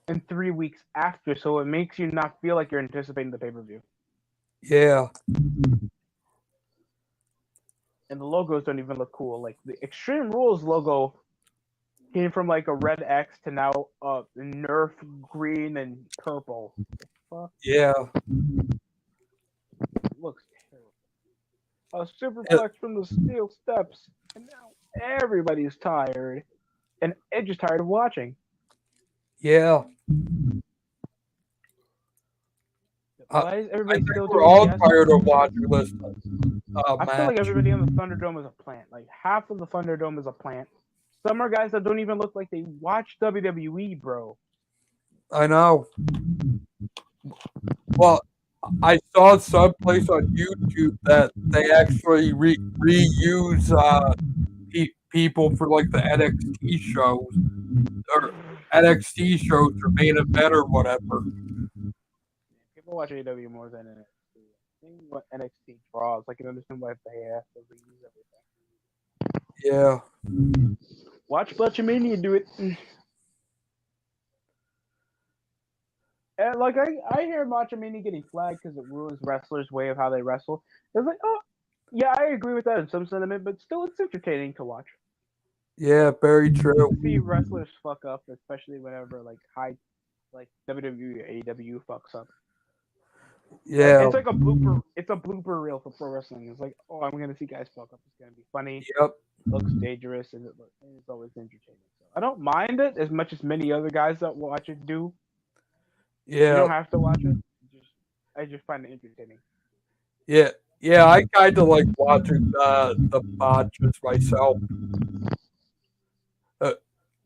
in 3 weeks after. So it makes you not feel like you're anticipating the pay-per-view. Yeah. And the logos don't even look cool. Like the Extreme Rules logo came from like a red X to now Nerf green and purple. Fuck, Yeah. it looks terrible. A It, superplex from the steel steps, and now everybody's tired, and Edge is tired of watching. yeah. Why is I everybody think still we're doing all yes? tired of watching this I feel like match. everybody on the Thunderdome is a plant. Like half of the Thunderdome is a plant. Some are guys that don't even look like they watch WWE, bro. I know. Well, I saw someplace on YouTube that they actually reuse people for like the NXT shows or NXT shows or main event or whatever. People watch AEW more than it. Seeing what NXT draws, I can understand why they have to reuse everything. Yeah. Watch Butchermania do it. And like I hear Butchermania getting flagged because it ruins wrestlers' way of how they wrestle. It's like, oh, yeah, I agree with that in some sentiment, but still, it's entertaining to watch. Yeah, very true. To see wrestlers fuck up, especially whenever like WWE or AEW fucks up. Yeah. It's like a blooper. It's a blooper reel for pro wrestling. It's like, oh, I'm gonna see guys fuck up. It's gonna be funny. Yep. Looks dangerous, and it's always entertaining. So I don't mind it as much as many other guys that watch it do. You Yeah. don't have to watch it. I just find it entertaining. Yeah. Yeah, I kind of like watching the botches myself.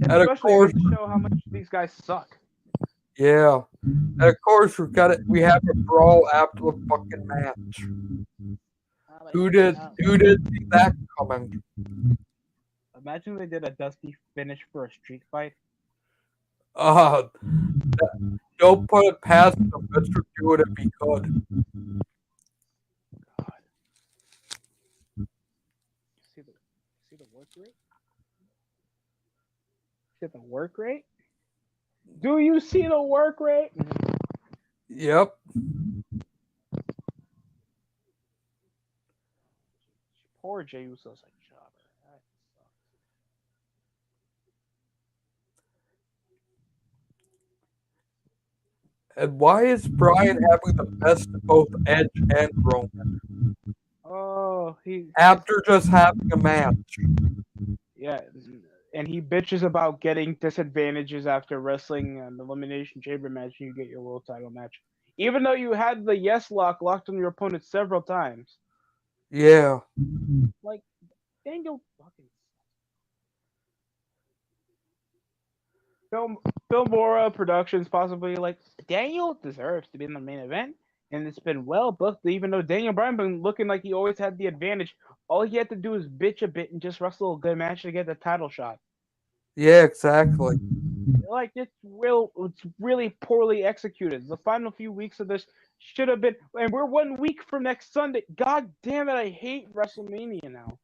And of Especially course, when they show how much these guys suck. yeah. And of course, we have a brawl after the fucking match. Who did see that coming? Imagine they did a dusty finish for a street fight. Uh, don't put it past them. Mr. Do it if he could. God, see the work rate. See the work rate. Do you see the work rate? Yep. Poor Jey Uso's a jobber. That sucks. And why is Brian having the best of both Edge and Roman Oh, after just having a match? yeah, and he bitches about getting disadvantages after wrestling an elimination chamber match and you get your world title match, even though you had the yes lock locked on your opponent several times. Yeah. Like Daniel fucking Phil Mora Productions possibly like Daniel deserves to be in the main event, and it's been well booked. Even though Daniel Bryan been looking like he always had the advantage, all he had to do is bitch a bit and just wrestle a good match to get the title shot. Yeah, exactly. Like it's really poorly executed. The final few weeks of this should have been, and we're 1 week from next Sunday. God damn it, I hate WrestleMania now.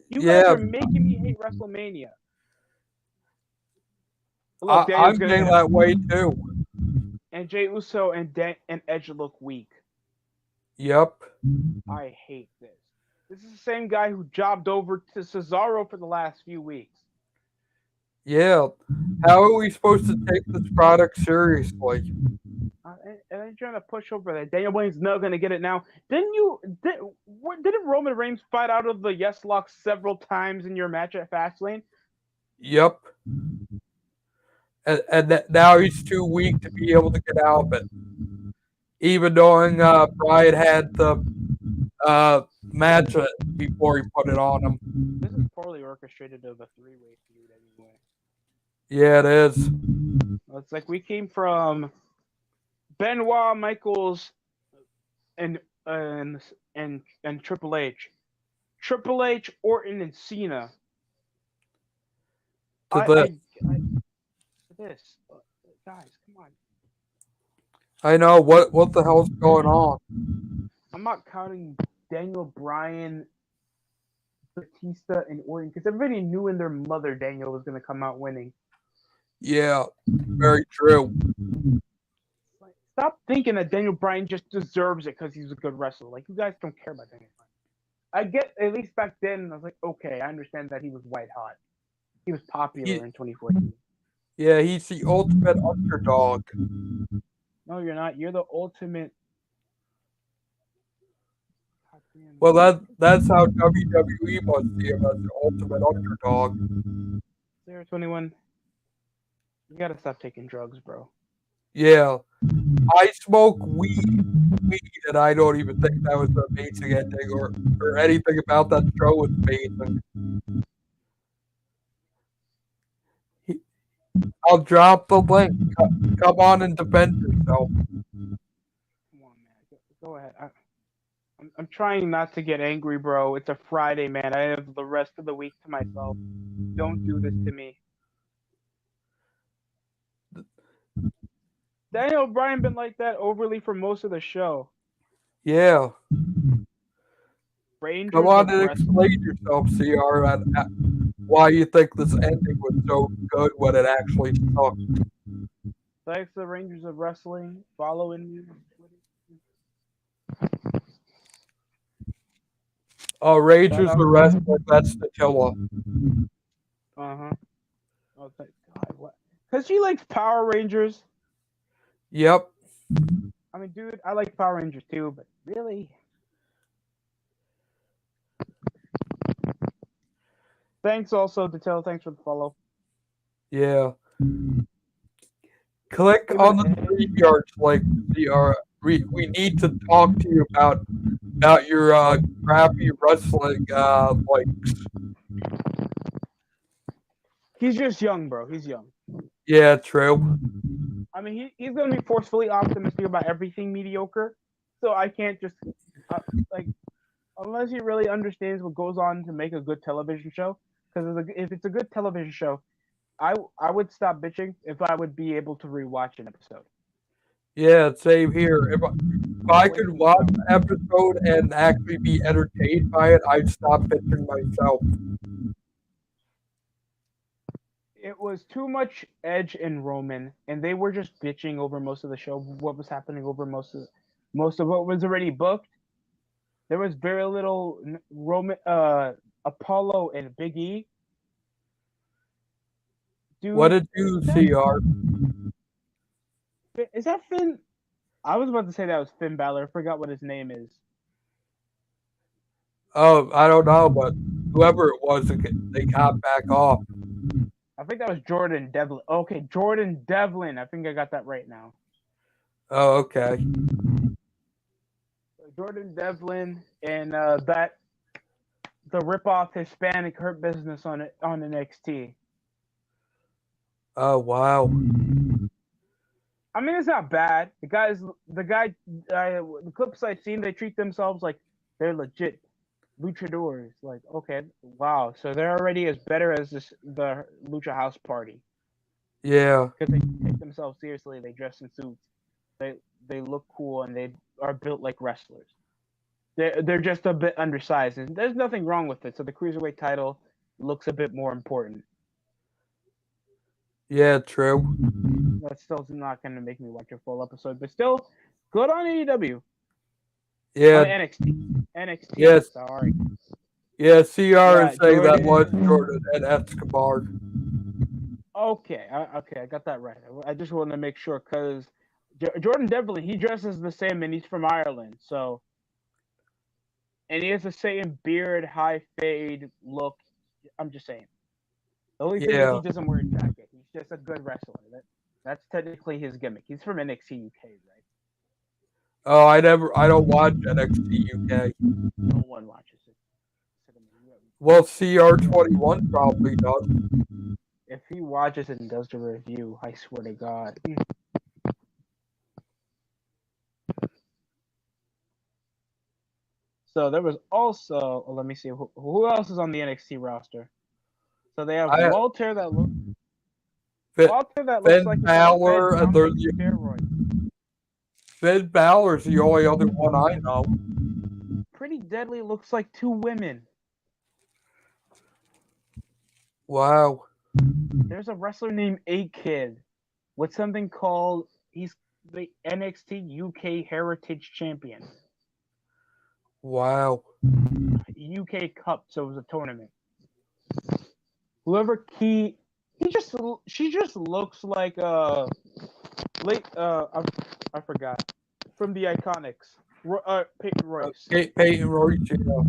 You guys Yeah, are making me hate WrestleMania. Look, Daniel's I'm gonna getting get that way too. and Jey Uso and Edge look weak. Yep. I hate this. This is the same guy who jobbed over to Cesaro for the last few weeks. Yeah. How are we supposed to take this product seriously? And I'm trying to push over that Daniel Bryan's not going to get it now. Didn't Roman Reigns fight out of the yes lock several times in your match at Fastlane? Yep. And now he's too weak to be able to get out of it. Even knowing Brian had the match before he put it on him. This is poorly orchestrated of a three-way feud anyway. Yeah, it is. It's like we came from Benoit, Michaels, and and Triple H. Triple H, Orton, and Cena. To this. This guys, come on. I know what the hell's going on. I'm not counting Daniel Bryan, Batista, and Orton because everybody knew in their mother Daniel was going to come out winning. Yeah, very true. Like, stop thinking that Daniel Bryan just deserves it because he's a good wrestler. Like you guys don't care about Daniel Bryan. I get at least back then I was like, okay, I understand that he was white hot. He was popular in 2014. Yeah, he's the ultimate underdog. No, you're not. You're the ultimate. Well, that's how WWE must see him as the ultimate underdog. 21. You gotta stop taking drugs, bro. Yeah, I smoke weed, and I don't even think that was an amazing ending or anything about that show was amazing. I'll drop the link. Come on and defend yourself. Come on, man. Go ahead. I'm trying not to get angry, bro. It's a Friday, man. I have the rest of the week to myself. Don't do this to me. Daniel Bryan been like that overly for most of the show. Yeah. Come Rangers on of and explain Wrestling. yourself, CR, and why you think this ending was so good when it actually sucked. Thanks to the Rangers of Wrestling following you. Shout Rangers out. the Wrestling, that's the killer. Uh huh. Oh, thank God. What? Because she likes Power Rangers. Yep. I mean, dude, I like Power Rangers too, but really? Thanks also to Tell. Thanks for the follow. Yeah. Click Give on an the A. StreamYards link, CR. We need to talk to you about your crappy wrestling like. He's just young, bro. He's young. Yeah, true. I mean, he's going to be forcefully optimistic about everything mediocre. So I can't just, like, unless he really understands what goes on to make a good television show. Because if it's a good television show, I would stop bitching if I would be able to rewatch an episode. Yeah, same here. If I Wait could for the watch show. an episode and actually be entertained by it, I'd stop bitching myself. It was too much Edge and Roman, and they were just bitching over most of the show. What was happening over most of what was already booked. There was very little Roman, Apollo, and Big E. What Dude, did you, is that CR? is that Finn? I was about to say that was Finn Balor. I forgot what his name is. Oh, I don't know, but whoever it was, they got back off. I think that was Jordan Devlin. Okay, Jordan Devlin. I think I got that right now. Oh, okay. Jordan Devlin and that the rip-off Hispanic Hurt Business on NXT. Oh, wow. I mean, it's not bad. The clips I've seen, they treat themselves like they're legit luchadors. Like, okay, wow, so they're already as better as the Lucha House Party Yeah. because they take themselves seriously. They dress in suits. They look cool and they are built like wrestlers. They're just a bit undersized, and there's nothing wrong with it. So the cruiserweight title looks a bit more important. Yeah, true. That's still not going to make me watch a full episode, but still, good on AEW. I Yeah. mean NXT. NXT. Yes. Sorry. Yeah, CR Yeah, is saying that was Jordan. Jordan and Escobar. Okay, I got that right. I just wanted to make sure because Jordan Devlin, he dresses the same and he's from Ireland, so and he has the same beard, high fade look. I'm just saying. The only thing is Yeah. he doesn't wear a jacket. He's just a good wrestler. That's technically his gimmick. He's from NXT UK, right? Oh, I don't watch NXT UK. No one watches it. Well, CR21 probably does. If he watches it and does the review, I swear to God. So there was also, let me see, who else is on the NXT roster? So they have I Walter Finn, Walter that looks Finn like he's on Balor and there's steroids. Finn Balor's the only other one I know. Pretty Deadly looks like two women. Wow. There's a wrestler named A-Kid with something called, he's the NXT UK Heritage Champion. Wow. UK Cup, so it was a tournament. Whoever she just looks like I forgot from the Iconics. Peyton Royce. Peyton Royce, yeah.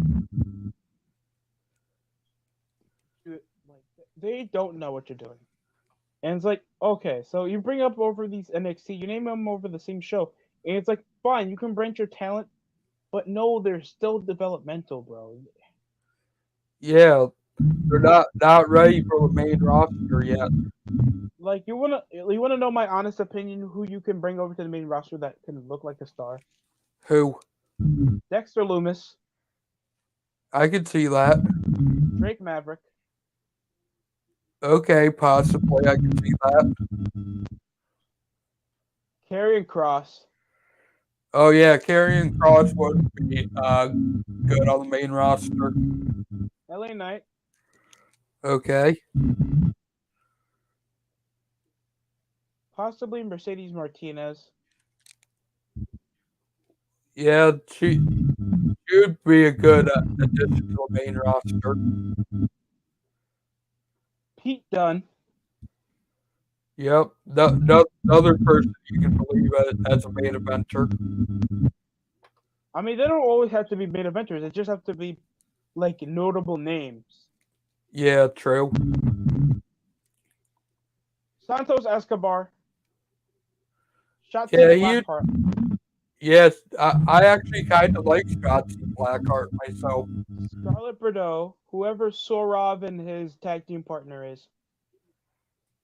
Like, they don't know what you're doing. And it's like, okay, so you bring up over these NXT, you name them over the same show, and it's like, fine, you can branch your talent, but no, they're still developmental, bro. Yeah. They're not ready for the main roster yet. Like, you wanna know my honest opinion? Who you can bring over to the main roster that can look like a star? Who? Dexter Loomis, I can see that. Drake Maverick, Okay, possibly I can see that. Karrion Kross, Oh yeah, Karrion Cross would be good on the main roster. LA Knight. Okay. Possibly Mercedes Martinez. Yeah, she would be a good addition to the main roster. Pete Dunne. Yep. Another person you can believe as a main eventer. I mean, they don't always have to be main eventers. They just have to be like notable names. Yeah, true. Santos Escobar. Yeah, Shotzi Blackheart. yes, I actually kind of like Shotzi Blackheart myself. Scarlett Bordeaux. Whoever Sorov and his tag team partner is.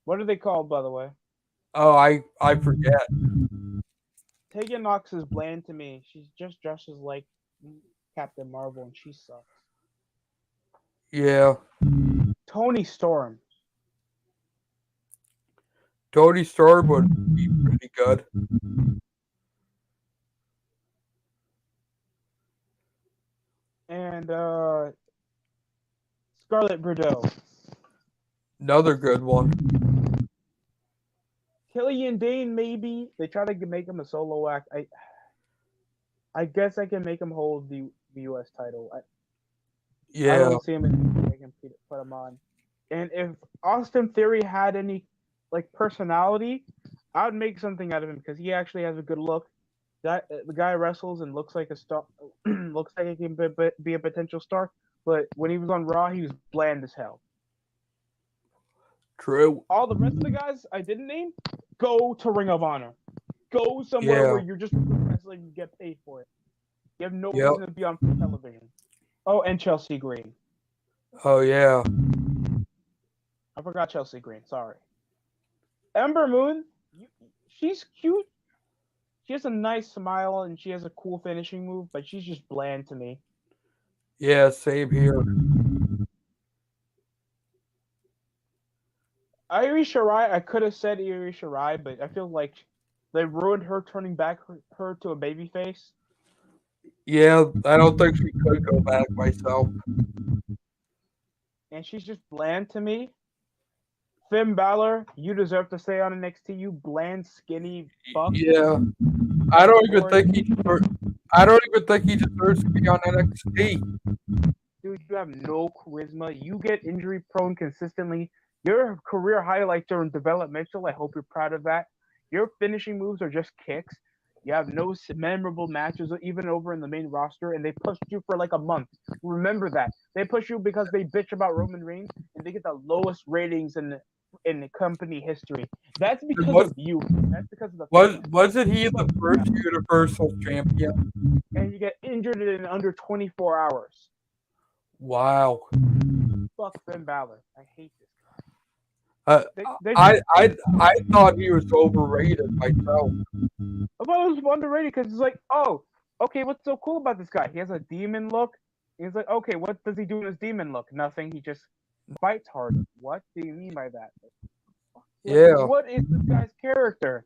What are they called, by the way? Oh, I forget. Tegan Knox is bland to me. She's just dresses like Captain Marvel, and she sucks. Yeah, Tony Storm. Tony Storm would be pretty good. And Scarlett Bordeaux. Another good one. Killian Dane, maybe. They try to make him a solo act. I guess I can make him hold the U.S. title. I Yeah, don't see him in I can put him on. And if Austin Theory had any like personality, I would make something out of him because he actually has a good look. That the guy wrestles and looks like a star. Looks like he can be a potential star. But when he was on Raw, he was bland as hell. true. All the rest of the guys I didn't name, go to Ring of Honor. Go somewhere Yeah, where you're just wrestling and get paid for it. You have no yep. reason to be on television. Oh, and Chelsea Green. Oh yeah. I forgot Chelsea Green. Sorry. Ember Moon. She's cute. She has a nice smile and she has a cool finishing move, but she's just bland to me. Yeah, same here. Iri Shirai, I could have said Iri Shirai, but I feel like they ruined her turning back her to a babyface. Yeah, I don't think she could go back myself. And she's just bland to me. Finn Balor, you deserve to stay on NXT, you bland, skinny fuck. Yeah, I don't even think he deserves to be on NXT. Dude, you have no charisma. You get injury prone consistently. Your career highlights are in developmental. I hope you're proud of that. Your finishing moves are just kicks. You have no memorable matches, even over in the main roster, and they pushed you for like a month. Remember that. They push you because they bitch about Roman Reigns, and they get the lowest ratings in the company history. That's because of you. That's because of the wasn't he the first Universal Champion? And you get injured in under 24 hours. Wow. Fuck Finn Balor. I hate this guy. I thought he was overrated myself. I thought it was underrated because it's like, oh, okay, what's so cool about this guy? He has a demon look. He's like, okay, what does he do in his demon look? Nothing. He just fights hard. What do you mean by that? Yeah. What is this guy's character?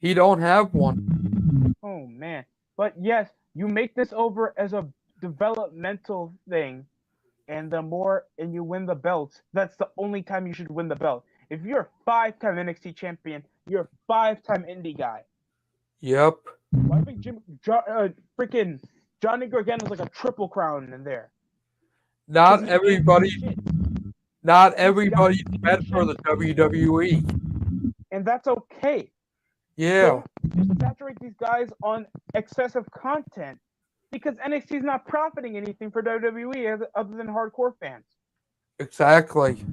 He don't have one. Oh man. But yes, you make this over as a developmental thing, and you win the belt. That's the only time you should win the belt. If you're a 5-time NXT champion, you're a 5-time indie guy. Yep. Why do you think freaking Johnny Gargano's like a triple crown in there? Not everybody's meant for the WWE. And that's okay. Yeah. Don't saturate these guys on excessive content because NXT is not profiting anything for WWE other than hardcore fans. Exactly.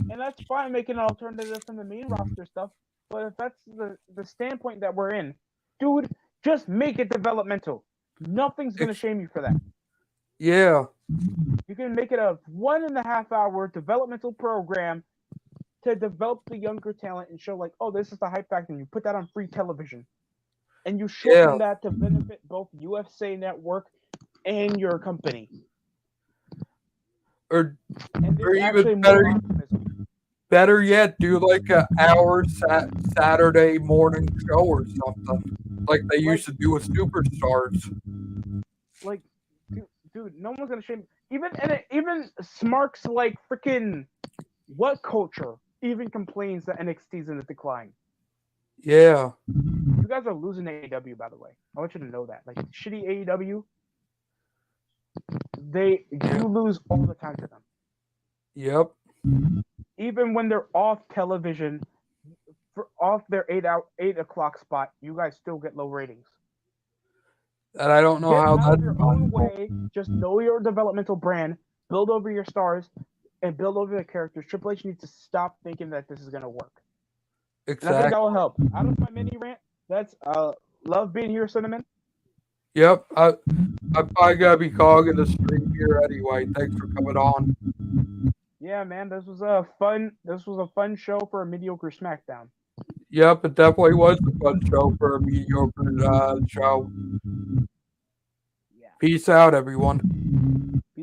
And that's fine making an alternative from the main roster stuff. But if that's the standpoint that we're in, dude, just make it developmental. Nothing's going to shame you for that. Yeah. You can make it a 1.5 hour developmental program to develop the younger talent and show like, oh, this is the hype factor. And you put that on free television. And you shorten that to benefit both UFC Network and your company. Or even better yet, do like an hour Saturday morning show or something. like they used to do with superstars. Like, dude, no one's gonna shame. Even Smarks like freaking what culture even complains that NXT's in a decline. Yeah. You guys are losing AEW, by the way. I want you to know that. Like shitty AEW, you lose all the time to them. Yep. Even when they're off television, off their 8 o'clock spot, you guys still get low ratings. And I don't know Get how out that's of your own way. Just know your developmental brand. Build over your stars and build over the characters. Triple H needs to stop thinking that this is gonna work. exactly. And I think that will help. Out of my mini rant, that's love being here, Synnamon. Yep. I'm probably gonna be calling the stream here anyway. Thanks for coming on. Yeah, man, this was a fun show for a mediocre SmackDown. Yep, it definitely was a fun show for a mediocre show. Yeah. Peace out, everyone.